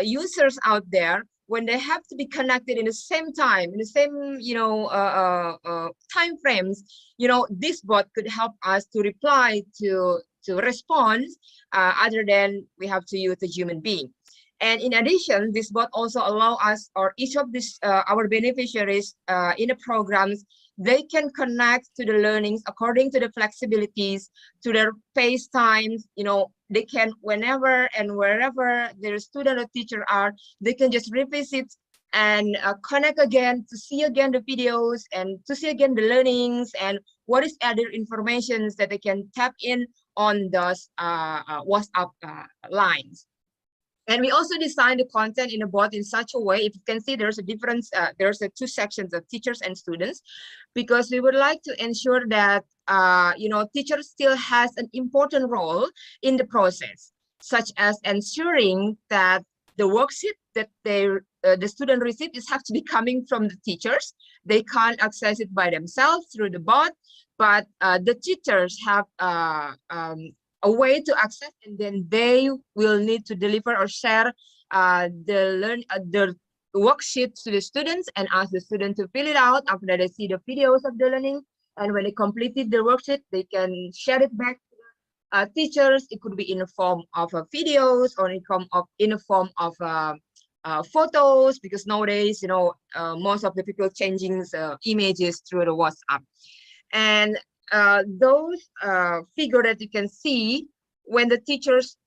users out there, when they have to be connected in the same time, in the same time frames. This bot could help us to reply to respond, other than we have to use a human being. And in addition, this bot also allow us, or each of these our beneficiaries in the programs, they can connect to the learnings according to the flexibilities, to their pace times. They can, whenever and wherever their student or teacher are, they can just revisit and connect again to see again the videos and to see again the learnings and what is other information that they can tap in on those WhatsApp lines. And we also designed the content in a bot in such a way, if you can see, there's a difference, there's 2 sections of teachers and students, because we would like to ensure that, teachers still has an important role in the process, such as ensuring that the worksheet that the student receives has to be coming from the teachers. They can't access it by themselves through the bot, but the teachers have a way to access, and then they will need to deliver or share the worksheet to the students and ask the student to fill it out after they see the videos of the learning. And when they completed the worksheet, they can share it back to teachers. It could be in the form of videos or in the form of photos, because nowadays, most of the people changing images through the WhatsApp. And those figure that you can see when the teachers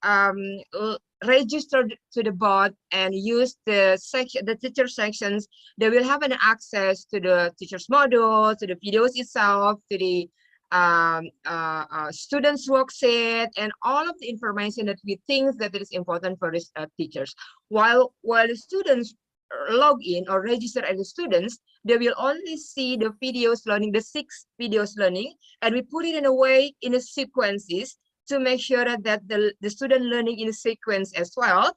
registered to the bot and use the teacher sections, they will have an access to the teacher's module, to the videos itself, to the students' worksheet, and all of the information that we think that is important for the teachers. While the students log in or register as students, they will only see the videos learning, the 6 videos learning, and we put it in a way in a sequences to make sure that the student learning in a sequence as well.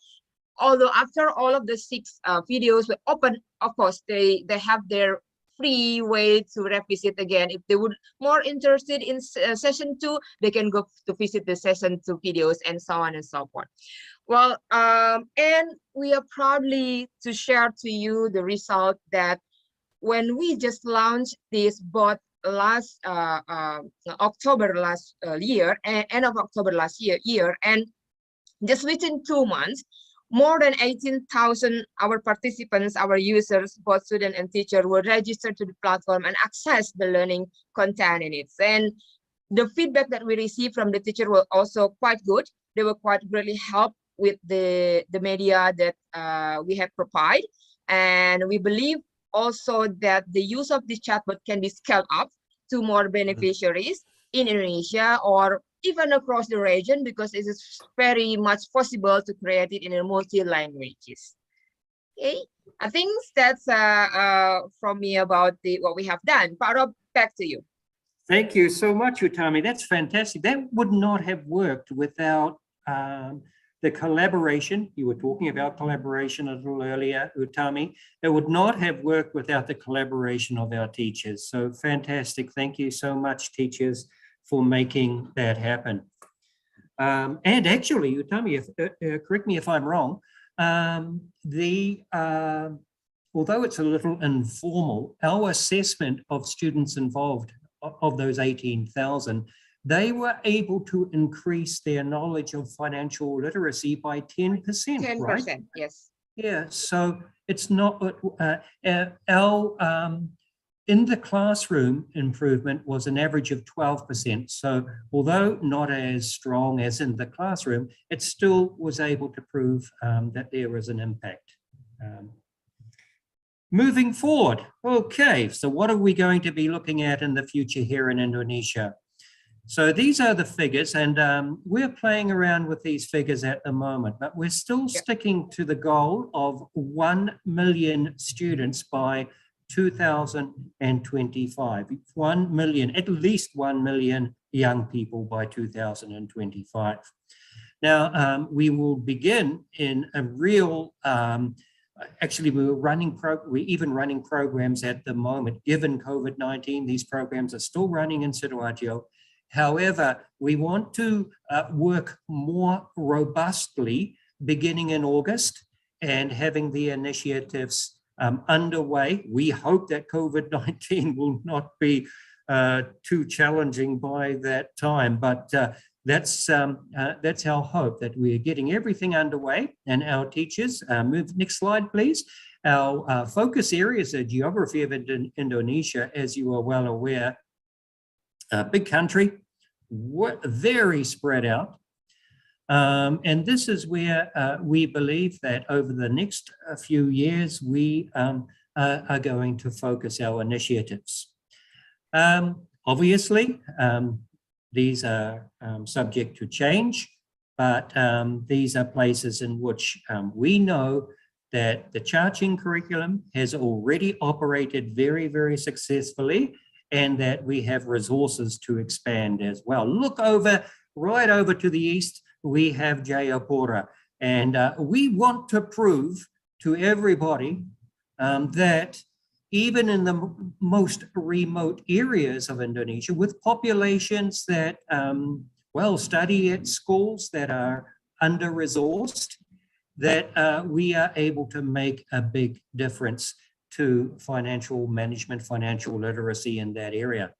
Although after all of the 6 videos were open, of course, they have their free way to revisit again. If they would more interested in session 2, they can go to visit the session 2 videos and so on and so forth. Well, and we are proudly to share to you the result that when we just launched this bot last October last year, end of October last year, and just within 2 months, more than 18,000 our participants, our users, both student and teacher, were registered to the platform and access the learning content in it. And the feedback that we received from the teacher were also quite good. They were quite really helped with the media that we have provided. And we believe also that the use of this chatbot can be scaled up to more beneficiaries in Indonesia or even across the region, because it is very much possible to create it in a multi-languages. Okay, I think that's from me about what we have done. Pak Rob, back to you. Thank you so much, Utami. That's fantastic. That would not have worked without the collaboration. You were talking about collaboration a little earlier, Utami. It would not have worked without the collaboration of our teachers. So fantastic. Thank you so much, teachers, for making that happen. And actually, Utami, correct me if I'm wrong, although it's a little informal, our assessment of students involved, of those 18,000, they were able to increase their knowledge of financial literacy by 10%, 10%, right? Yes. Yeah, so it's not, in the classroom improvement was an average of 12%. So although not as strong as in the classroom, it still was able to prove that there was an impact. Moving forward, okay, so what are we going to be looking at in the future here in Indonesia? So these are the figures, and we're playing around with these figures at the moment, but we're still sticking to the goal of 1 million students by 2025. 1 million, at least 1 million young people by 2025. Now, we will begin in a real, actually we're even running programs at the moment. Given COVID-19, these programs are still running in Sidoarjo. However, we want to work more robustly beginning in August and having the initiatives underway. We hope that COVID-19 will not be too challenging by that time, but that's our hope, that we're getting everything underway. And our teachers, next slide please. Our focus areas are geography of Indonesia, as you are well aware. Big country, very spread out. And this is where we believe that over the next few years, we are going to focus our initiatives. Obviously, these are subject to change, but these are places in which we know that the Cha-Ching curriculum has already operated very, very successfully, and that we have resources to expand as well. Look right over to the east, we have Jayapura, and we want to prove to everybody that even in the most remote areas of Indonesia, with populations that, study at schools that are under-resourced, that we are able to make a big difference to financial management, financial literacy in that area.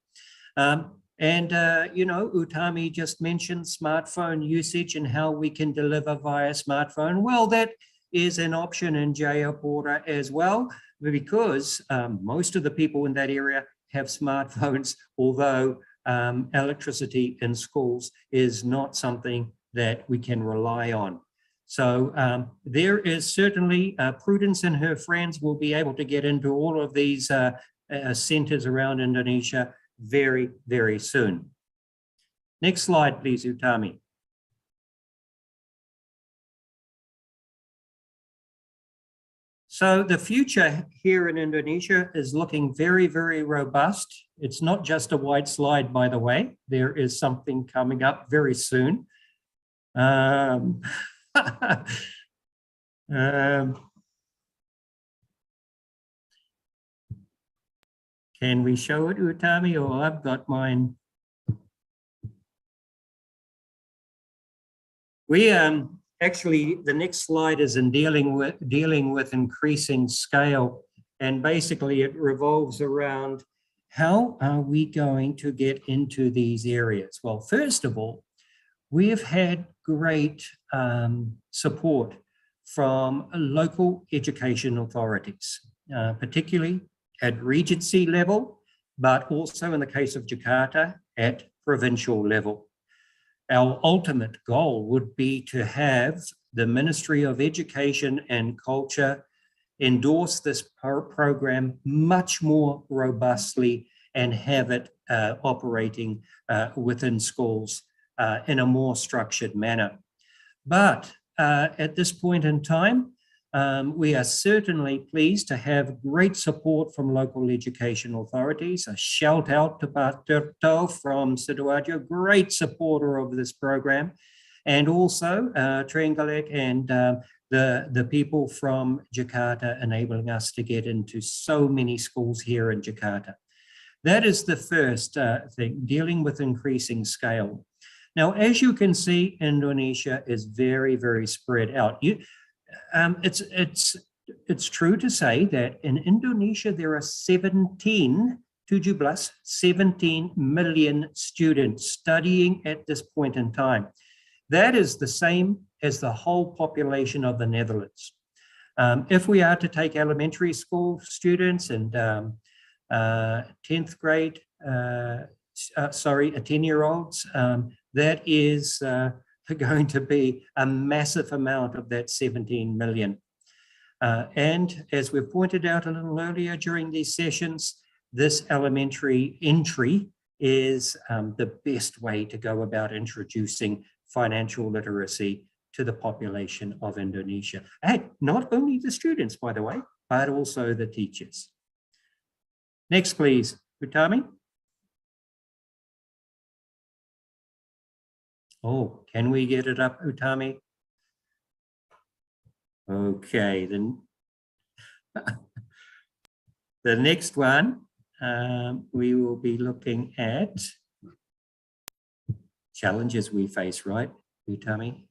You know, Utami just mentioned smartphone usage and how we can deliver via smartphone. Well, that is an option in Jayapura as well, because most of the people in that area have smartphones, although electricity in schools is not something that we can rely on. So there is certainly Prudence and her friends will be able to get into all of these centers around Indonesia very, very soon. Next slide, please, Utami. So the future here in Indonesia is looking very, very robust. It's not just a white slide, by the way. There is something coming up very soon. Can we show it, Utami, or I've got mine? We actually, the next slide is in dealing with increasing scale, and basically it revolves around how are we going to get into these areas? Well, first of all, we've had great support from local education authorities, particularly at Regency level, but also in the case of Jakarta at provincial level. Our ultimate goal would be to have the Ministry of Education and Culture endorse this program much more robustly and have it operating within schools in a more structured manner. But at this point in time, we are certainly pleased to have great support from local education authorities. A shout out to Pak Tirto from Sidoarjo, great supporter of this program, and also Trenggalek and the people from Jakarta enabling us to get into so many schools here in Jakarta. That is the first thing, dealing with increasing scale. Now, as you can see, Indonesia is very, very spread out. It's true to say that in Indonesia, there are 17 million students studying at this point in time. That is the same as the whole population of the Netherlands. If we are to take elementary school students and 10th grade, 10-year-olds, that is going to be a massive amount of that 17 million. And as we've pointed out a little earlier during these sessions, this elementary entry is the best way to go about introducing financial literacy to the population of Indonesia. And not only the students, by the way, but also the teachers. Next, please, Utami. Oh, can we get it up, Utami? Okay, then the next one, we will be looking at challenges we face, right, Utami?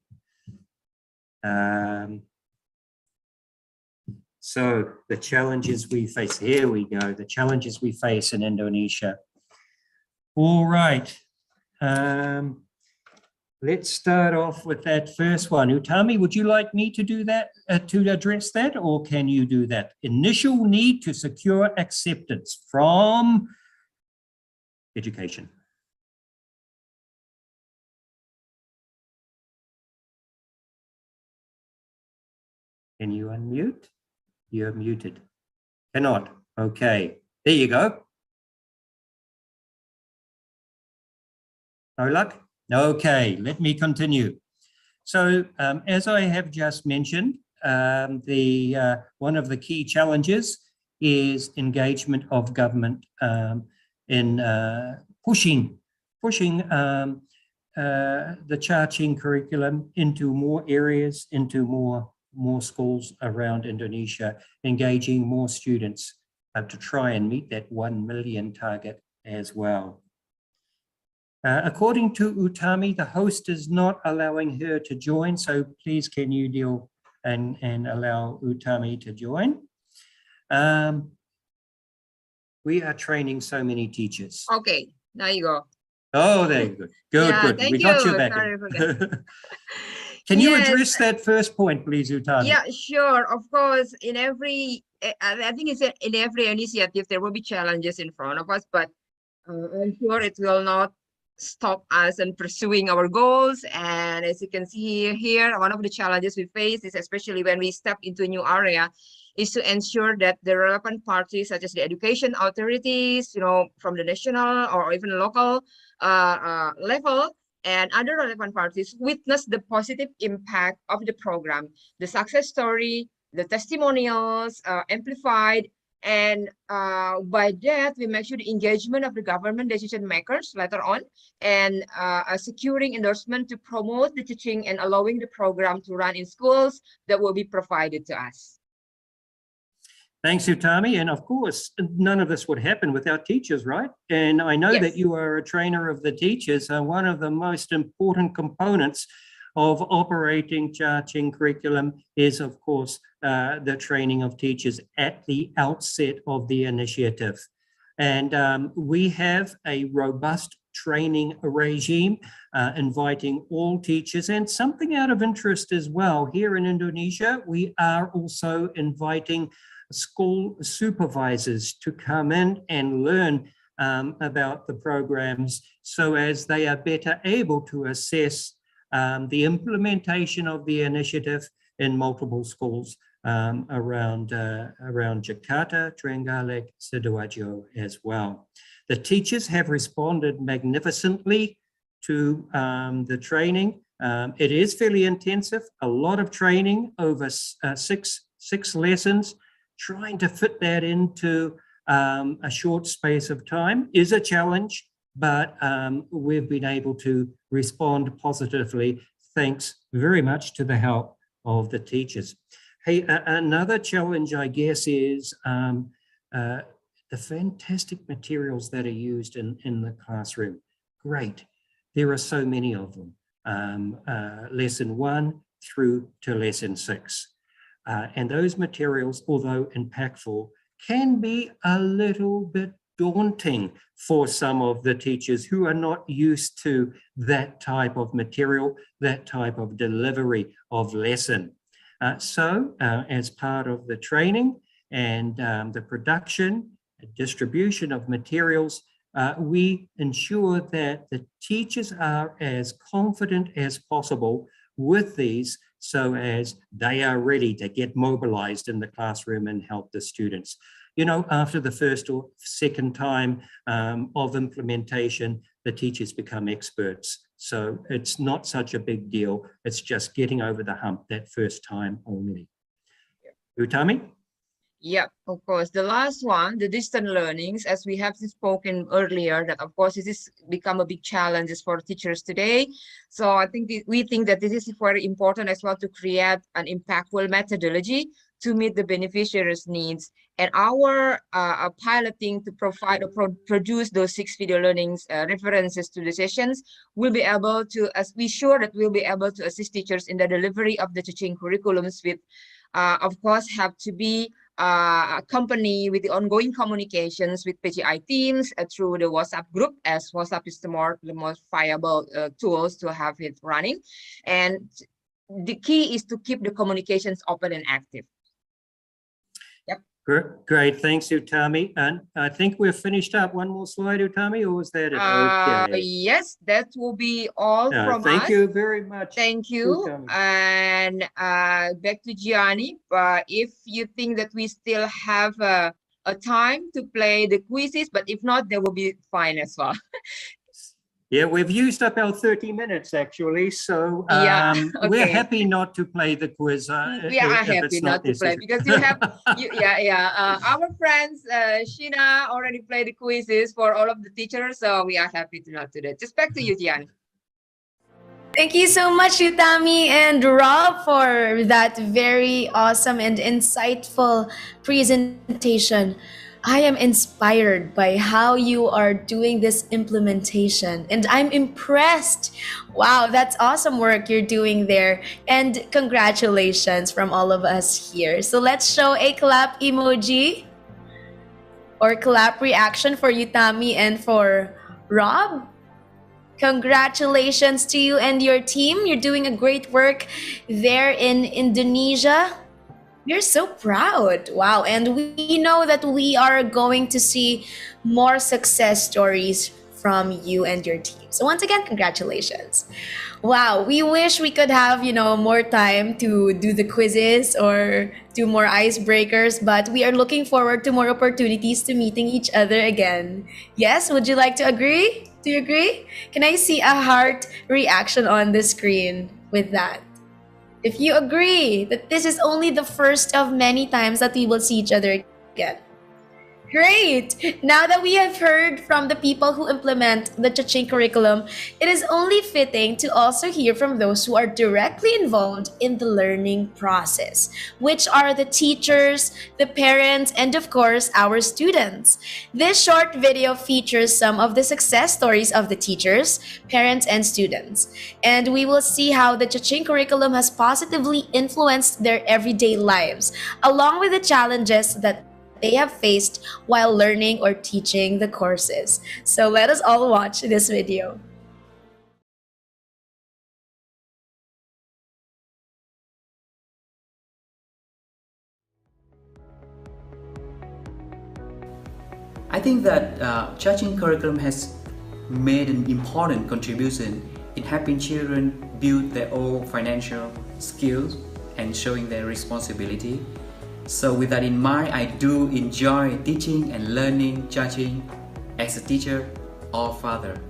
So the challenges we face, here we go, the challenges we face in Indonesia. All right. Let's start off with that first one. Utami, would you like me to do that, to address that, or can you do that? Initial need to secure acceptance from education. Can you unmute? You're muted. Cannot. Okay, there you go. No luck? Okay, let me continue. So as I have just mentioned, one of the key challenges is engagement of government in pushing the Cha-Ching curriculum into more areas, into more schools around Indonesia, engaging more students to try and meet that 1 million target as well. According to Utami, the host is not allowing her to join, so please can you deal and allow Utami to join. We are training so many teachers. Okay, now you go. Oh, there you go. Good, Yeah, good. thank We got you you. back. Sorry for that. Can you Yes. address that first point, please, Utami? Yeah, sure. Of course, in every, I think it's in every initiative, there will be challenges in front of us, but I'm sure it will not stop us in pursuing our goals. And as you can see here, one of the challenges we face is, especially when we step into a new area, is to ensure that the relevant parties, such as the education authorities, from the national or even local level, and other relevant parties, witness the positive impact of the program, the success story, the testimonials amplified, and by that, we make sure the engagement of the government decision makers later on, and securing endorsement to promote the teaching and allowing the program to run in schools that will be provided to us. Thanks, Utami. And of course, none of this would happen without teachers, right? And I know that you are a trainer of the teachers. One of the most important components of operating Cha-Ching curriculum is, of course, the training of teachers at the outset of the initiative. And we have a robust training regime, inviting all teachers, and something out of interest as well. Here in Indonesia, we are also inviting school supervisors to come in and learn about the programs, so as they are better able to assess the implementation of the initiative in multiple schools around Jakarta, Trenggalek, Sidoarjo as well. The teachers have responded magnificently to the training. It is fairly intensive, a lot of training over six lessons. Trying to fit that into a short space of time is a challenge, but we've been able to respond positively, thanks very much to the help of the teachers. Hey, another challenge, I guess, is the fantastic materials that are used in the classroom. Great. There are so many of them. Lesson 1 through to lesson 6. And those materials, although impactful, can be a little bit daunting for some of the teachers who are not used to that type of material, that type of delivery of lesson. So as part of the training and the production, distribution of materials, we ensure that the teachers are as confident as possible with these, so as they are ready to get mobilized in the classroom and help the students. After the first or second time of implementation, the teachers become experts. So it's not such a big deal. It's just getting over the hump that first time only. Utami? Yeah, of course. The last one, the distant learnings, as we have spoken earlier, that of course this is become a big challenge for teachers today. So I think we think that this is very important as well, to create an impactful methodology to meet the beneficiaries' needs. And our piloting to provide or produce those 6 video learnings references to the sessions will be able to, as we sure that we'll be able to assist teachers in the delivery of the teaching curriculums with, of course, have to be accompany with the ongoing communications with PGI teams through the WhatsApp group, as WhatsApp is the most viable tools to have it running. And the key is to keep the communications open and active. Great, thanks, Utami. And I think we're finished up. One more slide, Utami, or was that it? Okay. Yes, that will be all from us. Thank you very much. Thank you. Utami. And back to Gianni. But if you think that we still have a time to play the quizzes, but if not, they will be fine as well. Yeah, we've used up our 30 minutes actually, so okay. We're happy not to play the quiz. We are happy not to play, because you have, our friends, Sheena already played the quizzes for all of the teachers, so we are happy to not do that. Just back to you, Gianni. Thank you so much, Utami and Rob, for that very awesome and insightful presentation. I am inspired by how you are doing this implementation and I'm impressed. Wow, that's awesome work you're doing there. And congratulations from all of us here. So let's show a clap emoji or clap reaction for you, Tammy, and for Rob. Congratulations to you and your team. You're doing a great work there in Indonesia. We're so proud. Wow. And we know that we are going to see more success stories from you and your team. So once again, congratulations. Wow, we wish we could have, more time to do the quizzes or do more icebreakers, but we are looking forward to more opportunities to meeting each other again. Yes, would you like to agree? Do you agree? Can I see a heart reaction on the screen with that? If you agree that this is only the first of many times that we will see each other again. Great! Now that we have heard from the people who implement the Cha-Ching curriculum, it is only fitting to also hear from those who are directly involved in the learning process, which are the teachers, the parents, and of course, our students. This short video features some of the success stories of the teachers, parents, and students. And we will see how the Cha-Ching curriculum has positively influenced their everyday lives, along with the challenges that they have faced while learning or teaching the courses. So let us all watch this video. I think that Cha-Ching curriculum has made an important contribution in helping children build their own financial skills and showing their responsibility. So with that in mind, I do enjoy teaching and learning Cha-Ching as a teacher or father.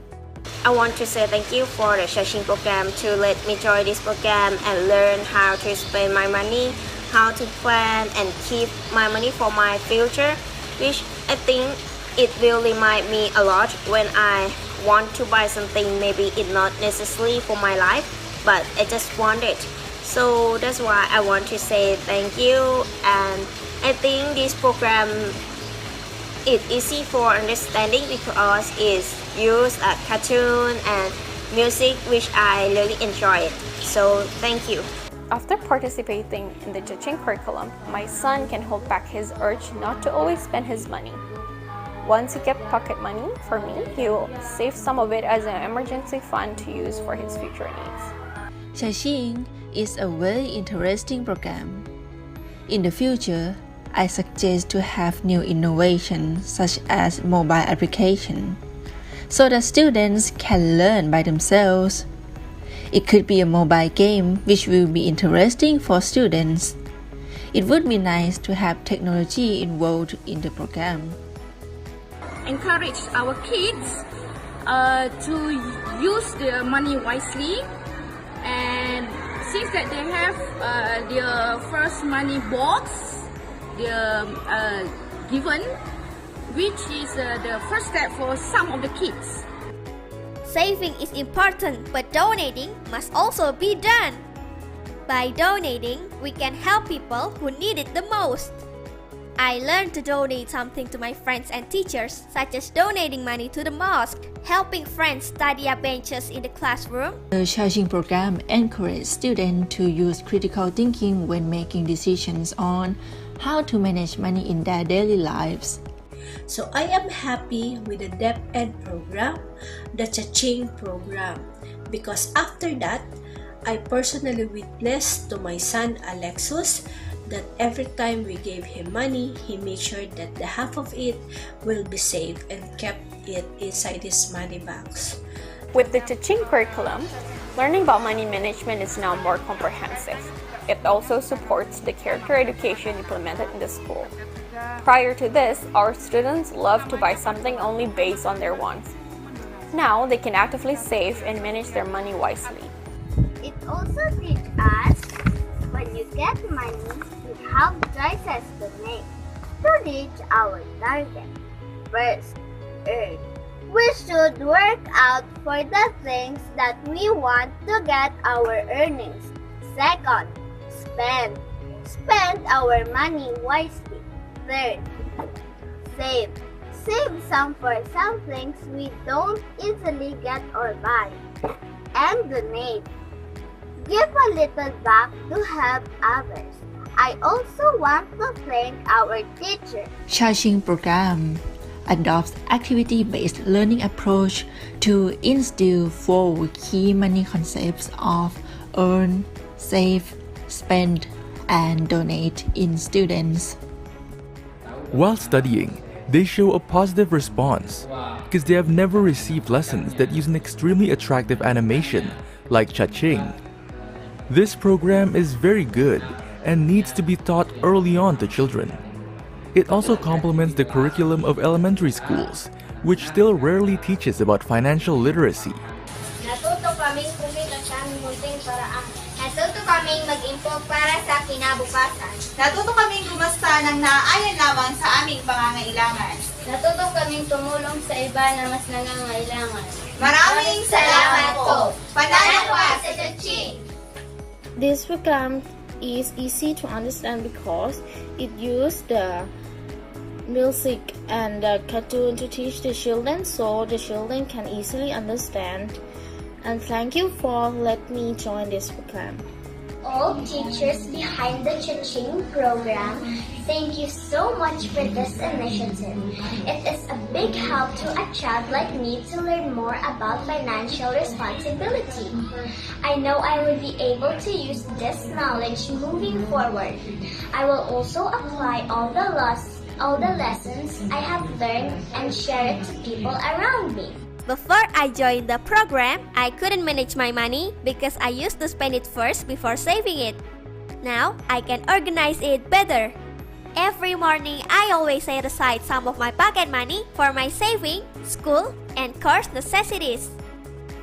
I want to say thank you for the Cha-Ching program to let me join this program and learn how to spend my money, how to plan and keep my money for my future, which I think it will remind me a lot when I want to buy something. Maybe it's not necessarily for my life, but I just want it. So that's why I want to say thank you, and I think this program is easy for understanding because it's used a cartoon and music, which I really enjoy it. So thank you. After participating in the Cha-Ching curriculum, my son can hold back his urge not to always spend his money. Once he gets pocket money for me, he'll save some of it as an emergency fund to use for his future needs. Cha-Ching is a very interesting program. In the future, I suggest to have new innovations such as mobile application, so that students can learn by themselves. It could be a mobile game which will be interesting for students. It would be nice to have technology involved in the program. Encourage our kids to use their money wisely, and since that they have their first money box, they're given, which is the first step for some of the kids. Saving is important, but donating must also be done. By donating, we can help people who need it the most. I learned to donate something to my friends and teachers, such as donating money to the mosque, helping friends study up benches in the classroom. The Cha-Ching program encourages students to use critical thinking when making decisions on how to manage money in their daily lives. So I am happy with the Dep Ed program, the Cha-Ching program, because after that, I personally witnessed to my son Alexus that every time we gave him money, he made sure that the half of it will be saved and kept it inside his money box. With the Cha-Ching curriculum, learning about money management is now more comprehensive. It also supports the character education implemented in the school. Prior to this, our students loved to buy something only based on their wants. Now they can actively save and manage their money wisely. It also teaches us when you get money, we have choices to make to reach our target. First, earn. We should work out for the things that we want to get our earnings. Second, spend. Spend our money wisely. Third, Save. Save some for some things we don't easily get or buy. And donate. Give a little back to help others. I also want to thank our teacher. Charging program adopts activity-based learning approach to instill 4 key money concepts of earn, save, spend, and donate in students. While studying, they show a positive response because they have never received lessons that use an extremely attractive animation like cha-ching. This program is very good and needs to be taught early on to children. It also complements the curriculum of elementary schools, which still rarely teaches about financial literacy. Natuto kaming kumita sa aming munting paraan. Natuto kaming mag-impok para sa kinabukasan. Natuto kaming gumasta ng naaayon lamang sa aming pangangailangan. Natuto kaming tumulong sa iba na mas nangangailangan. Maraming salamat po! Panalo ka sa Chaching! This program is easy to understand because it uses the music and the cartoon to teach the children so the children can easily understand. And thank you for letting me join this program. All teachers behind the Cha-Ching program, thank you so much for this initiative. It is a big help to a child like me to learn more about financial responsibility. I know I will be able to use this knowledge moving forward. I will also apply all the lessons I have learned and share it to people around me. Before I joined the program, I couldn't manage my money because I used to spend it first before saving it. Now, I can organize it better. Every morning, I always set aside some of my pocket money for my saving, school, and course necessities.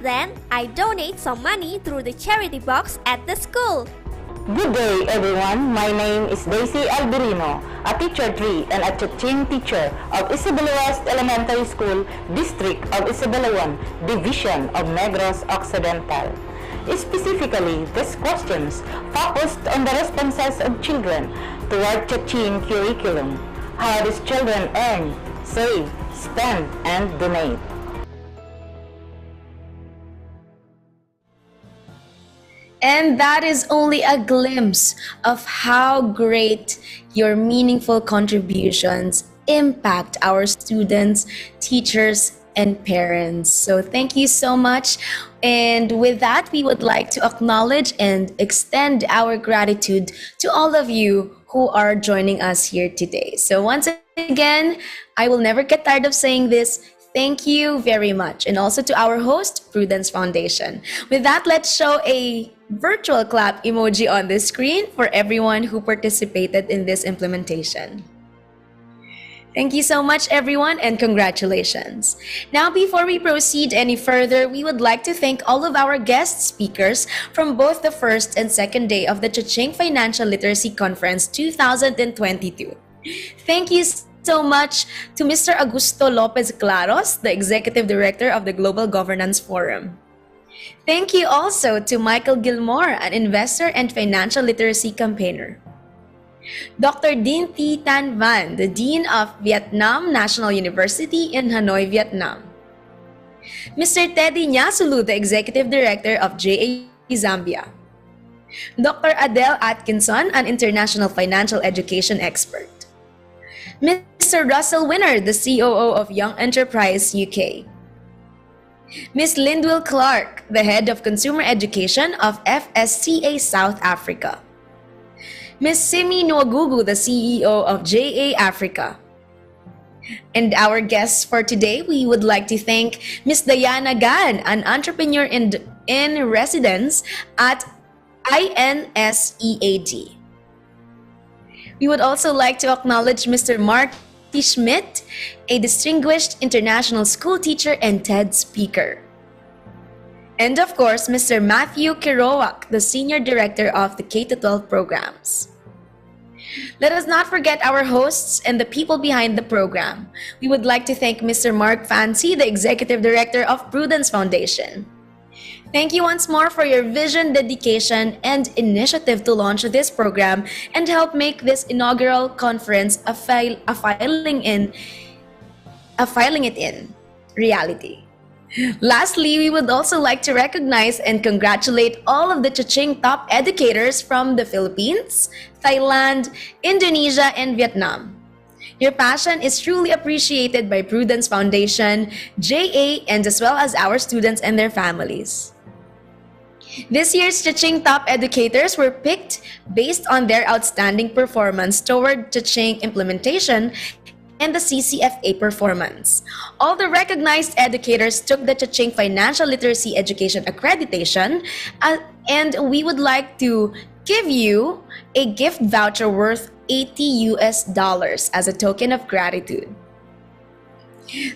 Then, I donate some money through the charity box at the school. Good day, everyone. My name is Daisy Alberino, a teacher 3 and a Cha-Ching teacher of Isabela West Elementary School, District of Isabela 1, Division of Negros Occidental. Specifically, these questions focused on the responses of children toward Cha-Ching curriculum. How does children earn, save, spend, and donate? And that is only a glimpse of how great your meaningful contributions impact our students, teachers, and parents. So thank you so much. And with that, we would like to acknowledge and extend our gratitude to all of you who are joining us here today. So once again, I will never get tired of saying this. Thank you very much. And also to our host, Prudence Foundation. With that, let's show a virtual clap emoji on the screen for everyone who participated in this implementation. Thank you so much, everyone, and congratulations. Now, before we proceed any further, we would like to thank all of our guest speakers from both the first and second day of the Cha-Ching Financial Literacy Conference 2022. Thank you so much to Mr. Augusto Lopez Claros, the Executive Director of the Global Governance Forum. Thank you also to Michael Gilmore, an investor and financial literacy campaigner. Dr. Dinh Thi Tan Van, the Dean of Vietnam National University in Hanoi, Vietnam. Mr. Teddy Nyasulu, the Executive Director of JA Zambia. Dr. Adele Atkinson, an international financial education expert. Mr. Russell Winner, the COO of Young Enterprise UK. Ms. Lindwell Clark, the Head of Consumer Education of FSCA South Africa. Ms. Simi Nwagugu, the CEO of JA Africa. And our guests for today, we would like to thank Ms. Diana Gan, an entrepreneur in residence at INSEAD. We would also like to acknowledge Mr. Mark T. Schmidt, a distinguished international school teacher and TED speaker. And of course, Mr. Matthew Kiroak, the Senior Director of the K-12 programs. Let us not forget our hosts and the people behind the program. We would like to thank Mr. Mark Fancy, the Executive Director of Prudence Foundation. Thank you once more for your vision, dedication, and initiative to launch this program and help make this inaugural conference a filing it in reality. Lastly, we would also like to recognize and congratulate all of the Cha-Ching top educators from the Philippines, Thailand, Indonesia, and Vietnam. Your passion is truly appreciated by Prudence Foundation, JA, and as well as our students and their families. This year's Cha-Ching top educators were picked based on their outstanding performance toward Cha-Ching implementation and the CCFA performance. All the recognized educators took the Cha-Ching Financial Literacy Education Accreditation, and we would like to give you a gift voucher worth $80 as a token of gratitude.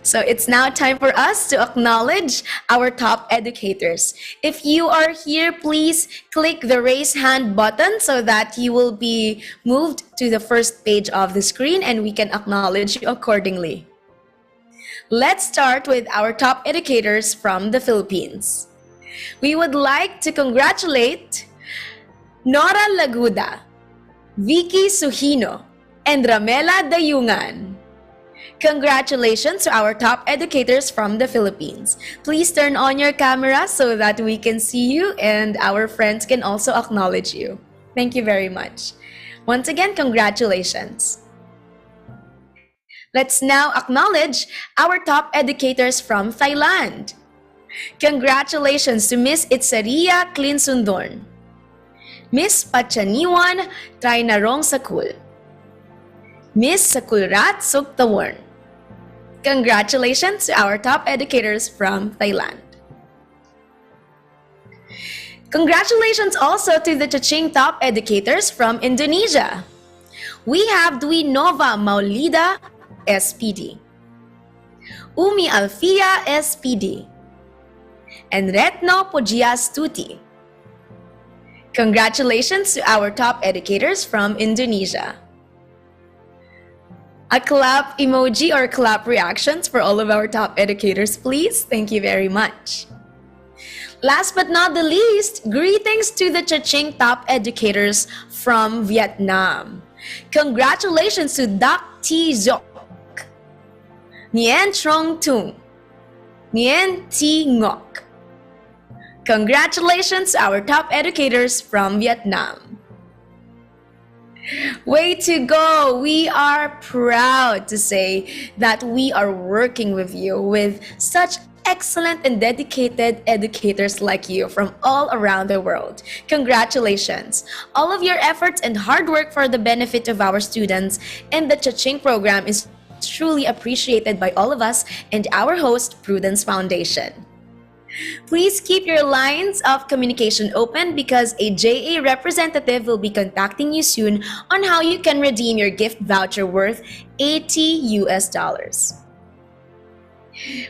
So it's now time for us to acknowledge our top educators. If you are here, please click the raise hand button so that you will be moved to the first page of the screen and we can acknowledge you accordingly. Let's start with our top educators from the Philippines. We would like to congratulate Nora Laguda, Vicky Suhino, and Ramela Dayungan. Congratulations to our top educators from the Philippines. Please turn on your camera so that we can see you and our friends can also acknowledge you. Thank you very much. Once again, congratulations. Let's now acknowledge our top educators from Thailand. Congratulations to Miss Itzaria Clinsundorn, Miss Pachaniwan Trainarong Sakul, Miss Sakulrat Suktawarn. Congratulations to our top educators from Thailand. Congratulations also to the Cha-Ching top educators from Indonesia. We have Dwi Nova Maulida, SPD, Umi Alfia, SPD, and Retno Pujiastuti. Congratulations to our top educators from Indonesia. A clap emoji or clap reactions for all of our top educators, please. Thank you very much. Last but not the least, greetings to the Cha-Ching top educators from Vietnam. Congratulations to Dak T Zoc, Nguyen Trong Tung, Nguyen T Ngoc. Congratulations to our top educators from Vietnam. Way to go! We are proud to say that we are working with you with such excellent and dedicated educators like you from all around the world. Congratulations! All of your efforts and hard work for the benefit of our students and the Cha-Ching program is truly appreciated by all of us and our host, Prudence Foundation. Please keep your lines of communication open because a JA representative will be contacting you soon on how you can redeem your gift voucher worth $80.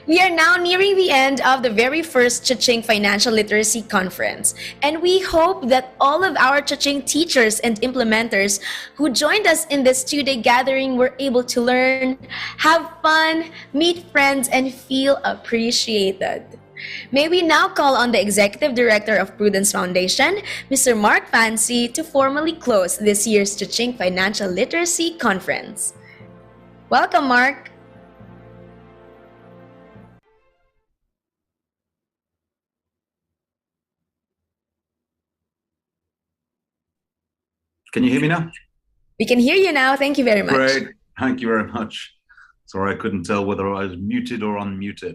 We are now nearing the end of the very first Cha-Ching Financial Literacy Conference, and we hope that all of our Cha-Ching teachers and implementers who joined us in this two-day gathering were able to learn, have fun, meet friends, and feel appreciated. May we now call on the Executive Director of Prudence Foundation, Mr. Mark Fancy, to formally close this year's Cha-Ching Financial Literacy Conference. Welcome, Mark. Can you hear me now? We can hear you now. Thank you very much. Great. Thank you very much. Sorry, I couldn't tell whether I was muted or unmuted.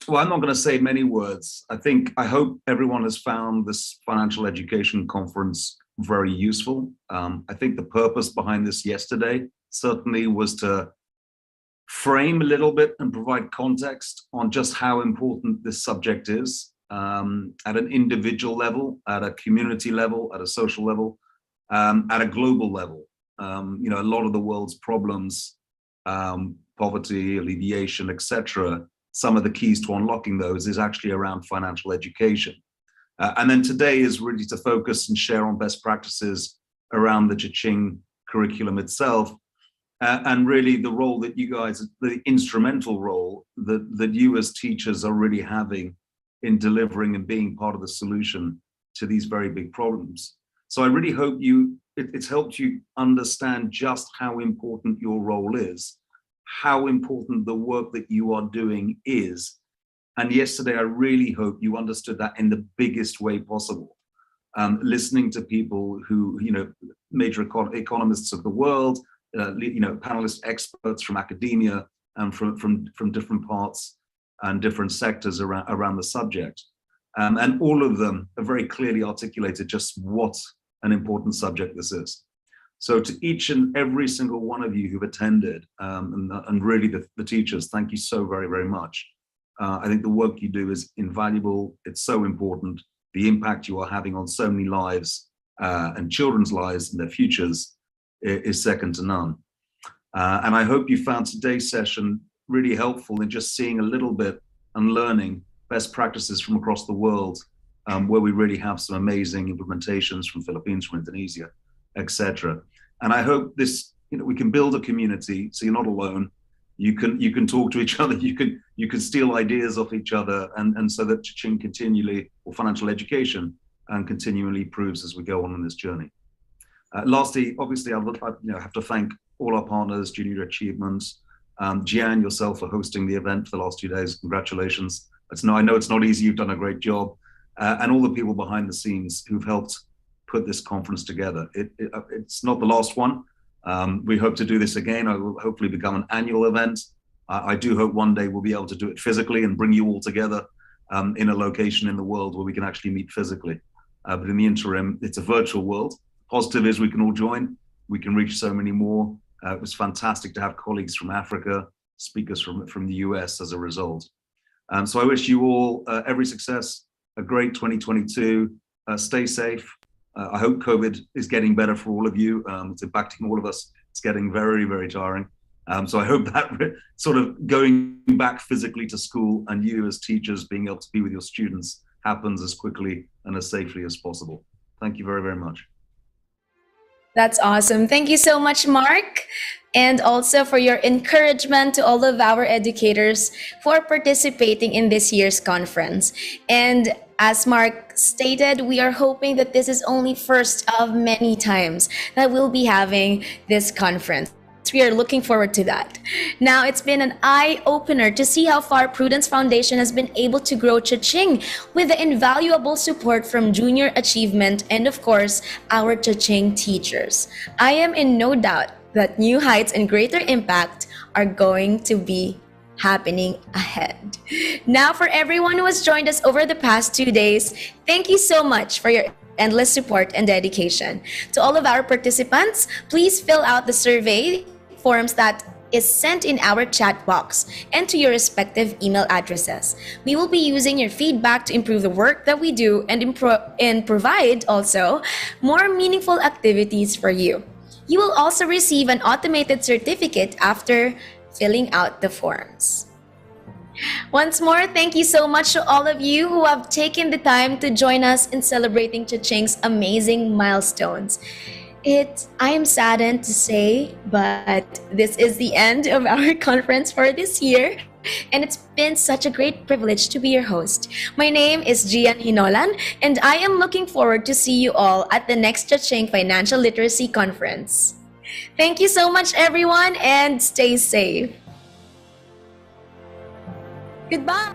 Well, I'm not going to say many words. I hope everyone has found this financial education conference very useful. I think the purpose behind this yesterday certainly was to frame a little bit and provide context on just how important this subject is at an individual level, at a community level, at a social level, at a global level. You know, a lot of the world's problems, poverty, alleviation, etc., some of the keys to unlocking those is actually around financial education. And then today is really to focus and share on best practices around the Cha-Ching curriculum itself. and really the role that you guys, the instrumental role that you as teachers are really having in delivering and being part of the solution to these very big problems. So I really hope it's helped you understand just how important your role is, how important the work that you are doing is. And yesterday, I really hope you understood that in the biggest way possible. Listening to people who, major economists of the world, panelist experts from academia and from different parts and different sectors around the subject. And all of them have very clearly articulated just what an important subject this is. So to each and every single one of you who've attended, and really the teachers, thank you so very, very much. I think the work you do is invaluable. It's so important. The impact you are having on so many lives and children's lives and their futures is second to none. And I hope you found today's session really helpful in just seeing a little bit and learning best practices from across the world, where we really have some amazing implementations from Philippines, from Indonesia, etc. And I hope this, we can build a community so you're not alone. You can talk to each other, you can steal ideas off each other, and so that Cha-Ching continually, or financial education, continually improves as we go on in this journey. Lastly, obviously, I have to thank all our partners, Junior Achievements, Jian, yourself for hosting the event for the last 2 days. Congratulations. I know it's not easy. You've done a great job, and all the people behind the scenes who've helped put this conference together. It's not the last one. We hope to do this again. It will hopefully become an annual event. I do hope one day we'll be able to do it physically and bring you all together in a location in the world where we can actually meet physically. But in the interim, it's a virtual world. Positive is we can all join. We can reach so many more. It was fantastic to have colleagues from Africa, speakers from the US as a result. So I wish you all every success, a great 2022. Stay safe. I hope COVID is getting better for all of you. It's impacting all of us. It's getting very, very tiring. So I hope that sort of going back physically to school and you as teachers being able to be with your students happens as quickly and as safely as possible. Thank you very, very much. That's awesome. Thank you so much, Mark. And also for your encouragement to all of our educators for participating in this year's conference. And as Mark stated, we are hoping that this is only first of many times that we'll be having this conference. We are looking forward to that. Now, it's been an eye-opener to see how far Prudence Foundation has been able to grow Cha-Ching with the invaluable support from Junior Achievement and, of course, our Cha-Ching teachers. I am in no doubt that new heights and greater impact are going to be happening ahead. Now, for everyone who has joined us over the past 2 days, thank you so much for your endless support and dedication. To all of our participants, please fill out the survey forms that is sent in our chat box and to your respective email addresses. We will be using your feedback to improve the work that we do and provide also more meaningful activities for you. You will also receive an automated certificate after filling out the forms. Once more, thank you so much to all of you who have taken the time to join us in celebrating Cha-Ching's amazing milestones. I am saddened to say, but this is the end of our conference for this year, and it's been such a great privilege to be your host. My name is Gian Hinolan, and I am looking forward to see you all at the next Cha-Ching Financial Literacy Conference. Thank you so much, everyone, and stay safe. Goodbye.